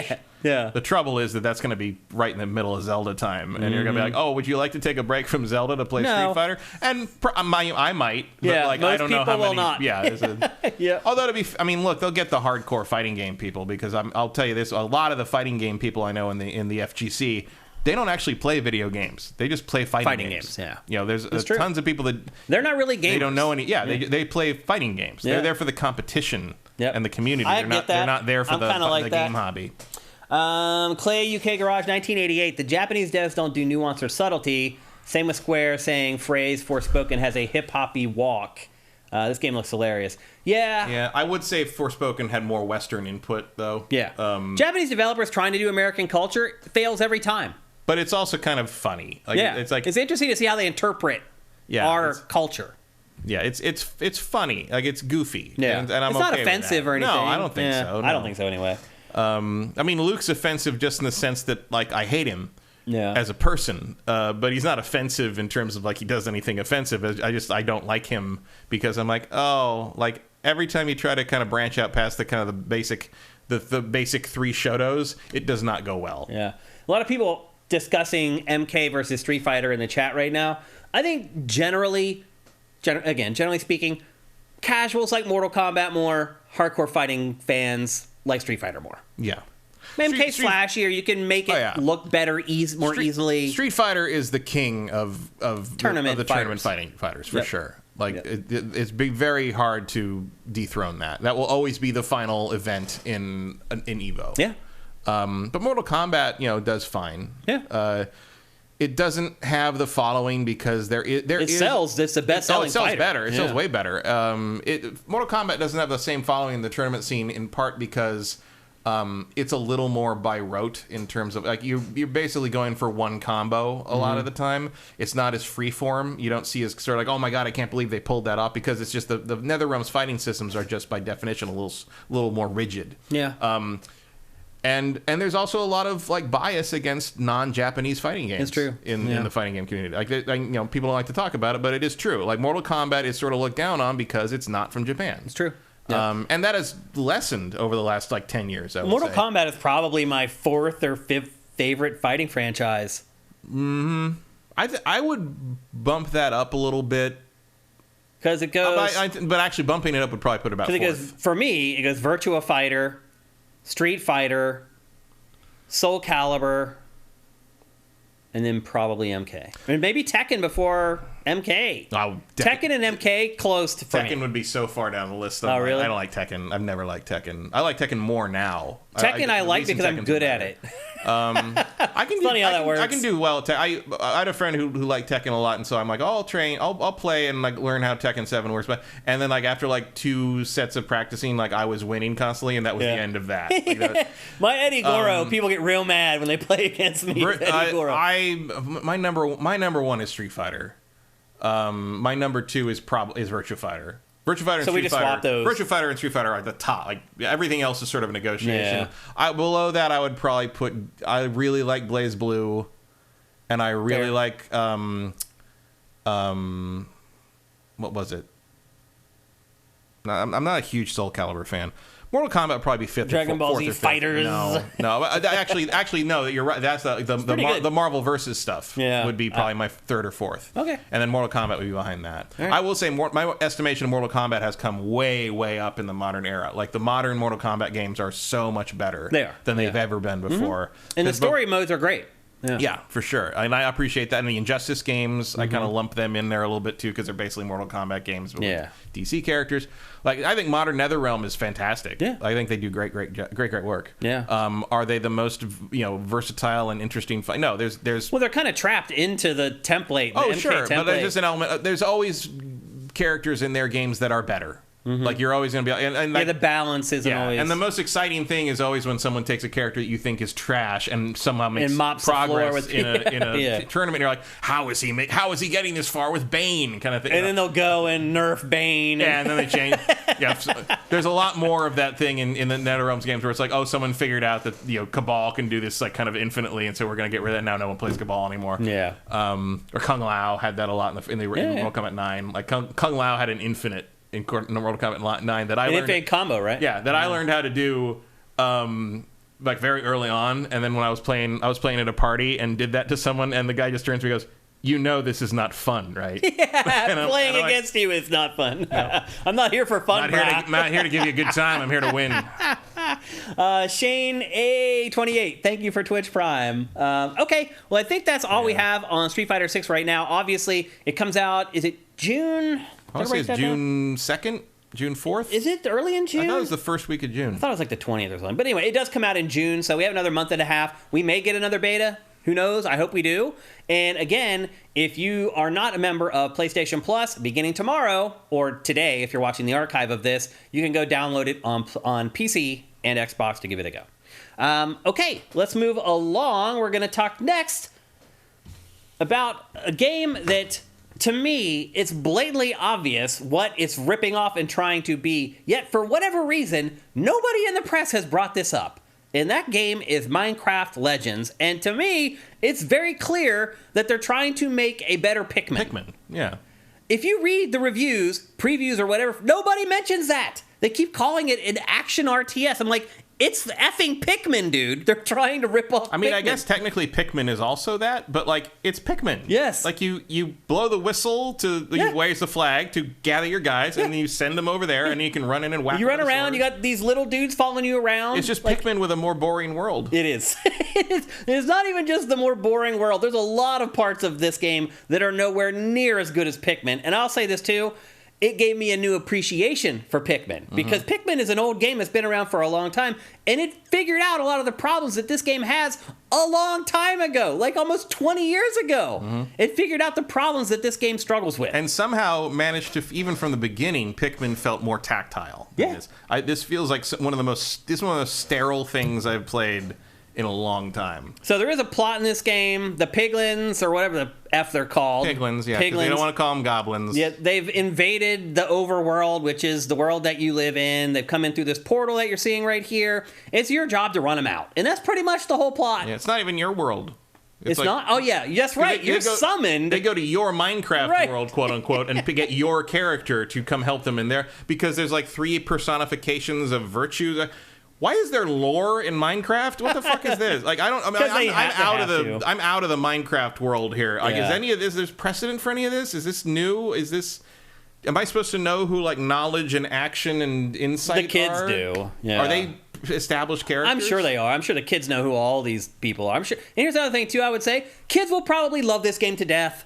Yeah. The trouble is that's going to be right in the middle of Zelda time, and you're going to be like, "Oh, would you like to take a break from Zelda to play Street Fighter?" And I might, but I don't know how many. Not. Yeah. Although look, they'll get the hardcore fighting game people, because I'll tell you this: a lot of the fighting game people I know in the FGC, they don't actually play video games. They just play fighting games. Yeah. There's tons of people that they're not really gamers. They don't know any. Yeah, they play fighting games. Yeah. They're there for the competition and the community. They're not there for the game hobby. Clay UK Garage 1988. The Japanese devs don't do nuance or subtlety. Same with Square saying phrase Forspoken has a hip-hoppy walk. This game looks hilarious. Yeah. Yeah, I would say Forspoken had more Western input, though. Yeah. Japanese developers trying to do American culture fails every time. But it's also kind of funny. Like, Yeah. It's like it's interesting to see how they interpret our culture. Yeah, it's funny. Like, it's goofy. Yeah. And I'm it's not okay with offensive that. or anything. No, I don't think so. No. I don't think so anyway. I mean, Luke's offensive just in the sense that, like, I hate him. Yeah. As a person, but he's not offensive in terms of like he does anything offensive. I don't like him because I'm like, oh, like every time you try to kind of branch out past the kind of the basic 3 Shotos, it does not go well. Yeah, a lot of people discussing MK versus Street Fighter in the chat right now. I think generally speaking, casuals like Mortal Kombat more, hardcore fighting fans like Street Fighter more. Yeah. MK's flashier. You can make it look better, more easily. Street Fighter is the king of tournament tournament fighting fighters for sure. Like it's be very hard to dethrone that. That will always be the final event in Evo. Yeah. But Mortal Kombat, does fine. Yeah. It doesn't have the following because it sells. It's the best selling. It sells fighter. better. It sells way better. Mortal Kombat doesn't have the same following in the tournament scene in part because. It's a little more by rote in terms of like you're basically going for one combo a lot of the time. It's not as freeform. You don't see as sort of like, oh my god, I can't believe they pulled that off because it's just the NetherRealm's fighting systems are just by definition a little more rigid. Yeah. And there's also a lot of like bias against non-Japanese fighting games. It's true. In the fighting game community. Like people don't like to talk about it, but it is true. Like Mortal Kombat is sort of looked down on because it's not from Japan. It's true. Yeah. And that has lessened over the last 10 years. I would Mortal say. Kombat is probably my 4th or 5th favorite fighting franchise. I would bump that up a little bit because it goes. But actually, bumping it up would probably put it about 4th. For me, it goes Virtua Fighter, Street Fighter, Soul Calibur, and then probably MK. I mean, maybe Tekken before MK. Oh, Tekken and MK close to Tekken me. would be so far down the list. Oh, really? I don't like Tekken. I've never liked Tekken. I like Tekken more now. Tekken I like because I'm good at it. I can funny how that works. I can do well at Tekken. I had a friend who liked Tekken a lot, and so I'm like, oh, I'll play and like learn how Tekken 7 works. But and then like after like 2 sets of practicing, like I was winning constantly, and that was the end of that. Like, my Eddie Goro, people get real mad when they play against me. Eddie Goro. My number 1 is Street Fighter. My number 2 is Virtua Fighter. Virtua Fighter and so Street Fighter. Swapped those. Virtua Fighter and Street Fighter are at the top. Like everything else is sort of a negotiation. Yeah. Below that, I would probably put. I really like Blaze Blue, and I really like what was it? No, I'm not a huge Soul Calibur fan. Mortal Kombat would probably be 5th Dragon or 4th Ball Z or 5th. Fighters. No. Actually, no. You're right. That's the Marvel versus stuff. Yeah. Would be probably my 3rd or 4th. Okay. And then Mortal Kombat would be behind that. Right. I will say my estimation of Mortal Kombat has come way, way up in the modern era. Like the modern Mortal Kombat games are so much better than they've ever been before. And the story modes are great. Yeah, for sure. And I appreciate that. And the Injustice games, I kind of lump them in there a little bit too because they're basically Mortal Kombat games but with DC characters. Like I think modern NetherRealm is fantastic. Yeah. I think they do great work. Yeah. Are they the most versatile and interesting fight? No, there's Well, they're kind of trapped into the template. Oh, sure, but there's just an element. There's always characters in their games that are better. Like you're always going to be, and like, the balance isn't always. And the most exciting thing is always when someone takes a character that you think is trash and somehow makes progress in a tournament. And you're like, how is he getting this far with Bane kind of thing? And then they'll go and nerf Bane. And then they change. There's a lot more of that thing in the NetherRealms games where it's like, oh, someone figured out that Cabal can do this like kind of infinitely, and so we're going to get rid of that. Now no one plays Cabal anymore. Yeah. Or Kung Lao had that a lot in Mortal Kombat 9. Like Kung Lao had an infinite in Mortal Kombat 9 that I learned. Infinite combo, right? Yeah, that I learned how to do like very early on, and then when I was playing at a party and did that to someone, and the guy just turns to me and goes, "You know this is not fun, right?" Yeah, playing against you is not fun. No. I'm not here for fun. Not here to give you a good time. I'm here to win. Shane A28, thank you for Twitch Prime. Okay, well I think that's all we have on Street Fighter 6 right now. Obviously, it comes out. Is it June? I want to say it's June 2nd, June 4th. Is it early in June? I thought it was the first week of June. I thought it was like the 20th or something. But anyway, it does come out in June, so we have another month and a half. We may get another beta. Who knows? I hope we do. And again, if you are not a member of PlayStation Plus, beginning tomorrow, or today, if you're watching the archive of this, you can go download it on PC and Xbox to give it a go. Okay, let's move along. We're going to talk next about a game that, to me, it's blatantly obvious what it's ripping off and trying to be, yet for whatever reason, nobody in the press has brought this up. And that game is Minecraft Legends. And to me, it's very clear that they're trying to make a better Pikmin. Pikmin, yeah. If you read the reviews, previews, or whatever, nobody mentions that. They keep calling it an action RTS. I'm like, it's effing Pikmin, dude. They're trying to rip off I mean, Pikmin. I guess technically Pikmin is also that, but, like, it's Pikmin. Yes. Like, you blow the whistle you raise the flag to gather your guys, and then you send them over there, and you can run in and whack You them run with a around, sword. you got these little dudes following you around. It's just like, Pikmin with a more boring world. It is. It's not even just the more boring world. There's a lot of parts of this game that are nowhere near as good as Pikmin. And I'll say this too, it gave me a new appreciation for Pikmin. Because Pikmin is an old game that's been around for a long time, and it figured out a lot of the problems that this game has a long time ago, like almost 20 years ago. It figured out the problems that this game struggles with. And somehow managed to, even from the beginning, Pikmin felt more tactile. Yeah. This feels like one of the most sterile things I've played in a long time. So there is a plot in this game. The piglins, or whatever the F they're called. Piglins, yeah. 'Cause they don't want to call them goblins. Yeah, they've invaded the overworld, which is the world that you live in. They've come in through this portal that you're seeing right here. It's your job to run them out. And that's pretty much the whole plot. Yeah, it's not even your world. It's like, not? Oh, yeah. That's right. You're summoned. They go to your Minecraft Right. world, quote unquote, and get your character to come help them in there because there's like 3 personifications of virtues. Why is there lore in Minecraft? What the fuck is this? Like, I don't. I mean, 'Cause they I'm have to out have of the. to. I'm out of the Minecraft world here. Like, Yeah. is any of this? There's precedent for any of this? Is this new? Is this? Am I supposed to know who like knowledge and action and insight? The kids are? do. Yeah. Are they established characters? I'm sure they are. I'm sure the kids know who all these people are. I'm sure. And here's the other thing, too, I would say. Kids will probably love this game to death.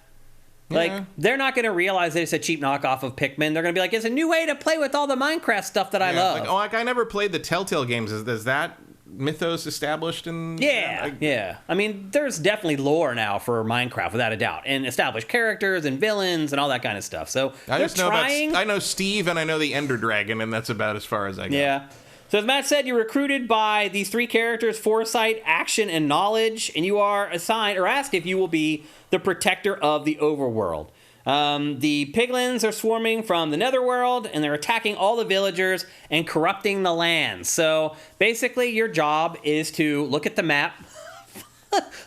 Like, Yeah. they're not going to realize that it's a cheap knockoff of Pikmin. They're going to be like, it's a new way to play with all the Minecraft stuff that I love. Like, like I never played the Telltale games. Is that mythos established in? Yeah. I mean, there's definitely lore now for Minecraft, without a doubt, and established characters and villains and all that kind of stuff. So I they're just know trying. I know Steve and I know the Ender Dragon, and that's about as far as I go. Yeah. So as Matt said, you're recruited by these 3 characters: Foresight, Action, and Knowledge, and you are assigned or asked if you will be the protector of the overworld. The piglins are swarming from the netherworld, and they're attacking all the villagers and corrupting the land. So basically, your job is to look at the map,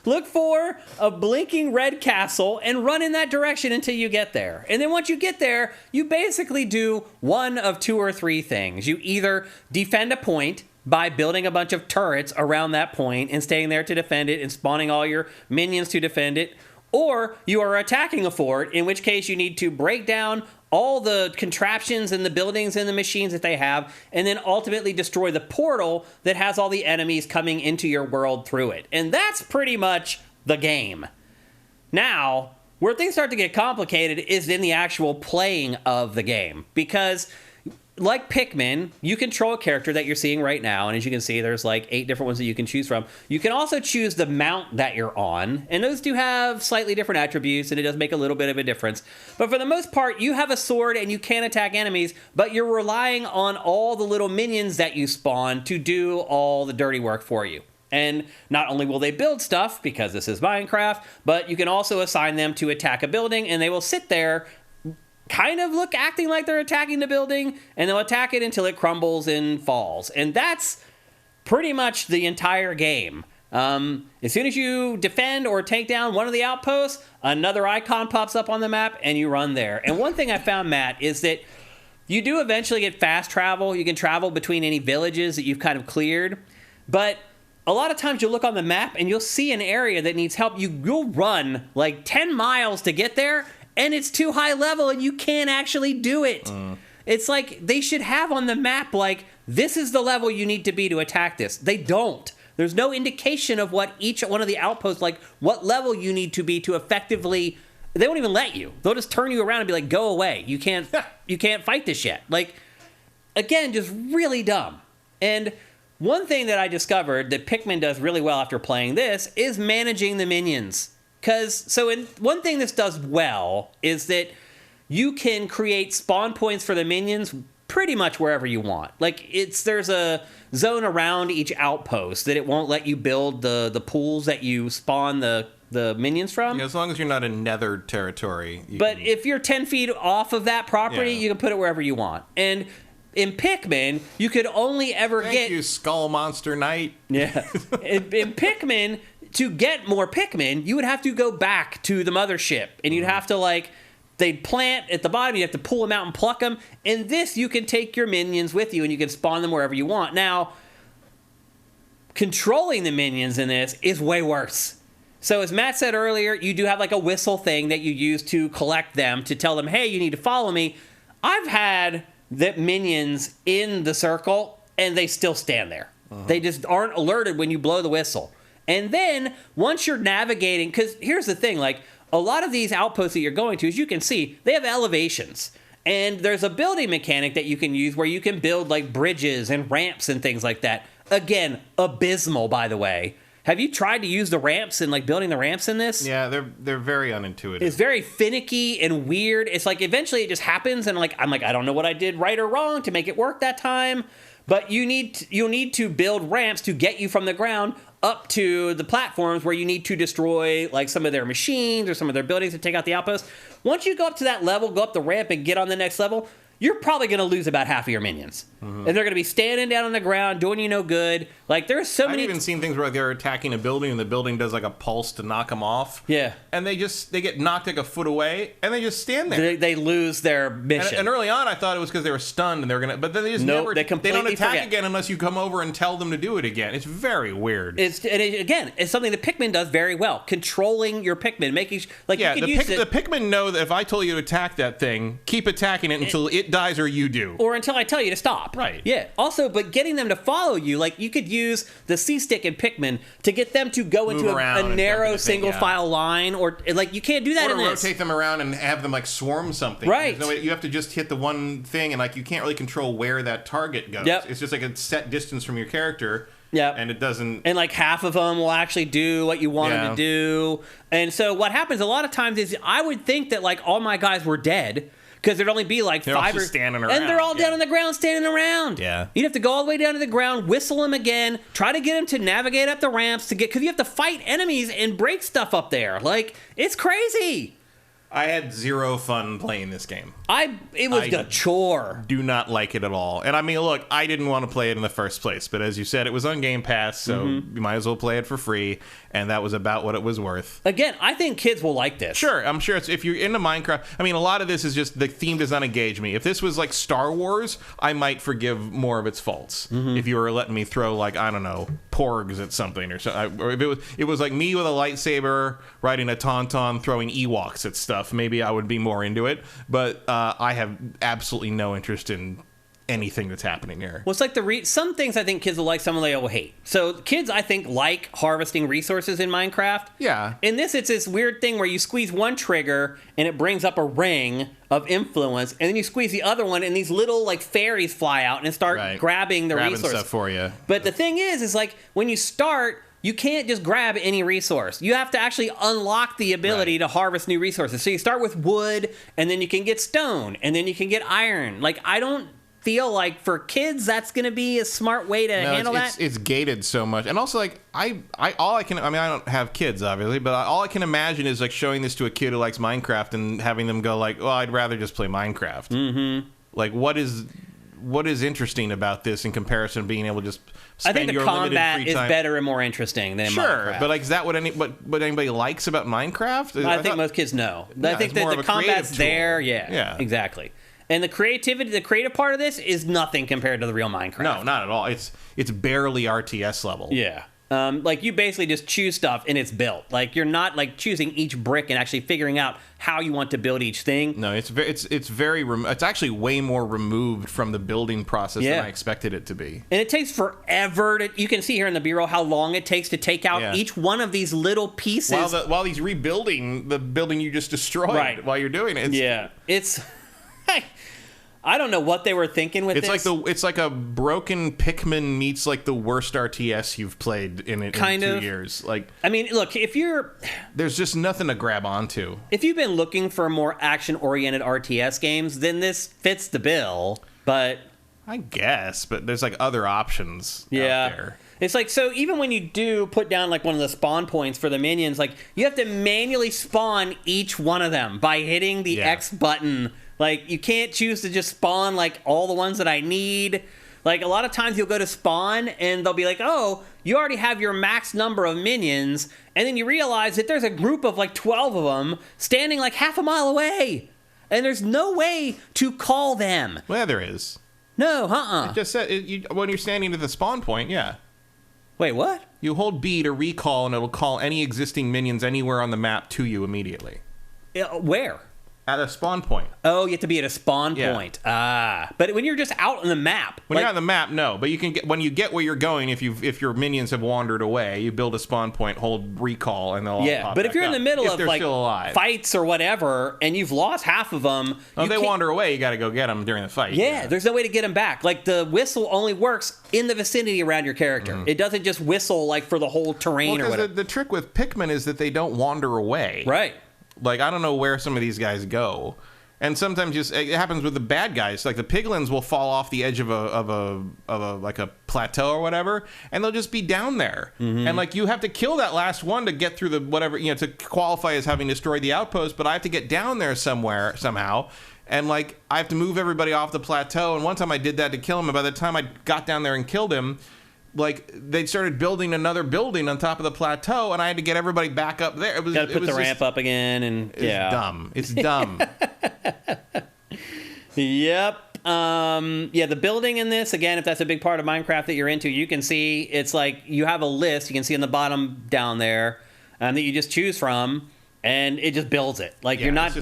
look for a blinking red castle, and run in that direction until you get there. And then once you get there, you basically do one of 2 or 3 things. You either defend a point by building a bunch of turrets around that point and staying there to defend it and spawning all your minions to defend it, or you are attacking a fort, in which case you need to break down all the contraptions and the buildings and the machines that they have, and then ultimately destroy the portal that has all the enemies coming into your world through it. And that's pretty much the game. Now, where things start to get complicated is in the actual playing of the game, because like Pikmin, you control a character that you're seeing right now, and as you can see, there's like 8 different ones that you can choose from. You can also choose the mount that you're on, and those do have slightly different attributes, and it does make a little bit of a difference. But for the most part, you have a sword and you can attack enemies, but you're relying on all the little minions that you spawn to do all the dirty work for you. And not only will they build stuff, because this is Minecraft, but you can also assign them to attack a building, and they will sit there kind of acting like they're attacking the building, and they'll attack it until it crumbles and falls. And that's pretty much the entire game. As soon as you defend or take down one of the outposts, another icon pops up on the map, and you run there. And one thing I found, Matt, is that you do eventually get fast travel. You can travel between any villages that you've kind of cleared, but a lot of times you'll look on the map and you'll see an area that needs help. You'll run like 10 miles to get there, and it's too high level and you can't actually do it. It's like they should have on the map, like, this is the level you need to be to attack this. They don't. There's no indication of what each one of the outposts, like what level you need to be to effectively. They won't even let you. They'll just turn you around and be like, go away. You can't fight this yet. Like, again, just really dumb. And one thing that I discovered that Pikmin does really well after playing this is managing the minions. One thing this does well is that you can create spawn points for the minions pretty much wherever you want. Like, there's a zone around each outpost that it won't let you build the pools that you spawn the minions from. Yeah, as long as you're not in nether territory. But if you're 10 feet off of that property, you can put it wherever you want. And in Pikmin, you could only ever Thank you, Skull Monster Knight. Yeah. in Pikmin, to get more Pikmin, you would have to go back to the mothership. And you'd have to, they'd plant at the bottom, you have to pull them out and pluck them. In this, you can take your minions with you and you can spawn them wherever you want. Now, controlling the minions in this is way worse. So as Matt said earlier, you do have a whistle thing that you use to collect them, to tell them, hey, you need to follow me. I've had the minions in the circle and they still stand there. They just aren't alerted when you blow the whistle. And then once you're navigating, because here's the thing, a lot of these outposts that you're going to, as you can see, they have elevations. And there's a building mechanic that you can use where you can build bridges and ramps and things like that. Again, abysmal, by the way. Have you tried to use the ramps and building the ramps in this? Yeah, they're very unintuitive. It's very finicky and weird. It's eventually it just happens and I'm I don't know what I did right or wrong to make it work that time. But you'll need to build ramps to get you from the ground up to the platforms where you need to destroy some of their machines or some of their buildings to take out the outposts. Once you go up to that level, go up the ramp and get on the next level, you're probably going to lose about half of your minions. And they're going to be standing down on the ground, doing you no good. There's so many... I've even seen things where they're attacking a building and the building does a pulse to knock them off. Yeah. And they get knocked a foot away and they just stand there. They lose their mission. And early on I thought it was because they were stunned and they were going to... But then they just they don't attack forget. again unless you come over and tell them to do it again. It's very weird. It's something that Pikmin does very well. Controlling your Pikmin, making... the Pikmin know that if I told you to attack that thing, keep attacking it until it dies or you do. Or until I tell you to stop. Right. Yeah. Also, but getting them to follow you, you could use the C-stick in Pikmin to get them to go into a narrow single-file line, or you can't do that in this. Or rotate them around and have them swarm something. Right. You have to just hit the one thing, and you can't really control where that target goes. Yep. It's just a set distance from your character. Yeah, and it doesn't... And half of them will actually do what you want them to do. And so what happens a lot of times is I would think that all my guys were dead, because there'd only be they're five or standing around. And they're all down on the ground standing around. Yeah. You'd have to go all the way down to the ground, whistle them again, try to get them to navigate up the ramps because you have to fight enemies and break stuff up there. It's crazy. I had zero fun playing this game. It was a chore. Do not like it at all. And I mean, look, I didn't want to play it in the first place, but as you said, it was on Game Pass, so you might as well play it for free, and that was about what it was worth. Again, I think kids will like this. Sure, I'm sure if you're into Minecraft, I mean, a lot of this is just the theme does not engage me. If this was Star Wars, I might forgive more of its faults. If you were letting me throw I don't know, porgs at something or something, or if it was me with a lightsaber riding a tauntaun throwing Ewoks at stuff, maybe I would be more into it. But I have absolutely no interest in anything that's happening here. Well, it's some things I think kids will like, some they will hate. So kids, I think, like harvesting resources in Minecraft. Yeah. In this, it's this weird thing where you squeeze one trigger and it brings up a ring of influence, and then you squeeze the other one and these little fairies fly out and start grabbing the resources stuff for you. But the thing is when you start, you can't just grab any resource. You have to actually unlock the ability to harvest new resources. So you start with wood, and then you can get stone, and then you can get iron. I don't feel for kids that's going to be a smart way to handle that. It's gated so much. And also, I don't have kids, obviously, but all I can imagine is showing this to a kid who likes Minecraft and having them go well, I'd rather just play Minecraft. Mm-hmm. What is interesting about this in comparison to being able to just spend your limited free time? I think the combat is better and more interesting than Minecraft. But is that what anybody likes about Minecraft? I think most kids know. I think that the combat's there. Yeah, exactly. And the creative part of this is nothing compared to the real Minecraft. No, not at all. It's barely RTS level. Yeah. You basically just choose stuff and it's built. You're not choosing each brick and actually figuring out how you want to build each thing. No, it's actually way more removed from the building process than I expected it to be. And it takes forever you can see here in the B-roll how long it takes to take out each one of these little pieces. While he's rebuilding the building you just destroyed while you're doing it. It's I don't know what they were thinking with this. It's like a broken Pikmin meets like the worst RTS you've played in 2 years. Like, I mean, look, there's just nothing to grab onto. If you've been looking for more action-oriented RTS games, then this fits the bill. But I guess, but there's like other options out there. It's like, so even when you do put down like one of the spawn points for the minions, like you have to manually spawn each one of them by hitting the X button. Like, you can't choose to just spawn like all the ones that I need. Like, a lot of times you'll go to spawn and they'll be like, oh, you already have your max number of minions. And then you realize that there's a group of like 12 of them standing like half a mile away. And there's no way to call them. Well, there is. No, It just said, when you're standing at the spawn point, yeah. Wait, what? You hold B to recall, and it'll call any existing minions anywhere on the map to you immediately. Where? At a spawn point. Oh, you have to be at a spawn point. But when you're just out on the map. When you're on the map, no. But you can when you get where you're going, if your minions have wandered away, you build a spawn point, hold recall, and they'll all pop but if you're in the middle of like still alive. Fights or whatever, and you've lost half of them. If they wander away, you got to go get them during the fight. Yeah, there's no way to get them back. Like, the whistle only works in the vicinity around your character. It doesn't just whistle like for the whole terrain or whatever. The trick with Pikmin is that they don't wander away. Right. Like, I don't know where some of these guys go. And sometimes it happens with the bad guys. Like, the piglins will fall off the edge of a plateau or whatever, and they'll just be down there. And like, you have to kill that last one to get through the whatever, to qualify as having destroyed the outpost. But I have to get down there somehow. And like, I have to move everybody off the plateau. And one time I did that to kill him. And by the time I got down there and killed him, like, they started building another building on top of the plateau, and I had to get everybody back up there. Got to put the ramp up again, and dumb. It's dumb. Yep. The building in this, again, if that's a big part of Minecraft that you're into, you can see it's like you have a list. You can see in the bottom down there that you just choose from, and it just builds it. Like, you're not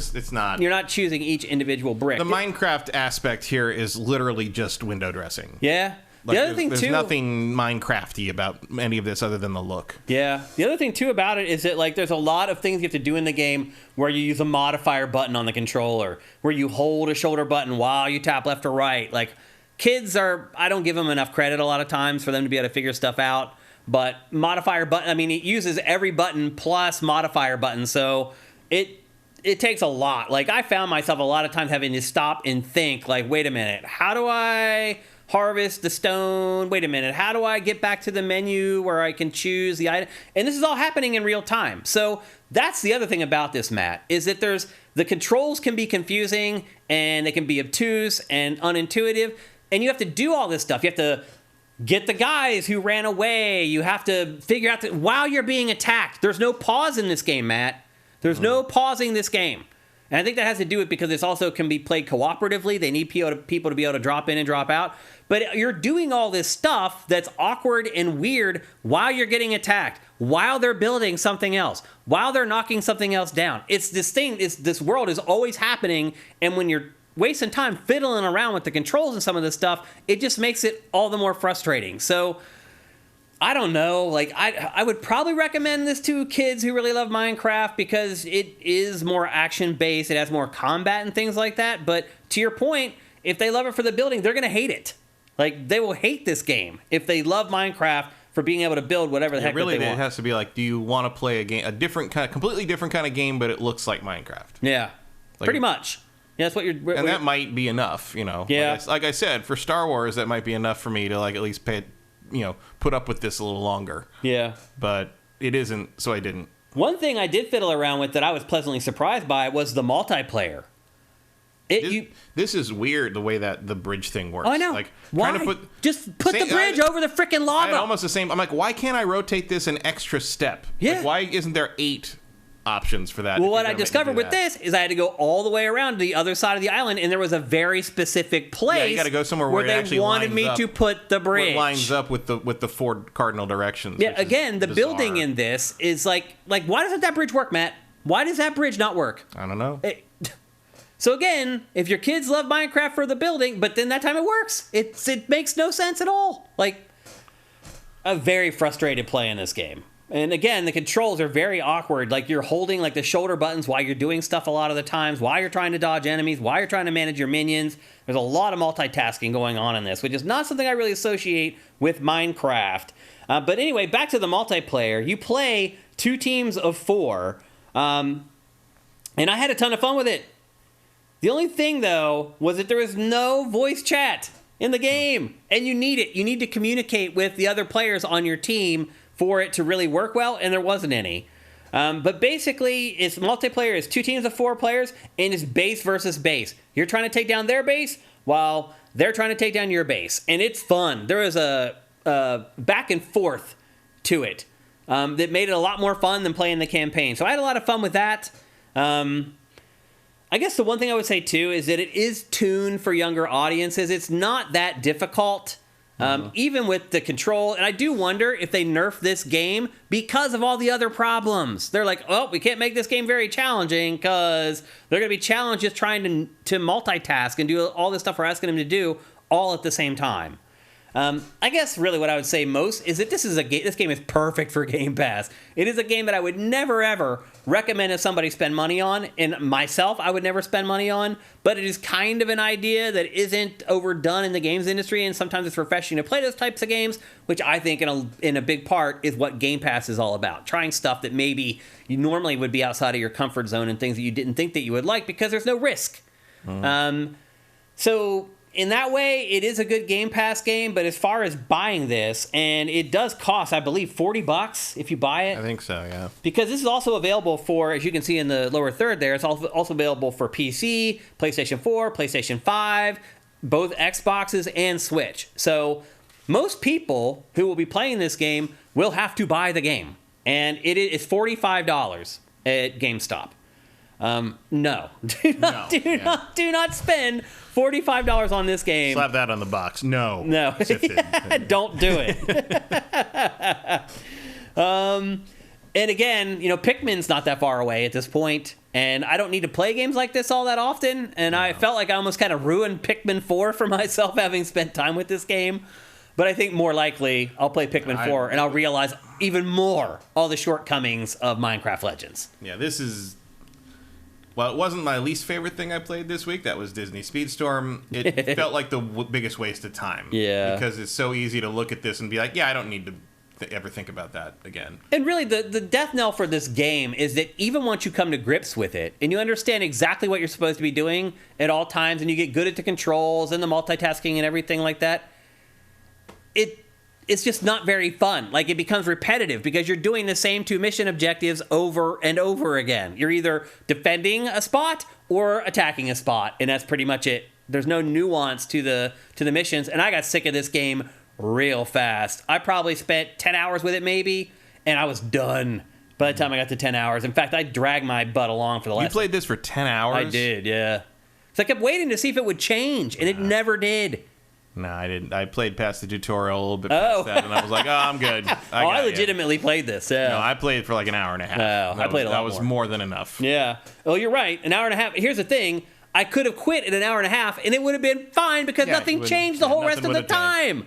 you're not choosing each individual brick. The Minecraft aspect here is literally just window dressing. Yeah. Like, the other thing, there's too, nothing Minecrafty about any of this other than the look. Yeah. The other thing, too, about it is that, like, there's a lot of things you have to do in the game where you use a modifier button on the controller, where you hold a shoulder button while you tap left or right. Like, I don't give them enough credit a lot of times for them to be able to figure stuff out. But modifier button, I mean, it uses every button plus modifier button, so it takes a lot. Like, I found myself a lot of times having to stop and think, like, wait a minute, how do I harvest the stone? Wait a minute, how do I get back to the menu where I can choose the item? And this is all happening in real time. So that's the other thing about this, Matt, is that the controls can be confusing, and they can be obtuse and unintuitive, and you have to do all this stuff. You have to get the guys who ran away. You have to figure out that while you're being attacked. There's no pause in this game, Matt. There's no pausing this game. And I think that has to do with because this also can be played cooperatively. They need people to be able to drop in and drop out. But you're doing all this stuff that's awkward and weird while you're getting attacked, while they're building something else, while they're knocking something else down. It's this thing, this world is always happening, and when you're wasting time fiddling around with the controls and some of this stuff, it just makes it all the more frustrating. So, I don't know, like, I would probably recommend this to kids who really love Minecraft because it is more action-based, it has more combat and things like that, but to your point, if they love it for the building, they're going to hate it. Like, they will hate this game if they love Minecraft for being able to build whatever the heck really, that they want. It has to be like, do you want to play completely different kind of game, but it looks like Minecraft? Yeah, like, pretty much. Yeah, that's what you're... And that might be enough, Yeah. Like I said, for Star Wars, that might be enough for me to, like, at least put up with this a little longer. Yeah. But it isn't, so I didn't. One thing I did fiddle around with that I was pleasantly surprised by was the multiplayer. This is weird, the way that the bridge thing works. Oh, I know. Like, why? Just put the bridge over the freaking lava. Almost the same. I'm like, why can't I rotate this an extra step? Yeah. Like, why isn't there 8 options for that? Well, what I discovered with this is I had to go all the way around to the other side of the island, and there was a very specific place. Yeah, you got to go somewhere where it actually they wanted me to put the bridge. Where it lines up with the 4 cardinal directions. Yeah, again, the building in this is like why doesn't that bridge work, Matt? Why does that bridge not work? I don't know. So again, if your kids love Minecraft for the building, but then that time it works, it makes no sense at all. Like, a very frustrated play in this game. And again, the controls are very awkward. Like you're holding like the shoulder buttons while you're doing stuff a lot of the times, while you're trying to dodge enemies, while you're trying to manage your minions. There's a lot of multitasking going on in this, which is not something I really associate with Minecraft. But anyway, back to the multiplayer. You play 2 teams of 4, and I had a ton of fun with it. The only thing, though, was that there was no voice chat in the game, and you need it. You need to communicate with the other players on your team for it to really work well, and there wasn't any. But basically, it's multiplayer. It's 2 teams of 4 players, and it's base versus base. You're trying to take down their base while they're trying to take down your base, and it's fun. There is a back and forth to it that made it a lot more fun than playing the campaign. So I had a lot of fun with that. I guess the one thing I would say, too, is that it is tuned for younger audiences. It's not that difficult, even with the control. And I do wonder if they nerf this game because of all the other problems. They're like, oh, we can't make this game very challenging because they're going to be challenged just trying to multitask and do all the stuff we're asking them to do all at the same time. I guess really what I would say most is that this game is perfect for Game Pass. It is a game that I would never, ever recommend if somebody spend money on, and myself, I would never spend money on, but it is kind of an idea that isn't overdone in the games industry, and sometimes it's refreshing to play those types of games, which I think in a big part is what Game Pass is all about. Trying stuff that maybe you normally would be outside of your comfort zone and things that you didn't think that you would like because there's no risk. So in that way, it is a good Game Pass game, but as far as buying this, and it does cost, I believe, $40 if you buy it. I think so, yeah. Because this is also available for, as you can see in the lower third there, it's also available for PC, PlayStation 4, PlayStation 5, both Xboxes, and Switch. So most people who will be playing this game will have to buy the game. And it's $45 at GameStop. No. Do not spend $45 on this game. Slap that on the box. No. Don't do it. And again, Pikmin's not that far away at this point, and I don't need to play games like this all that often, and I felt like I almost kind of ruined Pikmin 4 for myself having spent time with this game. But I think more likely I'll play Pikmin 4 and I'll realize even more all the shortcomings of Minecraft Legends. Yeah, this is... Well, it wasn't my least favorite thing I played this week. That was Disney Speedstorm. It felt like the biggest waste of time. Yeah. Because it's so easy to look at this and be like, yeah, I don't need to ever think about that again. And really, the death knell for this game is that even once you come to grips with it, and you understand exactly what you're supposed to be doing at all times, and you get good at the controls and the multitasking and everything like that, it's just not very fun. Like, it becomes repetitive because you're doing the same 2 mission objectives over and over again. You're either defending a spot or attacking a spot, and that's pretty much it. There's no nuance to the missions, and I got sick of this game real fast. I probably spent 10 hours with it maybe, and I was done by the time I got to 10 hours. In fact, I dragged my butt along for the last... You played this for 10 hours? I did, yeah. So I kept waiting to see if it would change, and it never did. No, I didn't. I played past the tutorial a little bit past that, and I was like, oh, I'm good. I legitimately played this, yeah. No, I played for like an hour and a half. I played a lot more. That was more than enough. Yeah. Well, you're right. An hour and a half. Here's the thing. I could have quit in an hour and a half, and it would have been fine because nothing changed the whole rest of the time.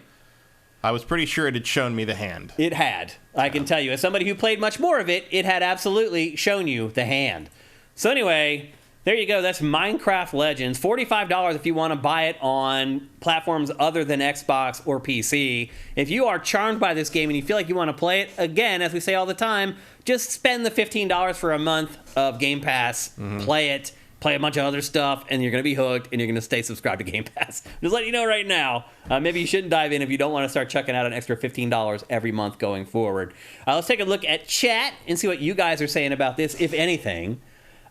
I was pretty sure it had shown me the hand. It had. I can tell you. As somebody who played much more of it, it had absolutely shown you the hand. So anyway... There you go. That's Minecraft Legends. $45 if you want to buy it on platforms other than Xbox or PC. If you are charmed by this game and you feel like you want to play it, again, as we say all the time, just spend the $15 for a month of Game Pass. Play it. Play a bunch of other stuff, and you're going to be hooked, and you're going to stay subscribed to Game Pass. Just letting you know right now. Maybe you shouldn't dive in if you don't want to start chucking out an extra $15 every month going forward. Let's take a look at chat and see what you guys are saying about this, if anything.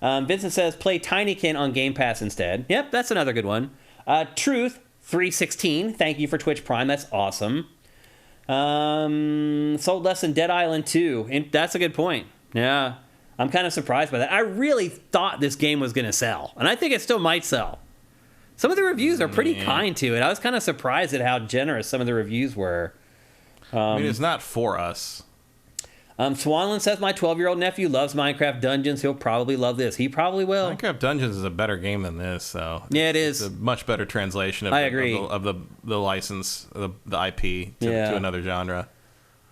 Vincent says, play Tinykin on Game Pass instead. Yep, that's another good one. Truth316, thank you for Twitch Prime. That's awesome. Sold less than Dead Island 2. And that's a good point. Yeah, I'm kind of surprised by that. I really thought this game was going to sell, and I think it still might sell. Some of the reviews are pretty kind to it. I was kind of surprised at how generous some of the reviews were. I mean, it's not for us. Swanland says, my 12-year-old nephew loves Minecraft Dungeons. He'll probably love this. He probably will. Minecraft Dungeons is a better game than this, so... Yeah, it is. It's a much better translation of, I agree. of the license, the IP, to another genre.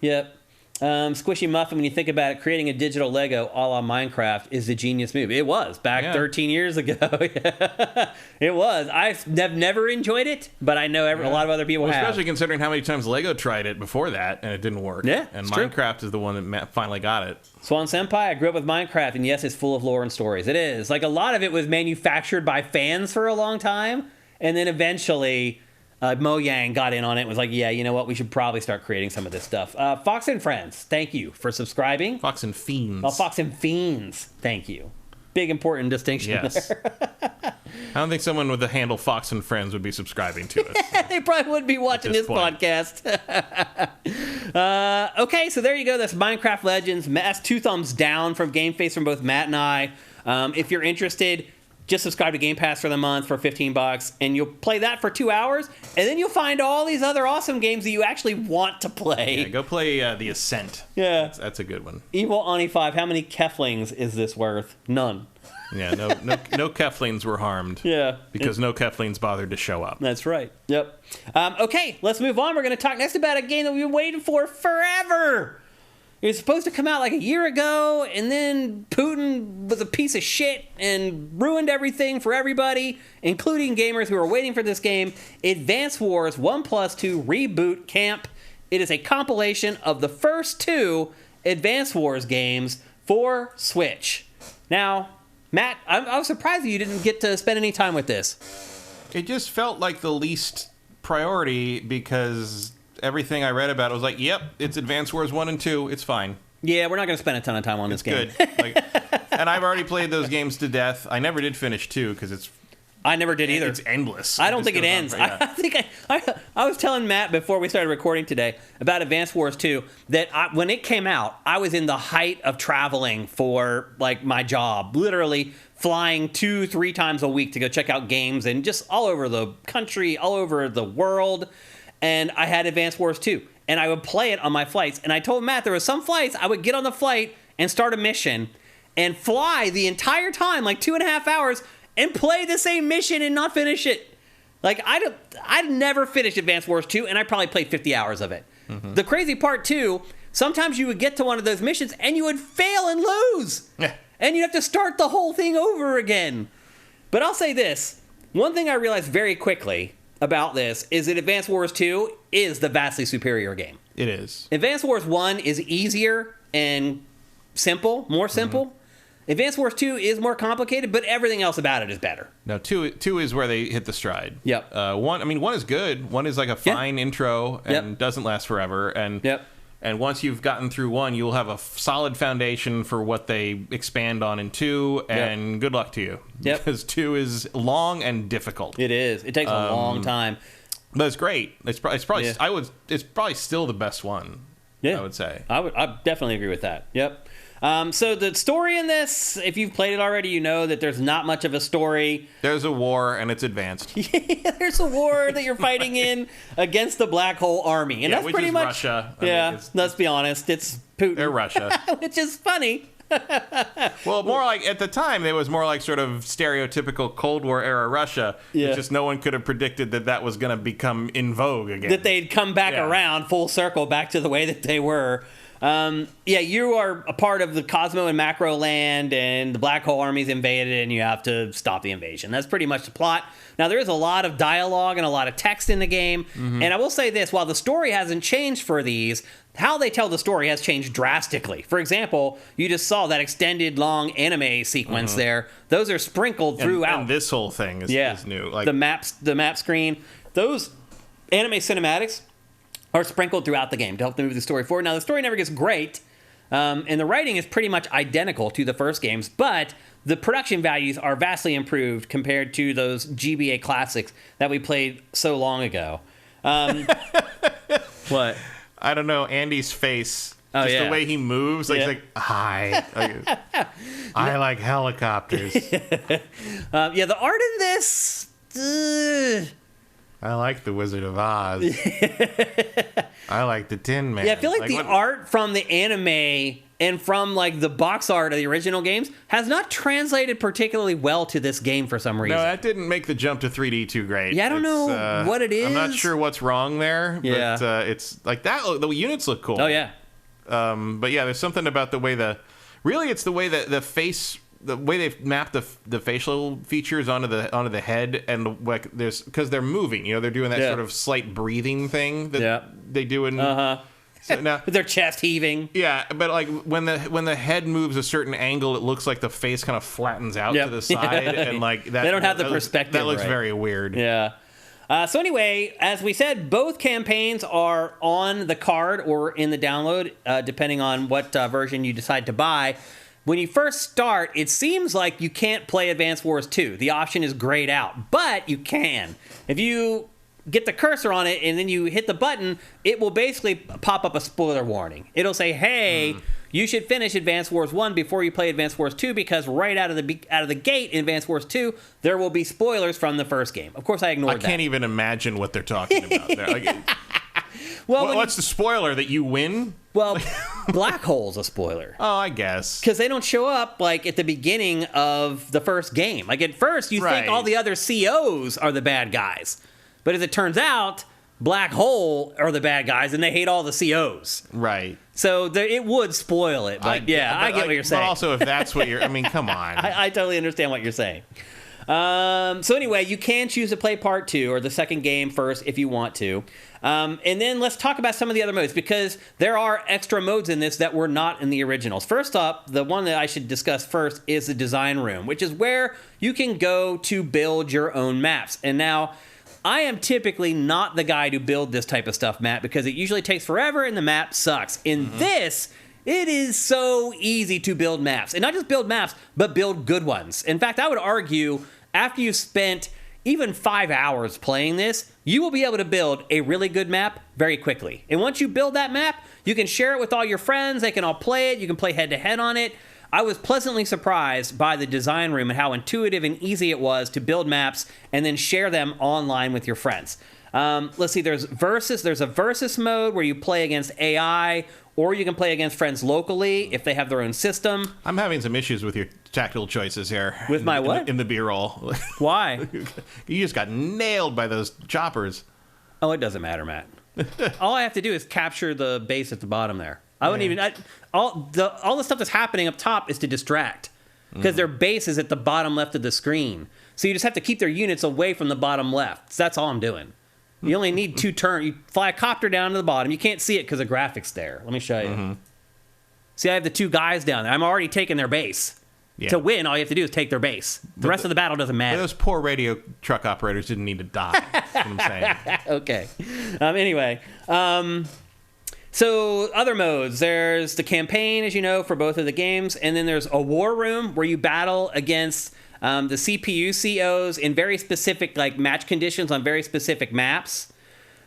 Yep. Squishy Muffin, when you think about it, creating a digital Lego a la Minecraft is a genius move. It was back 13 years ago. It was. I've never enjoyed it, but I know a lot of other people have. Especially considering how many times Lego tried it before that and it didn't work. Yeah, and Minecraft is the one that finally got it. Swan Senpai, I grew up with Minecraft, and yes, it's full of lore and stories. It is. Like, a lot of it was manufactured by fans for a long time, and then eventually Mojang got in on it and was like, yeah, you know what? We should probably start creating some of this stuff. Fox and Friends, thank you for subscribing. Fox and Fiends. Oh, Fox and Fiends, thank you. Big, important distinction there. I don't think someone with the handle Fox and Friends would be subscribing to it. They probably wouldn't be watching this podcast. Okay, so there you go. That's Minecraft Legends. That's 2 thumbs down from GameFace from both Matt and I. If you're interested, just subscribe to Game Pass for the month for $15, and you'll play that for 2 hours, and then you'll find all these other awesome games that you actually want to play. Yeah, go play The Ascent. Yeah. That's a good one. Evil Ani 5, how many Keflings is this worth? None. Yeah, no Keflings were harmed. Yeah. Because no Keflings bothered to show up. That's right. Yep. Okay, let's move on. We're going to talk next about a game that we've been waiting for forever. It was supposed to come out like a year ago, and then Putin was a piece of shit and ruined everything for everybody, including gamers who are waiting for this game. Advance Wars 1+2 Reboot Camp. It is a compilation of the first 2 Advance Wars games for Switch. Now, Matt, I was surprised that you didn't get to spend any time with this. It just felt like the least priority because everything I read about it was like, yep, it's Advance Wars 1 and 2. It's fine. Yeah, we're not going to spend a ton of time on this game. Good. And I've already played those games to death. I never did finish 2 because it's... I never did either. It's endless. I don't think it ends. I think I was telling Matt before we started recording today about Advance Wars 2 that when it came out, I was in the height of traveling for like my job, literally flying 2-3 times a week to go check out games and just all over the country, all over the world. And I had Advance Wars 2, and I would play it on my flights. And I told Matt there were some flights I would get on the flight and start a mission and fly the entire time, like 2.5 hours, and play the same mission and not finish it. Like, I'd never finished Advance Wars 2, and I probably played 50 hours of it. Mm-hmm. The crazy part, too, sometimes you would get to one of those missions, and you would fail and lose. And you'd have to start the whole thing over again. But I'll say this. One thing I realized very quickly about this is that Advance Wars 2 is the vastly superior game. It is. Advance Wars 1 is easier and simple, more simple. Mm-hmm. Advance Wars 2 is more complicated, but everything else about it is better. No, 2 is where they hit the stride. Yep. 1 is good. 1 is like a fine intro and doesn't last forever. And and once you've gotten through 1, you'll have a solid foundation for what they expand on in 2, and good luck to you. Yep. Because 2 is long and difficult. It is. It takes a long time. But it's great. It's probably it's probably still the best one. Yeah. I would say. I definitely agree with that. Yep. So the story in this, if you've played it already, you know that there's not much of a story. There's a war, and it's advanced. Yeah, there's a war that you're fighting in against the Black Hole Army. And that's pretty much Russia. Let's be honest, it's Putin. They're Russia. Which is funny. Well, more like, at the time, it was more like sort of stereotypical Cold War era Russia. Yeah. It's just no one could have predicted that was going to become in vogue again. That they'd come back around full circle back to the way that they were. You are a part of the Cosmo and Macro land, and the Black Hole Army's invaded, and you have to stop the invasion. That's pretty much the plot. Now, there is a lot of dialogue and a lot of text in the game, and I will say this, while the story hasn't changed for these, how they tell the story has changed drastically. For example, you just saw that extended long anime sequence there. Those are sprinkled throughout. And this whole thing is new. Like the map screen. Those anime cinematics are sprinkled throughout the game to help move the story forward. Now, the story never gets great, and the writing is pretty much identical to the first games, but the production values are vastly improved compared to those GBA classics that we played so long ago. What? I don't know, Andy's face. Oh, just the way he moves. Like, he's like, hi. I like helicopters. The art in this... I like the Wizard of Oz. I like the Tin Man. Yeah, I feel like the art from the anime and from like the box art of the original games has not translated particularly well to this game for some reason. No, that didn't make the jump to 3D too great. Yeah, I don't know what it is. I'm not sure what's wrong there. Yeah. But it's like that. The units look cool. Oh, yeah. But yeah, there's something about the way it's the way that the way they've mapped the facial features onto the head, and like because they're moving, they're doing that sort of slight breathing thing that they do in. So now, with their chest heaving. Yeah, but like when the head moves a certain angle, it looks like the face kind of flattens out to the side, and like that. They don't have the perspective. That looks very weird. Yeah. So anyway, as we said, both campaigns are on the card or in the download, depending on what version you decide to buy. When you first start, it seems like you can't play Advance Wars 2. The option is grayed out, but you can. If you get the cursor on it and then you hit the button, it will basically pop up a spoiler warning. It'll say, hey, you should finish Advance Wars 1 before you play Advance Wars 2, because right out of the gate in Advance Wars 2, there will be spoilers from the first game. Of course, I ignored that. I can't even imagine what they're talking about there. Like, well, what's the spoiler? That you win? Well, Black Hole's a spoiler. Oh, I guess. Because they don't show up, like, at the beginning of the first game. Like, at first, you think all the other COs are the bad guys. But as it turns out, Black Hole are the bad guys, and they hate all the COs. Right. So it would spoil it. But I get what you're saying. But also, if that's what you're... I mean, come on. I totally understand what you're saying. So anyway, you can choose to play part 2 or the second game first if you want to. And then let's talk about some of the other modes, because there are extra modes in this that were not in the originals. First up, the one that I should discuss first is the design room, which is where you can go to build your own maps. And now, I am typically not the guy to build this type of stuff, Matt, because it usually takes forever and the map sucks. In this, it is so easy to build maps. And not just build maps, but build good ones. In fact, I would argue, after you've spent even 5 hours playing this, you will be able to build a really good map very quickly. And once you build that map, you can share it with all your friends. They can all play it. You can play head-to-head on it. I was pleasantly surprised by the design room and how intuitive and easy it was to build maps and then share them online with your friends. Let's see, there's a versus mode where you play against AI, or you can play against friends locally if they have their own system. I'm having some issues with your tactical choices here. With my what? In the B-roll. Why? You just got nailed by those choppers. Oh, it doesn't matter, Matt. All I have to do is capture the base at the bottom there. I wouldn't even... all the stuff that's happening up top is to distract, because their base is at the bottom left of the screen. So you just have to keep their units away from the bottom left. So that's all I'm doing. You only need 2 turns. You fly a copter down to the bottom. You can't see it because the graphics there. Let me show you. See, I have the 2 guys down there. I'm already taking their base. Yeah. To win, all you have to do is take their base. The rest of the battle doesn't matter. Those poor radio truck operators didn't need to die. That's what I'm saying. Okay. Anyway. So other modes, there's the campaign, as you know, for both of the games, and then there's a war room where you battle against the CPU COs in very specific match conditions on very specific maps.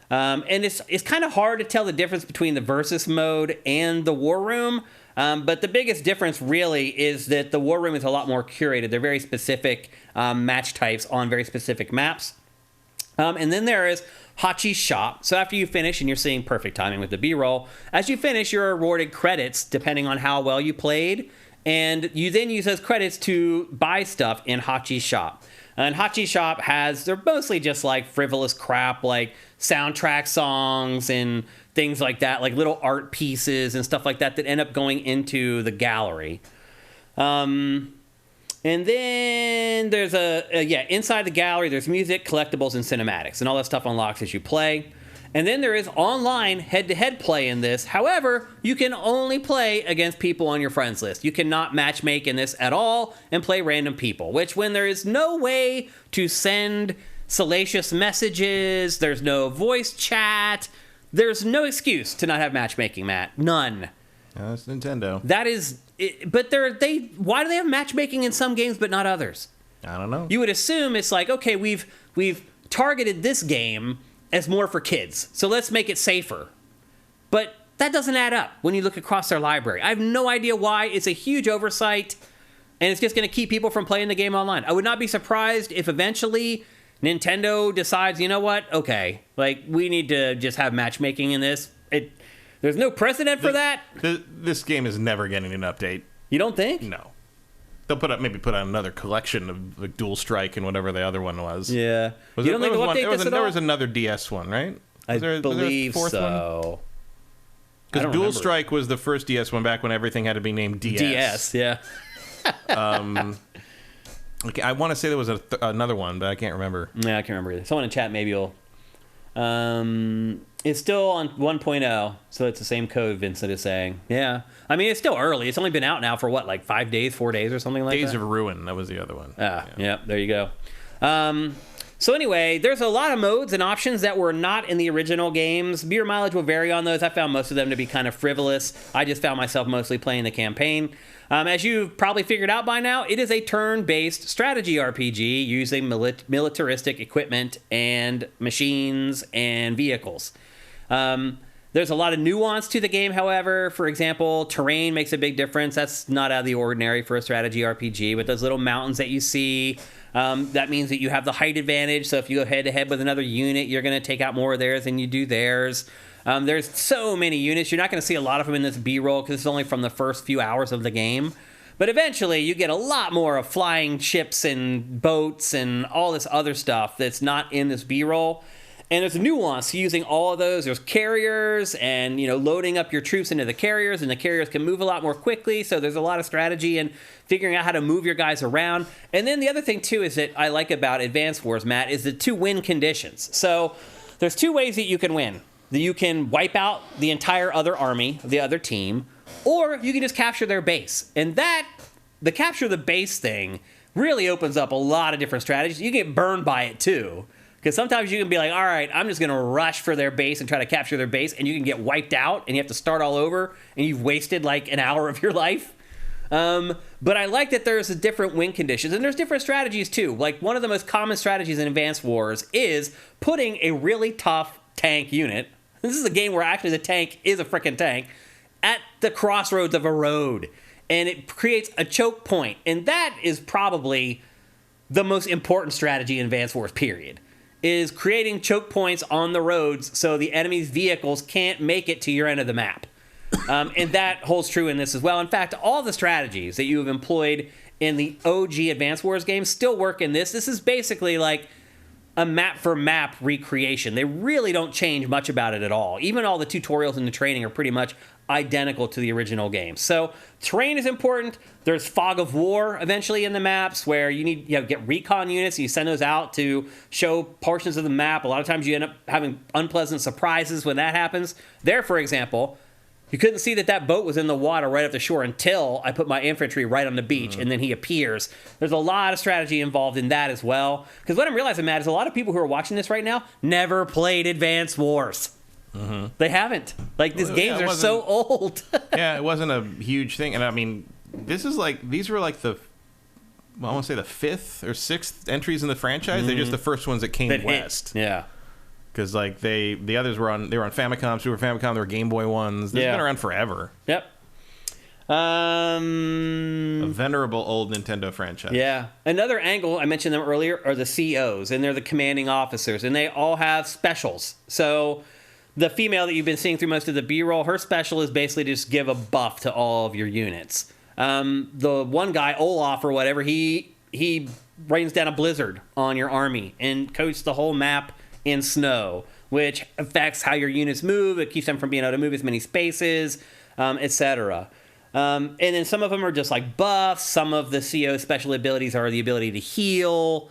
And it's kind of hard to tell the difference between the versus mode and the war room, but the biggest difference really is that the war room is a lot more curated. They're very specific match types on very specific maps. And then there is Hachi's Shop. So after you finish, and you're seeing perfect timing with the B-roll, as you finish, you're awarded credits depending on how well you played, and you then use those credits to buy stuff in Hachi's Shop. And Hachi's Shop they're mostly just like frivolous crap, like soundtrack songs and things like that, like little art pieces and stuff like that end up going into the gallery. And then there's inside the gallery, there's music, collectibles, and cinematics, and all that stuff unlocks as you play. And then there is online head-to-head play in this. However, you can only play against people on your friends list. You cannot matchmake in this at all and play random people, which when there is no way to send salacious messages, there's no voice chat, there's no excuse to not have matchmaking, Matt. None. That's Nintendo. That is... But why do they have matchmaking in some games but not others? I don't know. You would assume it's like, okay, we've targeted this game as more for kids, so let's make it safer. But that doesn't add up when you look across their library. I have no idea why. It's a huge oversight, and it's just going to keep people from playing the game online. I would not be surprised if eventually Nintendo decides, you know what? Okay, we need to just have matchmaking in this. There's no precedent for that. This game is never getting an update. You don't think? No. They'll maybe put out another collection of Dual Strike and whatever the other one was. Yeah. You don't think they'll update this at all? There was another DS one, right? I believe so. Because Dual Strike was the first DS one back when everything had to be named DS. DS, yeah. Okay, I want to say there was another one, but I can't remember. Yeah, I can't remember either. Someone in chat maybe will. It's still on 1.0, so it's the same code Vincent is saying. Yeah. I mean, it's still early. It's only been out now for what, like 5 days, 4 days or something like that? Days of Ruin, that was the other one. Yeah, there you go. So anyway, there's a lot of modes and options that were not in the original games. Beer mileage will vary on those. I found most of them to be kind of frivolous. I just found myself mostly playing the campaign. As you've probably figured out by now, it is a turn-based strategy RPG using militaristic equipment and machines and vehicles. There's a lot of nuance to the game, however. For example, terrain makes a big difference. That's not out of the ordinary for a strategy RPG, but those little mountains that you see, that means that you have the height advantage. So if you go head-to-head with another unit, you're going to take out more of theirs than you do theirs. There's so many units. You're not going to see a lot of them in this B-roll because it's only from the first few hours of the game. But eventually, you get a lot more of flying ships and boats and all this other stuff that's not in this B-roll. And there's a nuance to using all of those. There's carriers and, loading up your troops into the carriers, and the carriers can move a lot more quickly. So there's a lot of strategy and figuring out how to move your guys around. And then the other thing, too, is that I like about Advance Wars, Matt, is the 2 win conditions. So there's 2 ways that you can win. You can wipe out the entire other army, the other team, or you can just capture their base. And the capture the base thing really opens up a lot of different strategies. You get burned by it, too. Because sometimes you can be like, all right, I'm just going to rush for their base and try to capture their base, and you can get wiped out, and you have to start all over, and you've wasted like an hour of your life. But I like that there's different win conditions, and there's different strategies too. Like one of the most common strategies in Advanced Wars is putting a really tough tank unit. This is a game where actually the tank is a freaking tank at the crossroads of a road, and it creates a choke point, and that is probably the most important strategy in Advanced Wars, period. Is creating choke points on the roads so the enemy's vehicles can't make it to your end of the map. And that holds true in this as well. In fact, all the strategies that you have employed in the OG Advance Wars game still work in this. This is basically like a map-for-map recreation. They really don't change much about it at all. Even all the tutorials and the training are pretty much identical to the original game. So terrain is important. There's fog of war eventually in the maps where you need get recon units. And you send those out to show portions of the map. A lot of times you end up having unpleasant surprises when that happens. There, for example, you couldn't see that boat was in the water right off the shore until I put my infantry right on the beach, and then he appears. There's a lot of strategy involved in that as well. Because what I'm realizing, Matt, is a lot of people who are watching this right now never played Advance Wars. Mm-hmm. They haven't. Like, these games are so old. Yeah, it wasn't a huge thing. And I mean, these were like I want to say the 5th or 6th entries in the franchise. Mm-hmm. They're just the first ones that came west. Yeah. Because like the others were on Famicom, Super Famicom, they were Game Boy ones. They've been around forever. Yep. A venerable old Nintendo franchise. Yeah. Another angle, I mentioned them earlier, are the COs, and they're the commanding officers, and they all have specials. So the female that you've been seeing through most of the B-roll, her special is basically just give a buff to all of your units. The one guy, Olaf or whatever, he rains down a blizzard on your army and coats the whole map in snow, which affects how your units move. It keeps them from being able to move as many spaces, etc. And then some of them are just like buffs. Some of the CO special abilities are the ability to heal.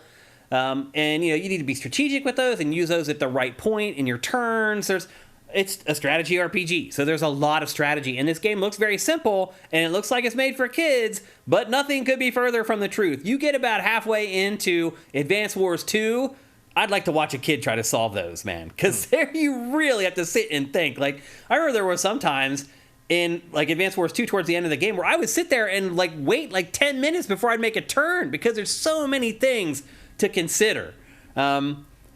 And you need to be strategic with those and use those at the right point in your turns. It's a strategy RPG, so there's a lot of strategy. And this game looks very simple, and it looks like it's made for kids, but nothing could be further from the truth. You get about halfway into Advance Wars 2, I'd like to watch a kid try to solve those, man, because there you really have to sit and think. Like, I remember there were some times in like Advance Wars 2 towards the end of the game where I would sit there and like wait like 10 minutes before I'd make a turn because there's so many things to consider.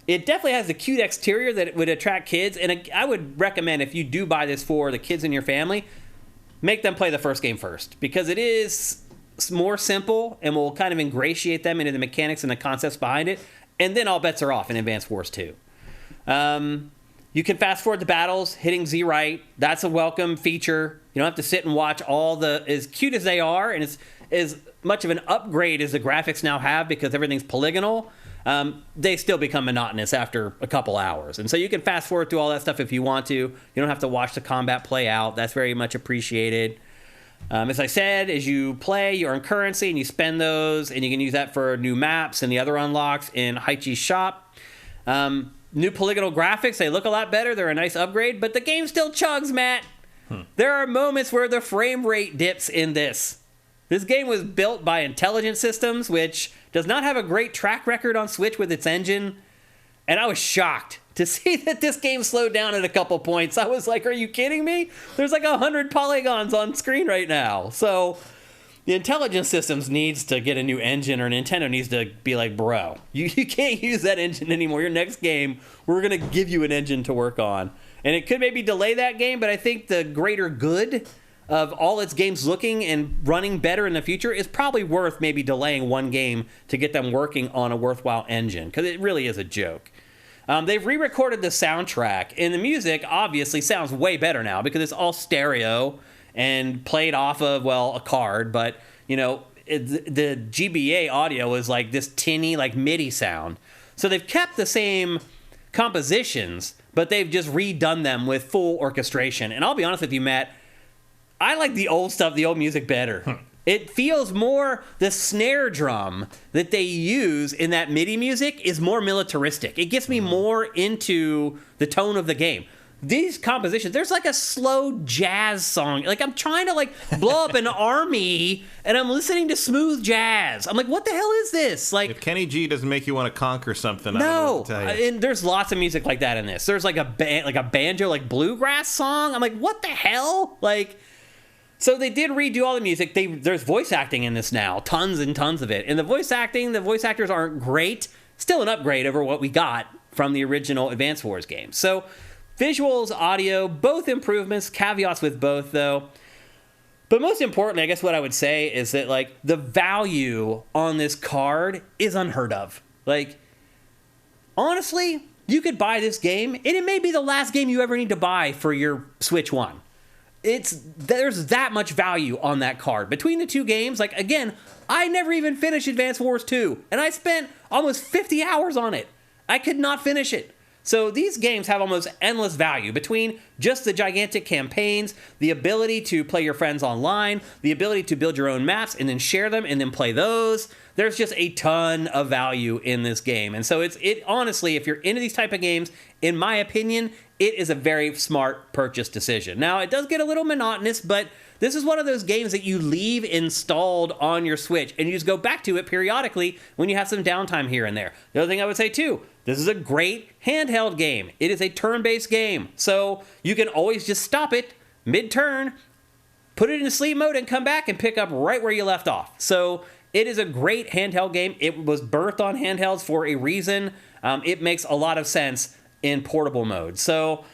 It definitely has a cute exterior that it would attract kids, and I would recommend if you do buy this for the kids in your family, make them play the first game first, because it is more simple and will kind of ingratiate them into the mechanics and the concepts behind it, and then all bets are off in Advance Wars 2. You can fast forward the battles, hitting Z right. That's a welcome feature. You don't have to sit and watch as cute as they are, and it's as much of an upgrade as the graphics now have because everything's polygonal. they still become monotonous after a couple hours. And so you can fast forward through all that stuff if you want to. You don't have to watch the combat play out. That's very much appreciated. As I said, as you play, you earn currency and you spend those, and you can use that for new maps and the other unlocks in Haichi's shop. New polygonal graphics, they look a lot better. They're a nice upgrade, but the game still chugs, Matt. There are moments where the frame rate dips in this. This game was built by Intelligent Systems, which does not have a great track record on Switch with its engine, and I was shocked to see that this game slowed down at a couple points. I was like, are you kidding me? There's like 100 polygons on screen right now. So the Intelligent Systems needs to get a new engine, or Nintendo needs to be like, bro, you can't use that engine anymore. Your next game, we're going to give you an engine to work on. And it could maybe delay that game, but I think the greater good of all its games looking and running better in the future is probably worth maybe delaying one game to get them working on a worthwhile engine, because it really is a joke. They've re-recorded the soundtrack, and the music obviously sounds way better now because it's all stereo and played off of, well, a card, but, you know, the GBA audio is like this tinny, like MIDI sound. So they've kept the same compositions, but they've just redone them with full orchestration. And I'll be honest with you, Matt, I like the old stuff, the old music better. It feels more, the snare drum that they use in that MIDI music is more militaristic. It gets me more into the tone of the game. These compositions, there's like a slow jazz song. Like I'm trying to like blow up an army and I'm listening to smooth jazz. I'm like, what the hell is this? Like, if Kenny G doesn't make you want to conquer something, I don't know what to tell you. And there's lots of music like that in this. There's like a banjo, like bluegrass song. I'm like, what the hell? Like, so they did redo all the music. There's voice acting in this now, tons and tons of it. And the voice actors aren't great. Still an upgrade over what we got from the original Advance Wars game. So visuals, audio, both improvements, caveats with both though. But most importantly, I guess what I would say is that like the value on this card is unheard of. Like, honestly, you could buy this game and it may be the last game you ever need to buy for your Switch 1. There's that much value on that card. Between the two games, like, again, I never even finished Advance Wars 2, and I spent almost 50 hours on it. I could not finish it. So these games have almost endless value between just the gigantic campaigns, the ability to play your friends online, the ability to build your own maps and then share them and then play those. There's just a ton of value in this game. And so it honestly, if you're into these type of games, in my opinion, it is a very smart purchase decision. Now, it does get a little monotonous, but this is one of those games that you leave installed on your Switch, and you just go back to it periodically when you have some downtime here and there. The other thing I would say, too, this is a great handheld game. It is a turn-based game, so you can always just stop it mid-turn, put it in sleep mode, and come back and pick up right where you left off. So it is a great handheld game. It was birthed on handhelds for a reason. It makes a lot of sense in portable mode. So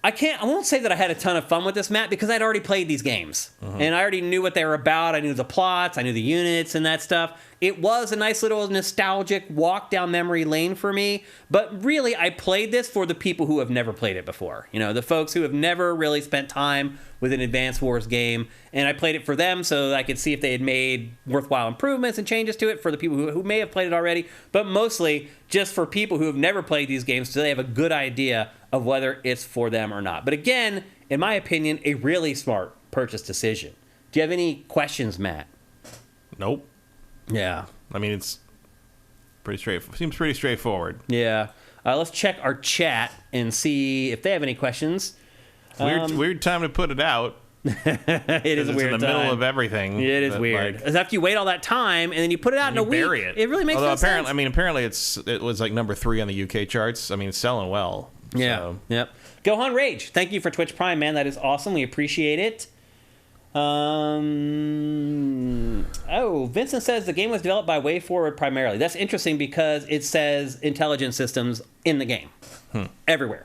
I won't say that I had a ton of fun with this, Matt, because I'd already played these games. And I already knew what they were about. I knew the plots. I knew the units and that stuff. It was a nice little nostalgic walk down memory lane for me. But really, I played this for the people who have never played it before. You know, the folks who have never really spent time with an Advance Wars game. And I played it for them so that I could see if they had made worthwhile improvements and changes to it for the people who may have played it already. But mostly just for people who have never played these games so they have a good idea of whether it's for them or not. But again, in my opinion, a really smart purchase decision. Do you have any questions, Matt? Nope. Yeah. I mean, it's pretty seems pretty straightforward. Yeah. Let's check our chat and see if they have any questions. Weird time to put it out. It is a weird in the time. middle of everything. It is weird. Like, after you wait all that time and then you put it out in a week, bury it. It really makes no sense. Apparently it was like number 3 on the UK charts. I mean, it's selling well. Yeah. So. Yep. Gohan Rage, thank you for Twitch Prime, man. That is awesome. We appreciate it. Vincent says the game was developed by WayForward primarily. That's interesting because it says Intelligent Systems in the game. Everywhere.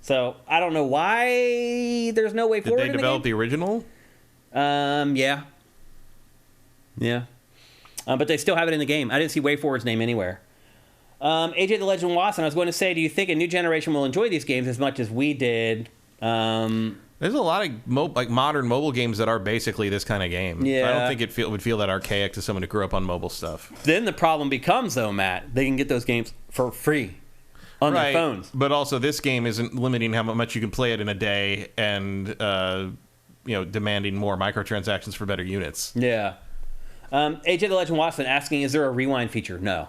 So I don't know why there's no WayForward in the game. Did they develop the original? Yeah. Yeah. But they still have it in the game. I didn't see WayForward's name anywhere. AJ the Legend Watson, I was going to say, do you think a new generation will enjoy these games as much as we did? There's a lot of modern mobile games that are basically this kind of game. Yeah. So I don't think it would feel that archaic to someone who grew up on mobile stuff. Then the problem becomes, though, Matt, they can get those games for free on their phones. But also, this game isn't limiting how much you can play it in a day and demanding more microtransactions for better units. Yeah. AJ the Legend Watson asking, is there a rewind feature? No.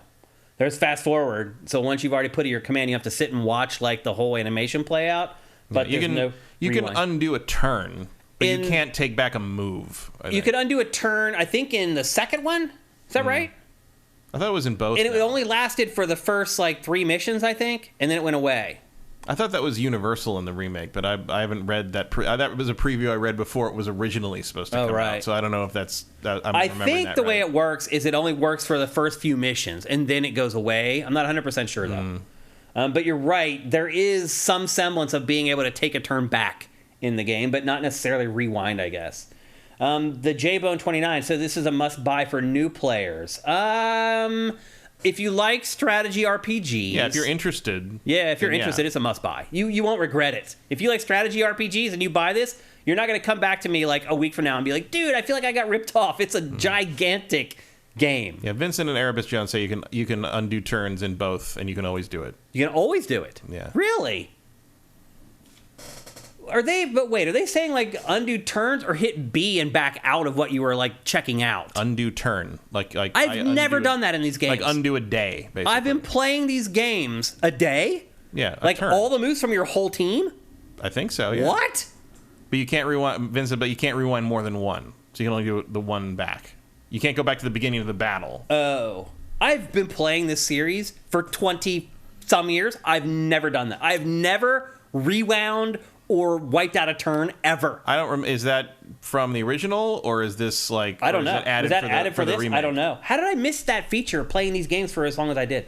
There's fast forward. So once you've already put in your command, you have to sit and watch like the whole animation play out. But you can rewind. undo a turn, but you can't take back a move. You could undo a turn, I think, in the second one. Is that right? I thought it was in both. And it only lasted for the first 3 missions, I think, and then it went away. I thought that was universal in the remake, but I haven't read that. That was a preview I read before it was originally supposed to come out. So I don't know if that's. I think the way it works is it only works for the first few missions, and then it goes away. I'm not 100% sure, though. But you're right. There is some semblance of being able to take a turn back in the game, but not necessarily rewind, I guess. The JBone29 says this is a must-buy for new players. If you like strategy RPGs... Yeah, if you're interested. Yeah, if you're interested, it's a must-buy. You won't regret it. If you like strategy RPGs and you buy this, you're not going to come back to me a week from now and be like, dude, I feel like I got ripped off. It's a gigantic game. Yeah, Vincent and Erebus Jones say you can undo turns in both, and you can always do it. You can always do it? Yeah. Really? Are they saying undo turns or hit B and back out of what you were checking out? Undo turn. I've never done that in these games. Undo a day, basically. I've been playing these games a day? Yeah, turn. All the moves from your whole team? I think so, yeah. What? But you can't rewind, Vincent, but you can't rewind more than one. So you can only do the one back. You can't go back to the beginning of the battle. Oh. I've been playing this series for 20-some years. I've never done that. I've never rewound or wiped out a turn ever. I don't remember. Is that from the original, or is this I don't know. Is that added for this? I don't know. How did I miss that feature playing these games for as long as I did?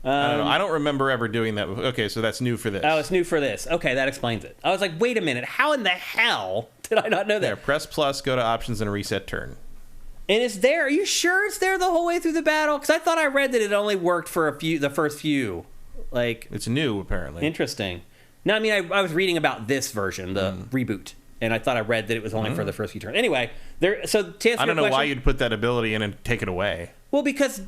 I don't know. I don't remember ever doing that. Okay, so that's new for this. Oh, it's new for this. Okay, that explains it. I was like, wait a minute. How in the hell did I not know that? There, press plus, go to options, and reset turn. And it's there. Are you sure it's there the whole way through the battle? Because I thought I read that it only worked for the first few. It's new, apparently. Interesting. No, I mean, I was reading about this version, the reboot, and I thought I read that it was only for the first few turns. Anyway, so to answer I don't know why you'd put that ability in and take it away. Well, because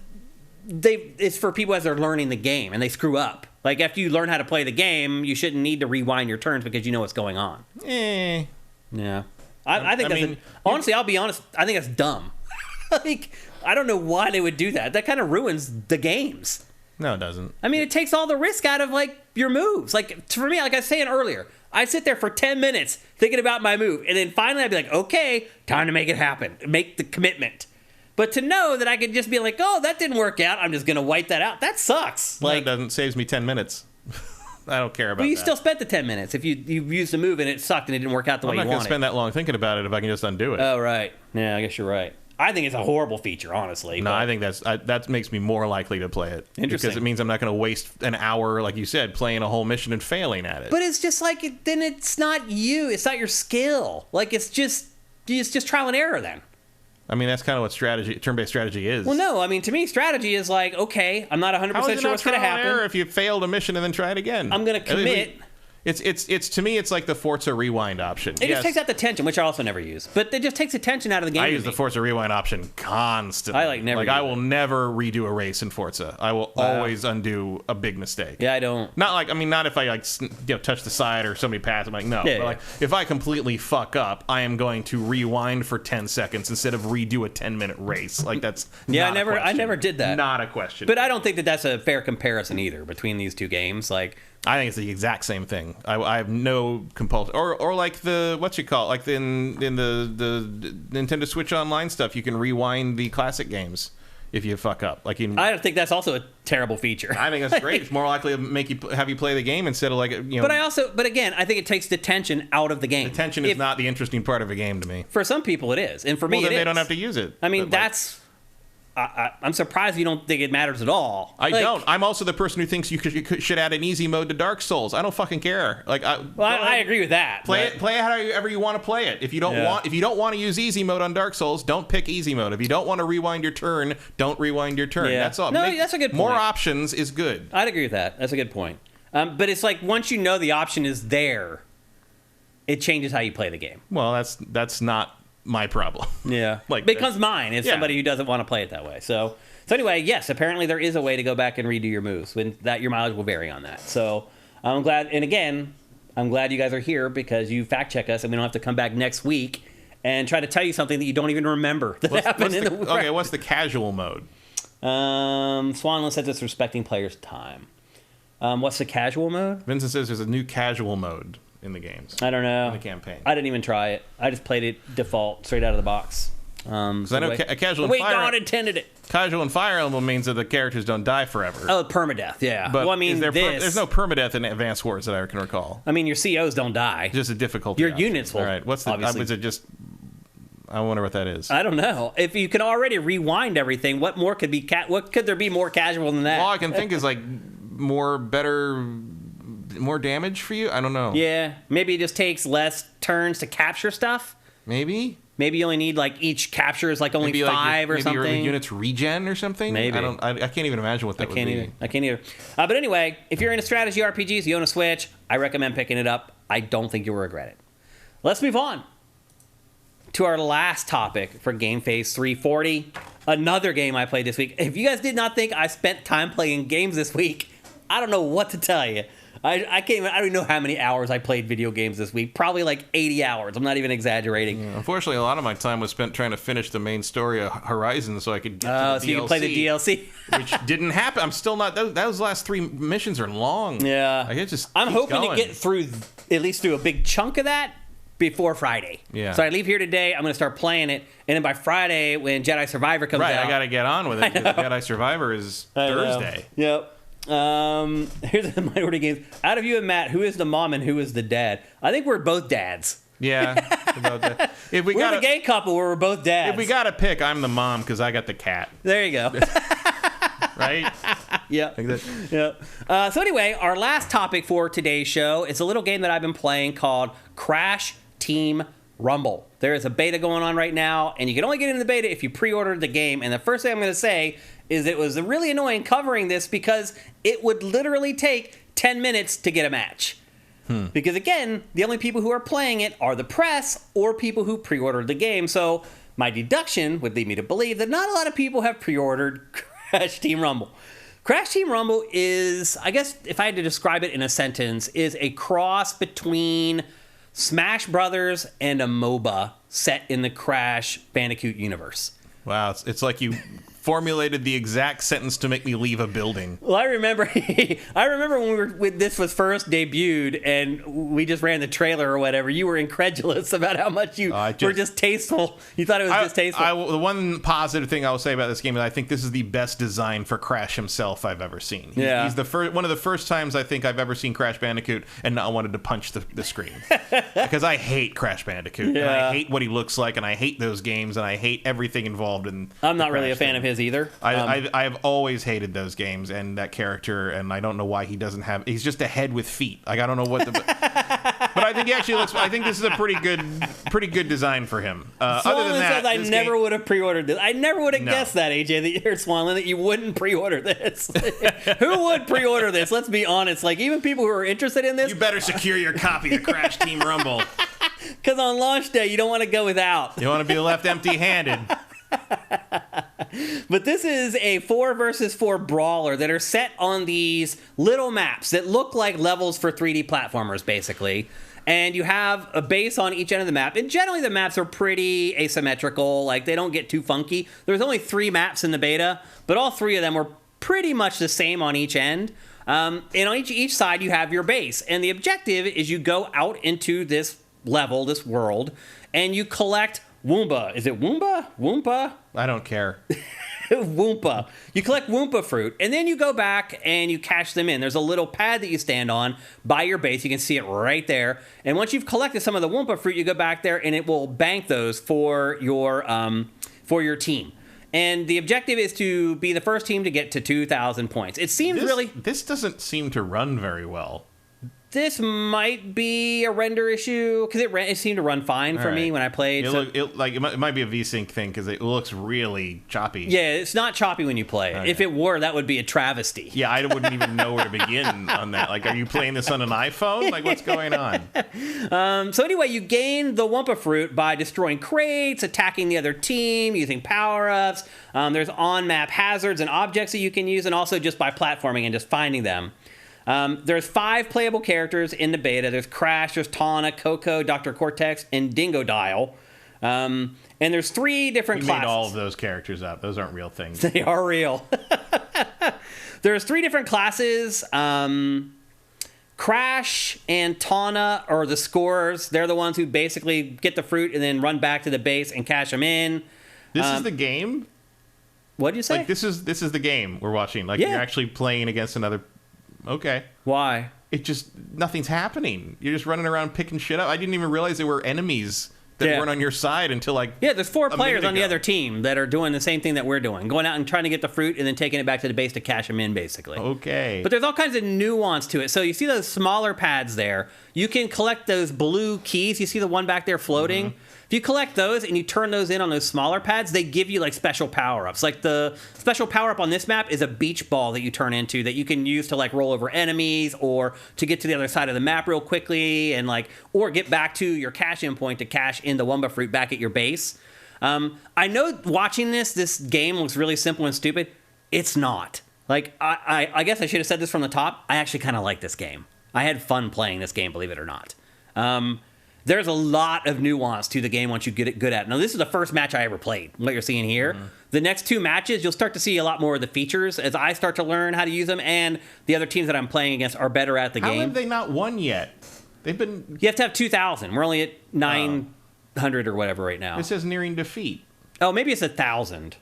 it's for people as they're learning the game, and they screw up. After you learn how to play the game, you shouldn't need to rewind your turns because you know what's going on. Yeah. I think honestly, I'll be honest, I think that's dumb. I don't know why they would do that. That kind of ruins the games. No, it doesn't. I mean, it takes all the risk out of your moves. For me, like I was saying earlier, I'd sit there for 10 minutes thinking about my move, and then finally I'd be like, okay, time to make it happen. Make the commitment. But to know that I could just be like, oh, that didn't work out, I'm just going to wipe that out, that sucks. It doesn't saves me 10 minutes. I don't care about that. Well, you still spent the 10 minutes if you used a move and it sucked and it didn't work out the way you wanted. I'm not going to spend that long thinking about it if I can just undo it. Oh, right. Yeah, I guess you're right. I think it's a horrible feature, honestly. No, I think that makes me more likely to play it. Interesting. Because it means I'm not going to waste an hour, like you said, playing a whole mission and failing at it. But it's just then it's not you. It's not your skill. It's just trial and error then. I mean, that's kind of what turn-based strategy is. Well, no. I mean, to me, strategy is okay, I'm not 100% sure what's going to happen. Error if you failed a mission and then try it again. I'm going to commit. It's to me, it's like the Forza Rewind option. It just takes out the tension, which I also never use. But it just takes the tension out of the game. I use the Forza Rewind option constantly. I will never redo a race in Forza. I will always undo a big mistake. Yeah, I don't. Not if I touch the side or somebody passed. I'm like, no. Yeah, but if I completely fuck up, I am going to rewind for 10 seconds instead of redo a 10-minute race. That's I never did that. Not a question. But I don't think that that's a fair comparison either between these two games. I think it's the exact same thing. I have no compulsion. Or like the in the Nintendo Switch Online stuff, you can rewind the classic games if you fuck up. I don't think that's also a terrible feature. I think that's great. It's more likely to have you play the game instead of But again, I think it takes the tension out of the game. The tension is not the interesting part of a game to me. For some people, it is, and for me, then they don't have to use it. I mean, I'm surprised you don't think it matters at all. I don't. I'm also the person who thinks you should add an easy mode to Dark Souls. I don't fucking care. I agree with that. Play it however you want to play it. If you don't want to use easy mode on Dark Souls, don't pick easy mode. If you don't want to rewind your turn, don't rewind your turn. Yeah. That's all. No, that's a good point. More options is good. I'd agree with that. That's a good point. But it's once you know the option is there, it changes how you play the game. Well, that's not my problem. Yeah. Like, it becomes mine if yeah. somebody who doesn't want to play it that way. So anyway, yes, apparently there is a way to go back and redo your moves. When that your mileage will vary on that. So I'm glad. And again, I'm glad you guys are here because you fact check us and we don't have to come back next week and try to tell you something that you don't even remember that happened in the Okay, what's the casual mode? Swanland says it's respecting players' time. What's the casual mode? Vincent says there's a new casual mode in the games. I don't know. In the campaign. I didn't even try it. I just played it default, straight out of the box. Because I know a casual the way and God intended it. Casual and Fire Emblem means that the characters don't die forever. Oh, permadeath, yeah. But well, I mean, there's no permadeath in Advanced Wars that I can recall. I mean, your COs don't die. Just a difficulty. Your option. units will. All right. What's the? Obviously. Was it just? I wonder what that is. I don't know. If you can already rewind everything, what more could be? What could there be more casual than that? All I can think is like more damage for you. I don't know. Yeah, maybe it just takes less turns to capture stuff. Maybe you only need like each capture is like only maybe 5 or something. Maybe your units regen or something. Maybe. I can't even imagine what that would be. I can't either. But anyway, if you're into strategy RPGs, you own a Switch, I recommend picking it up. I don't think you'll regret it. Let's move on to our last topic for GameFace 340. Another game I played this week. If you guys did not think I spent time playing games this week, I don't know what to tell you. I can't even, I don't even know how many hours I played video games this week. Probably like 80 hours. I'm not even exaggerating. Yeah, unfortunately, a lot of my time was spent trying to finish the main story of Horizon so I could get to the DLC. So you can play the DLC. Which didn't happen. I'm still not. Those last 3 missions are long. Yeah. Like, it just I'm keeps hoping going. to get through, at least through a big chunk of that before Friday. Yeah. So I leave here today. I'm going to start playing it. And then by Friday, when Jedi Survivor comes out. Right, I got to get on with it. Because Jedi Survivor is Thursday. Yep. Here's the minority games. Out of you and Matt, who is the mom and who is the dad? I think we're both dads. Yeah. About that. If we're the gay couple where we're both dads. If we got to pick, I'm the mom because I got the cat. There you go. Right? Yeah. Like that. Yeah. So anyway, our last topic for today's show is a little game that I've been playing called Crash Team Rumble. There is a beta going on right now, and you can only get into the beta if you pre-ordered the game. And the first thing I'm going to say is it was really annoying covering this because it would literally take 10 minutes to get a match. Because again, the only people who are playing it are the press or people who pre-ordered the game. So my deduction would lead me to believe that not a lot of people have pre-ordered Crash Team Rumble. Crash Team Rumble is, I guess if I had to describe it in a sentence, is a cross between Smash Brothers and a MOBA set in the Crash Bandicoot universe. Wow, it's like you formulated the exact sentence to make me leave a building. Well, I remember when this was first debuted and we just ran the trailer or whatever, you were incredulous about how much you were just tasteful. You thought it was distasteful. The one positive thing I will say about this game is I think this is the best design for Crash himself I've ever seen. He's the one of the first times I think I've ever seen Crash Bandicoot and not wanted to punch the screen. Because I hate Crash Bandicoot. And I hate what he looks like, and I hate those games, and I hate everything involved in I'm not really a fan of his either. I have always hated those games and that character, and I don't know why he doesn't have. He's just a head with feet. Like I don't know what the. But I think he actually looks. I think this is a pretty good design for him. Other than that, I never would have pre-ordered this. I never would have guessed that, AJ, that you're Swanland, that you wouldn't pre-order this. Who would pre-order this? Let's be honest. Like even people who are interested in this, you better secure your copy of Crash Team Rumble. Because on launch day, you don't want to go without. You want to be left empty-handed. But this is a 4 versus 4 brawler that are set on these little maps that look like levels for 3D platformers, basically. And you have a base on each end of the map. And generally, the maps are pretty asymmetrical. Like, they don't get too funky. There's only 3 maps in the beta, but all 3 of them were pretty much the same on each end. And on each side, you have your base. And the objective is you go out into this level, this world, and you collect Woomba. Is it Woomba? Woompa? I don't care. Woompa. You collect Woompa fruit, and then you go back and you cash them in. There's a little pad that you stand on by your base. You can see it right there. And once you've collected some of the Woompa fruit, you go back there, and it will bank those for your team. And the objective is to be the first team to get to 2,000 points. It seems This doesn't seem to run very well. This might be a render issue because it seemed to run fine for me when I played. It might be a VSync thing because it looks really choppy. Yeah, it's not choppy when you play it. Okay. If it were, that would be a travesty. Yeah, I wouldn't even know where to begin on that. Like, are you playing this on an iPhone? Like, what's going on? So anyway, you gain the Wumpa Fruit by destroying crates, attacking the other team, using power-ups. There's on-map hazards and objects that you can use, and also just by platforming and just finding them. There's 5 playable characters in the beta. There's Crash, there's Tawna, Coco, Dr. Cortex, and Dingo Dial. And there's 3 different classes. You made all of those characters up. Those aren't real things. They are real. There's 3 different classes. Crash and Tawna are the scorers. They're the ones who basically get the fruit and then run back to the base and cash them in. This is the game? What'd you say? Like, this is the game we're watching. Like, Yeah. you're actually playing against another... Okay. Why? Nothing's happening. You're just running around picking shit up. I didn't even realize there were enemies that weren't on your side until like there's 4 players on the ago. other team that are doing the same thing that we're doing, going out and trying to get the fruit and then taking it back to the base to cash them in, basically. Okay. But there's all kinds of nuance to it. So you see those smaller pads there. You can collect those blue keys. You see the one back there floating? Mm-hmm. If you collect those and you turn those in on those smaller pads, they give you like special power-ups. Like the special power-up on this map is a beach ball that you turn into that you can use to like roll over enemies or to get to the other side of the map real quickly and like, or get back to your cash-in point to cash in the Wumba Fruit back at your base. I know watching this game looks really simple and stupid. It's not. Like, I guess I should have said this from the top. I actually kind of like this game. I had fun playing this game, believe it or not. There's a lot of nuance to the game once you get it good at it. Now, this is the first match I ever played, what you're seeing here. Mm-hmm. The next 2 matches, you'll start to see a lot more of the features as I start to learn how to use them, and the other teams that I'm playing against are better at the game. How have they not won yet? They've been... You have to have 2,000. We're only at 900 or whatever right now. It says nearing defeat. Oh, maybe it's 1,000.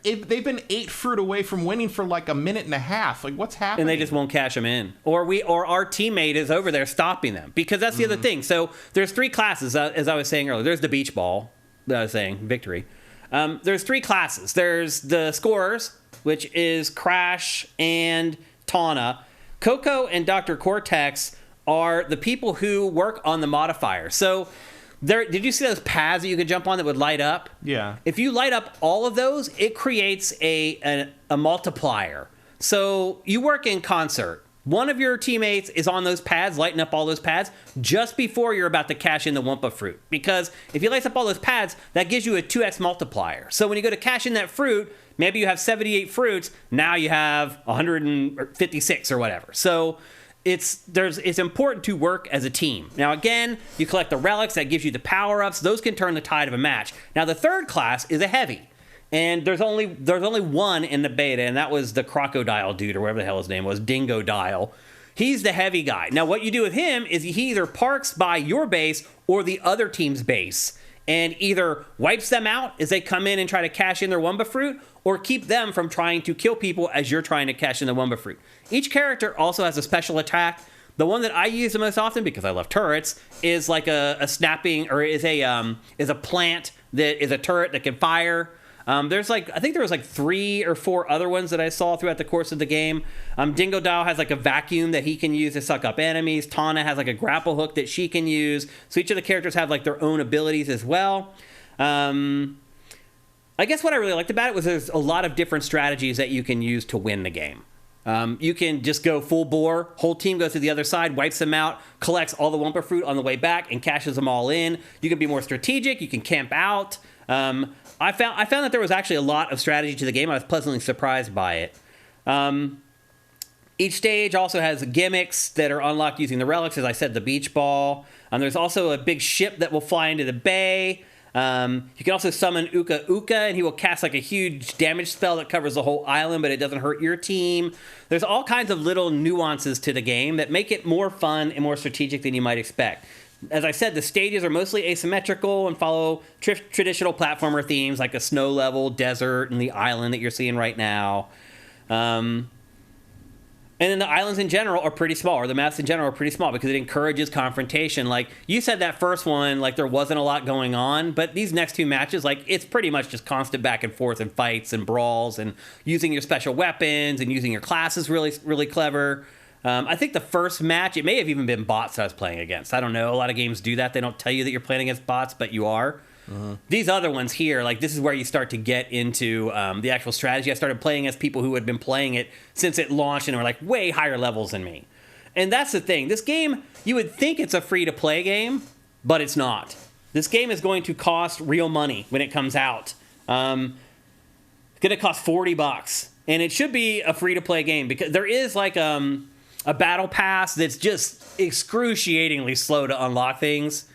They've been 8 fruit away from winning for like a minute and a half. Like, what's happening? And they just won't cash them in. Or our teammate is over there stopping them. Because that's the other thing. So there's 3 classes, as I was saying earlier. There's the beach ball, that I was saying, victory. There's 3 classes. There's the scorers, which is Crash and Tawna. Coco and Dr. Cortex are the people who work on the modifier. So... did you see those pads that you could jump on that would light up? Yeah. If you light up all of those, it creates a multiplier. So you work in concert. One of your teammates is on those pads, lighting up all those pads, just before you're about to cash in the Wumpa Fruit. Because if you light up all those pads, that gives you a 2x multiplier. So when you go to cash in that fruit, maybe you have 78 fruits, now you have 156 or whatever. So... It's important to work as a team. Now, again, you collect the relics. That gives you the power-ups. Those can turn the tide of a match. Now, the 3rd class is a heavy. And there's only one in the beta, and that was the Crocodile dude, or whatever the hell his name was, Dingo Dial. He's the heavy guy. Now, what you do with him is he either parks by your base or the other team's base and either wipes them out as they come in and try to cash in their Wumba Fruit, or keep them from trying to kill people as you're trying to cash in the Wumba Fruit. Each character also has a special attack. The one that I use the most often, because I love turrets, is like a snapping, or is a plant that is a turret that can fire. I think there was 3 or 4 other ones that I saw throughout the course of the game. Dingo Dial has like a vacuum that he can use to suck up enemies. Tawna has like a grapple hook that she can use. So each of the characters have like their own abilities as well. I guess what I really liked about it was there's a lot of different strategies that you can use to win the game. You can just go full bore, whole team goes to the other side, wipes them out, collects all the Wumpa Fruit on the way back, and cashes them all in. You can be more strategic, you can camp out. I found that there was actually a lot of strategy to the game. I was pleasantly surprised by it. Each stage also has gimmicks that are unlocked using the relics, as I said, the beach ball. There's also a big ship that will fly into the bay. You can also summon Uka Uka, and he will cast like a huge damage spell that covers the whole island, but it doesn't hurt your team. There's all kinds of little nuances to the game that make it more fun and more strategic than you might expect. As I said, the stages are mostly asymmetrical and follow traditional platformer themes like a snow level, desert, and the island that you're seeing right now. And then the islands in general are pretty small, or the maps in general are pretty small, because it encourages confrontation. Like, you said that first one, like, there wasn't a lot going on, but these next 2 matches, like, it's pretty much just constant back and forth and fights and brawls and using your special weapons and using your classes really, really clever. I think the first match, it may have even been bots I was playing against. I don't know. A lot of games do that. They don't tell you that you're playing against bots, but you are. These other ones here, like this is where you start to get into the actual strategy. I started playing as people who had been playing it since it launched and were like way higher levels than me. And that's the thing. This game, you would think it's a free-to-play game, but it's not. This game is going to cost real money when it comes out. It's going to cost $40, and it should be a free-to-play game because there is like a battle pass that's just excruciatingly slow to unlock things.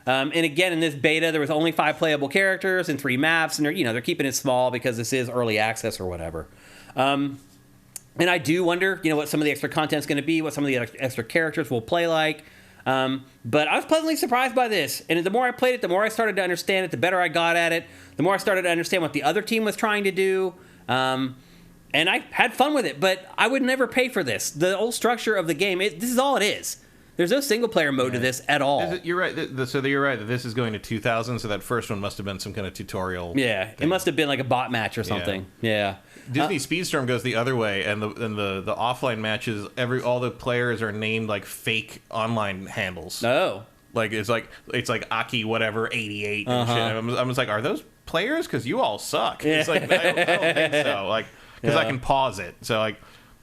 And again, in this beta, there was only 5 playable characters and 3 maps, and they're keeping it small because this is early access or whatever. And I do wonder, what some of the extra content's going to be, what some of the extra characters will play like. But I was pleasantly surprised by this, and the more I played it, the more I started to understand it, the better I got at it, the more I started to understand what the other team was trying to do. And I had fun with it, but I would never pay for this. The whole structure of the game, this is all it is. There's no single-player mode to this at all. You're right. So you're right that this is going to 2000, so that first one must have been some kind of tutorial. Yeah, thing. It must have been like a bot match or something. Yeah. Disney Speedstorm goes the other way, and the offline matches, all the players are named like fake online handles. Oh. Like it's like Aki whatever 88 and shit. I'm just like, are those players? Because you all suck. Yeah. It's like I don't think so. Like because I can pause it. So like,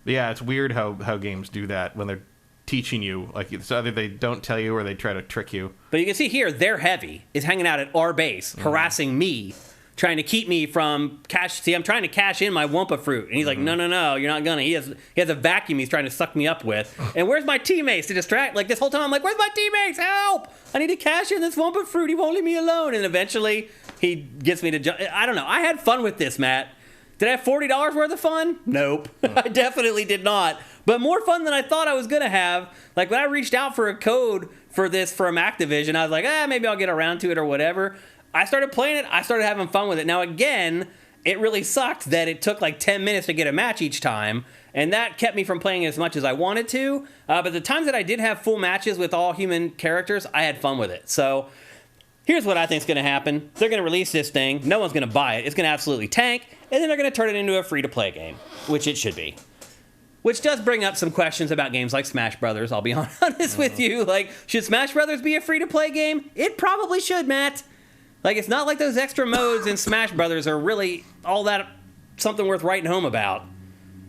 yeah, it's weird how games do that when they're teaching you. Like it's either they don't tell you or they try to trick you. But you can see here, their heavy is hanging out at our base, harassing me, trying to keep me from cash. See, I'm trying to cash in my Wumpa fruit, and he's like, no, you're not gonna. He has a vacuum he's trying to suck me up with. And where's my teammates to distract? Like this whole time, I'm like, where's my teammates? Help! I need to cash in this Wumpa fruit. He won't leave me alone. And eventually, he gets me to jump. I don't know. I had fun with this, Matt. Did I have $40 worth of fun? Nope. I definitely did not. But more fun than I thought I was going to have. Like, when I reached out for a code for this from Activision, I was like, maybe I'll get around to it or whatever. I started playing it. I started having fun with it. Now, again, it really sucked that it took like 10 minutes to get a match each time. And that kept me from playing as much as I wanted to. But the times that I did have full matches with all human characters, I had fun with it. So here's what I think is going to happen. They're going to release this thing. No one's going to buy it. It's going to absolutely tank. And then they're going to turn it into a free-to-play game, which it should be. Which does bring up some questions about games like Smash Brothers, I'll be honest with you. Like, should Smash Brothers be a free-to-play game? It probably should, Matt. Like, it's not like those extra modes in Smash Brothers are really all that something worth writing home about.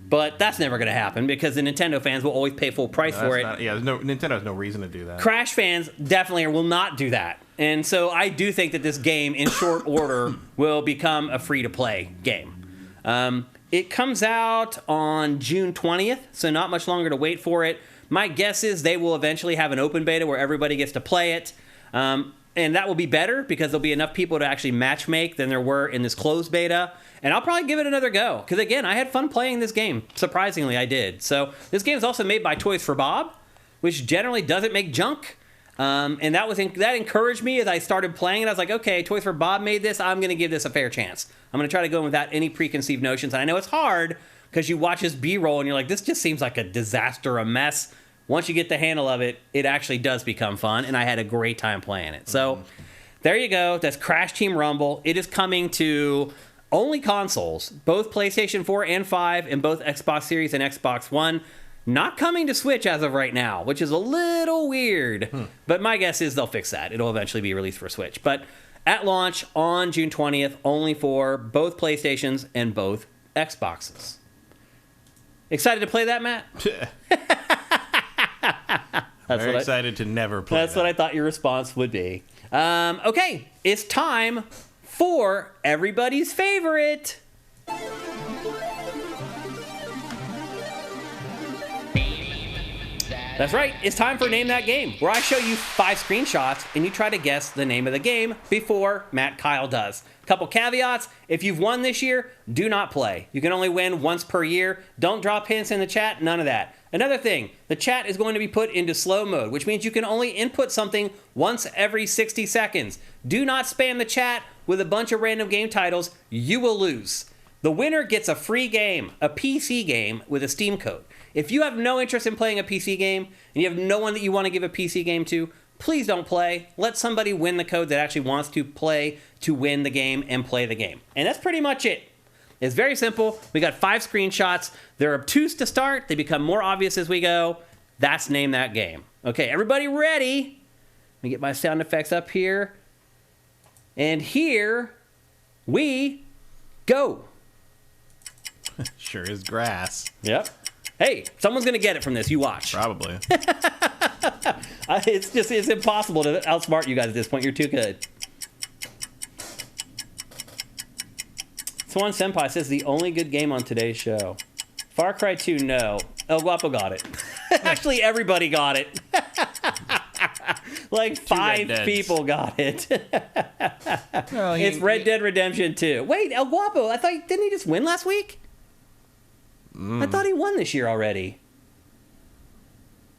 But that's never going to happen because the Nintendo fans will always pay full price for it. Nintendo has no reason to do that. Crash fans definitely will not do that. And so I do think that this game, in short order, will become a free-to-play game. It comes out on June 20th, so not much longer to wait for it. My guess is they will eventually have an open beta where everybody gets to play it. And that will be better because there'll be enough people to actually matchmake than there were in this closed beta. And I'll probably give it another go. Because again, I had fun playing this game. Surprisingly, I did. So this game is also made by Toys for Bob, which generally doesn't make junk. And that encouraged me as I started playing it. I was like, okay, Toys for Bob made this. I'm going to give this a fair chance. I'm going to try to go in without any preconceived notions. And I know it's hard because you watch this B-roll and you're like, this just seems like a disaster, a mess. Once you get the handle of it, it actually does become fun. And I had a great time playing it. So there you go. That's Crash Team Rumble. It is coming to only consoles, both PlayStation 4 and 5, and both Xbox Series and Xbox One. Not coming to Switch as of right now, which is a little weird. But my guess is they'll fix that. It'll eventually be released for Switch. But at launch on June 20th, only for both PlayStations and both Xboxes. Excited to play that, Matt? Very excited to never play That's what I thought your response would be. Okay, it's time for everybody's favorite. That's right, it's time for Name That Game, where I show you 5 screenshots and you try to guess the name of the game before Matt Kyle does. Couple caveats, if you've won this year, do not play. You can only win once per year. Don't drop hints in the chat, none of that. Another thing, the chat is going to be put into slow mode, which means you can only input something once every 60 seconds. Do not spam the chat with a bunch of random game titles, you will lose. The winner gets a free game, a PC game with a Steam code. If you have no interest in playing a PC game, and you have no one that you want to give a PC game to, please don't play. Let somebody win the code that actually wants to play to win the game and play the game. And that's pretty much it. It's very simple. We got 5 screenshots. They're obtuse to start. They become more obvious as we go. That's Name That Game. Okay, everybody ready? Let me get my sound effects up here. And here we go. Sure is grass. Yep. Hey, someone's going to get it from this. You watch. Probably. It's impossible to outsmart you guys at this point. You're too good. Swan Senpai says the only good game on today's show. Far Cry 2, no. El Guapo got it. Actually, everybody got it. Like 5 people got it. Well, It's Red Dead Redemption 2. Wait, El Guapo, didn't he just win last week? I thought he won this year already.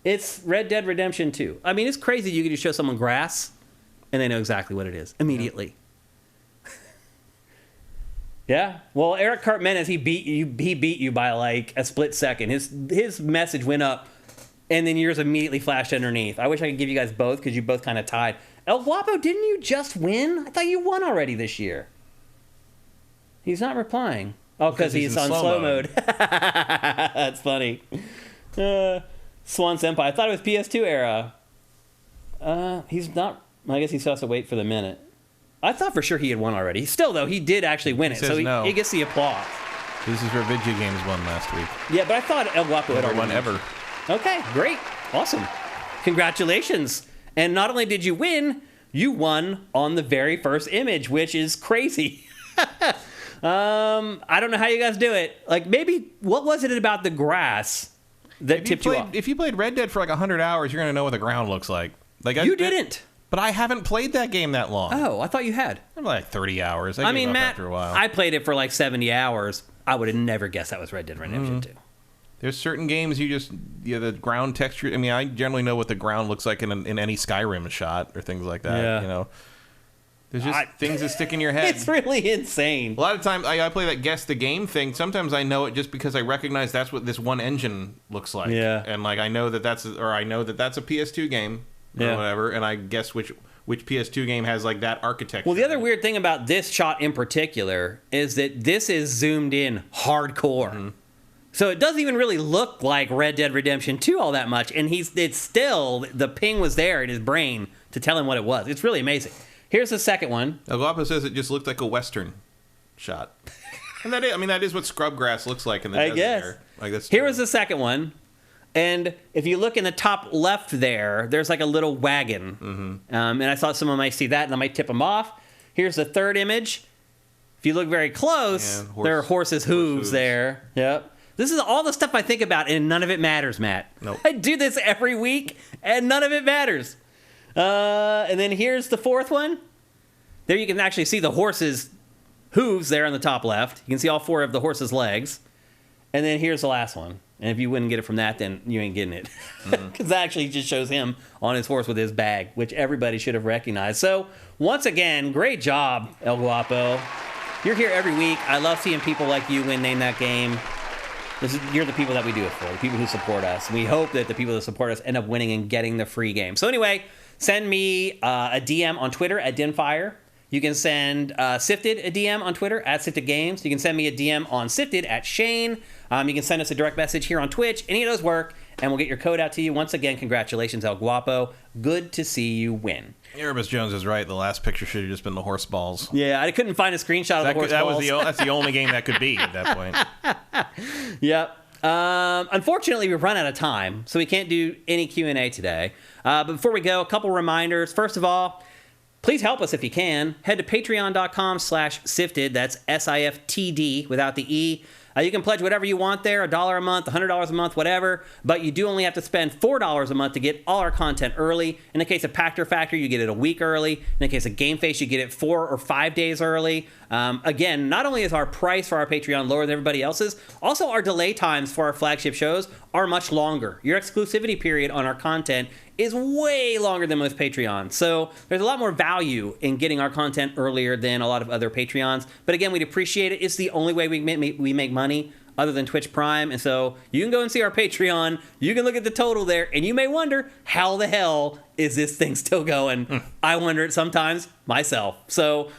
It's Red Dead Redemption 2. I mean, it's crazy you can just show someone grass and they know exactly what it is immediately. Yeah. Well, Eric Cartmenez, he beat you by like a split second. His message went up and then yours immediately flashed underneath. I wish I could give you guys both because you both kind of tied. El Guapo, didn't you just win? I thought you won already this year. He's not replying. Oh, because he's on slow mode. That's funny. Swan Senpai, I thought it was PS2 era. He's not. I guess he still has to wait for the minute. I thought for sure he had won already. Still, though, he did actually win it, so he gets the applause. This is where Video Games won last week. Yeah, but I thought El Guapo had already won ever. Okay, great. Awesome. Congratulations. And not only did you win, you won on the very first image, which is crazy. I don't know how you guys do it. Like, maybe, what was it about the grass that tipped you off? If you played Red Dead for like 100 hours, you're going to know what the ground looks like. You didn't. But I haven't played that game that long. Oh, I thought you had. I'm like 30 hours. I mean, Matt, after a while. I played it for like 70 hours. I would have never guessed that was Red Dead Redemption 2. There's certain games the ground texture. I mean, I generally know what the ground looks like in any Skyrim shot or things like that. Yeah. You know, there's just things that stick in your head. It's really insane. A lot of times, I play that guess the game thing. Sometimes I know it just because I recognize that's what this one engine looks like. Yeah. And like I know that that's a PS2 game or whatever, and I guess which PS2 game has like that architecture. Well, the other weird thing about this shot in particular is that this is zoomed in hardcore. Mm-hmm. So it doesn't even really look like Red Dead Redemption 2 all that much, and it's still, the ping was there in his brain to tell him what it was. It's really amazing. Here's the second one. El Guapo says it just looked like a Western shot. And that is what scrubgrass looks like in the desert. I guess. There. Like that's Here was the second one. And if you look in the top left there's like a little wagon. Mm-hmm. And I thought someone might see that and I might tip them off. Here's the third image. If you look very close, there are horses' hooves there. Yep. This is all the stuff I think about, and none of it matters, Matt. Nope. I do this every week, and none of it matters. And then here's the fourth one. There you can actually see the horse's hooves there on the top left. You can see all 4 of the horse's legs. And then here's the last one. And if you wouldn't get it from that, then you ain't getting it. Because that actually just shows him on his horse with his bag, which everybody should have recognized. So, once again, great job, El Guapo. You're here every week. I love seeing people like you win Name That Game. You're the people that we do it for, the people who support us. We hope that the people that support us end up winning and getting the free game. So anyway, send me a DM on Twitter at Dinfire. You can send Sifted a DM on Twitter at Sifted Games. You can send me a DM on Sifted at Shane. You can send us a direct message here on Twitch. Any of those work, and we'll get your code out to you. Once again, congratulations, El Guapo. Good to see you win. Erebus Jones is right. The last picture should have just been the horse balls. Yeah, I couldn't find a screenshot of the horse balls. That's the only game that could be at that point. Yep. Unfortunately, we've run out of time, so we can't do any Q&A today. But before we go, a couple reminders. First of all, please help us if you can. Head to patreon.com/sifted. That's SIFTD without the E. You can pledge whatever you want there, $1 a month, $100 a month, whatever. But you do only have to spend $4 a month to get all our content early. In the case of Pactor Factor, you get it a week early. In the case of GameFace, you get it 4 or 5 days early. Again, not only is our price for our Patreon lower than everybody else's, also our delay times for our flagship shows are much longer. Your exclusivity period on our content is way longer than most Patreons. So there's a lot more value in getting our content earlier than a lot of other Patreons. But again, we'd appreciate it. It's the only way we make money other than Twitch Prime. And so you can go and see our Patreon. You can look at the total there, and you may wonder, how the hell is this thing still going? I wonder it sometimes myself. So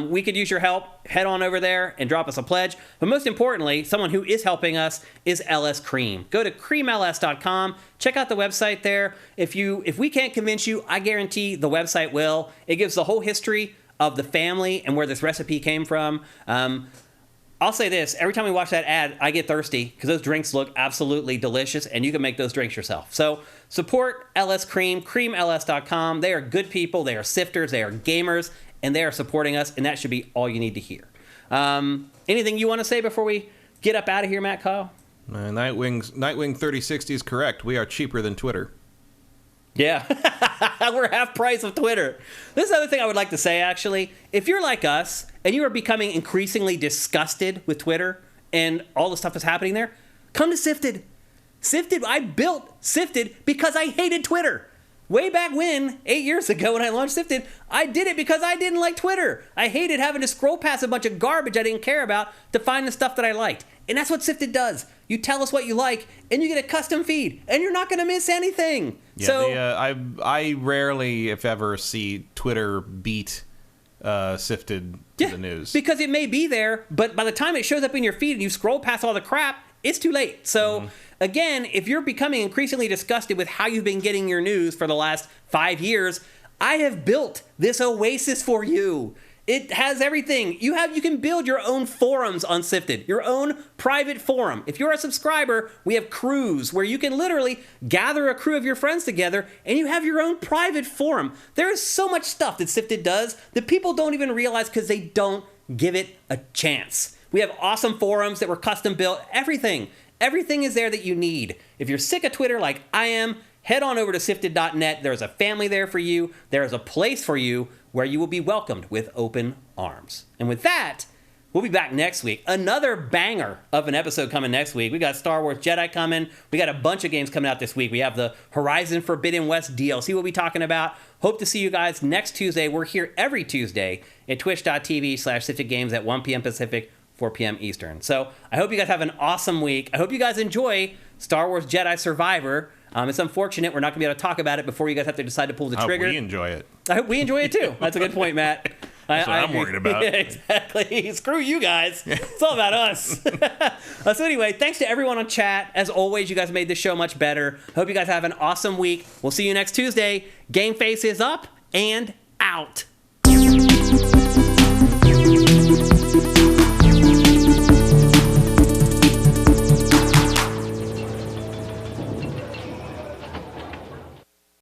we could use your help. Head on over there and drop us a pledge. But most importantly, someone who is helping us is LS Cream. Go to creamls.com. Check out the website there. If we can't convince you, I guarantee the website will. It gives the whole history of the family and where this recipe came from. I'll say this, every time we watch that ad, I get thirsty because those drinks look absolutely delicious, and you can make those drinks yourself. So support LS Cream, creamls.com. They are good people. They are sifters. They are gamers, and they are supporting us, and that should be all you need to hear. Anything you want to say before we get up out of here, Matt Kyle? Nightwing 3060 is correct. We are cheaper than Twitter. Yeah, we're half price of Twitter. This is the other thing I would like to say, actually. If you're like us and you are becoming increasingly disgusted with Twitter and all the stuff that's happening there, come to Sifted. I built Sifted because I hated Twitter. Way back when, 8 years ago when I launched Sifted, I did it because I didn't like Twitter. I hated having to scroll past a bunch of garbage I didn't care about to find the stuff that I liked. And that's what Sifted does. You tell us what you like, and you get a custom feed, and you're not going to miss anything. Yeah, so I rarely, if ever, see Twitter beat Sifted to the news. Because it may be there, but by the time it shows up in your feed and you scroll past all the crap, it's too late. So, again, if you're becoming increasingly disgusted with how you've been getting your news for the last 5 years, I have built this oasis for you. It has everything. You can build your own forums on Sifted, your own private forum. If you're a subscriber, we have crews where you can literally gather a crew of your friends together and you have your own private forum. There is so much stuff that Sifted does that people don't even realize because they don't give it a chance. We have awesome forums that were custom built. Everything is there that you need. If you're sick of Twitter like I am, head on over to sifted.net. There's a family there for you. There is a place for you where you will be welcomed with open arms. And with that, we'll be back next week. Another banger of an episode coming next week. We got Star Wars Jedi coming. We got a bunch of games coming out this week. We have the Horizon Forbidden West DLC we'll be talking about. Hope to see you guys next Tuesday. We're here every Tuesday at twitch.tv/SiftedGames at 1 p.m. Pacific, 4 p.m. Eastern. So I hope you guys have an awesome week. I hope you guys enjoy Star Wars Jedi Survivor. It's unfortunate we're not going to be able to talk about it before you guys have to decide to pull the trigger. I hope we enjoy it. I hope we enjoy it too. That's a good point, Matt. That's what I'm worried about. Yeah, exactly. Screw you guys. It's all about us. So anyway, thanks to everyone on chat. As always, you guys made this show much better. Hope you guys have an awesome week. We'll see you next Tuesday. GameFace is up and out.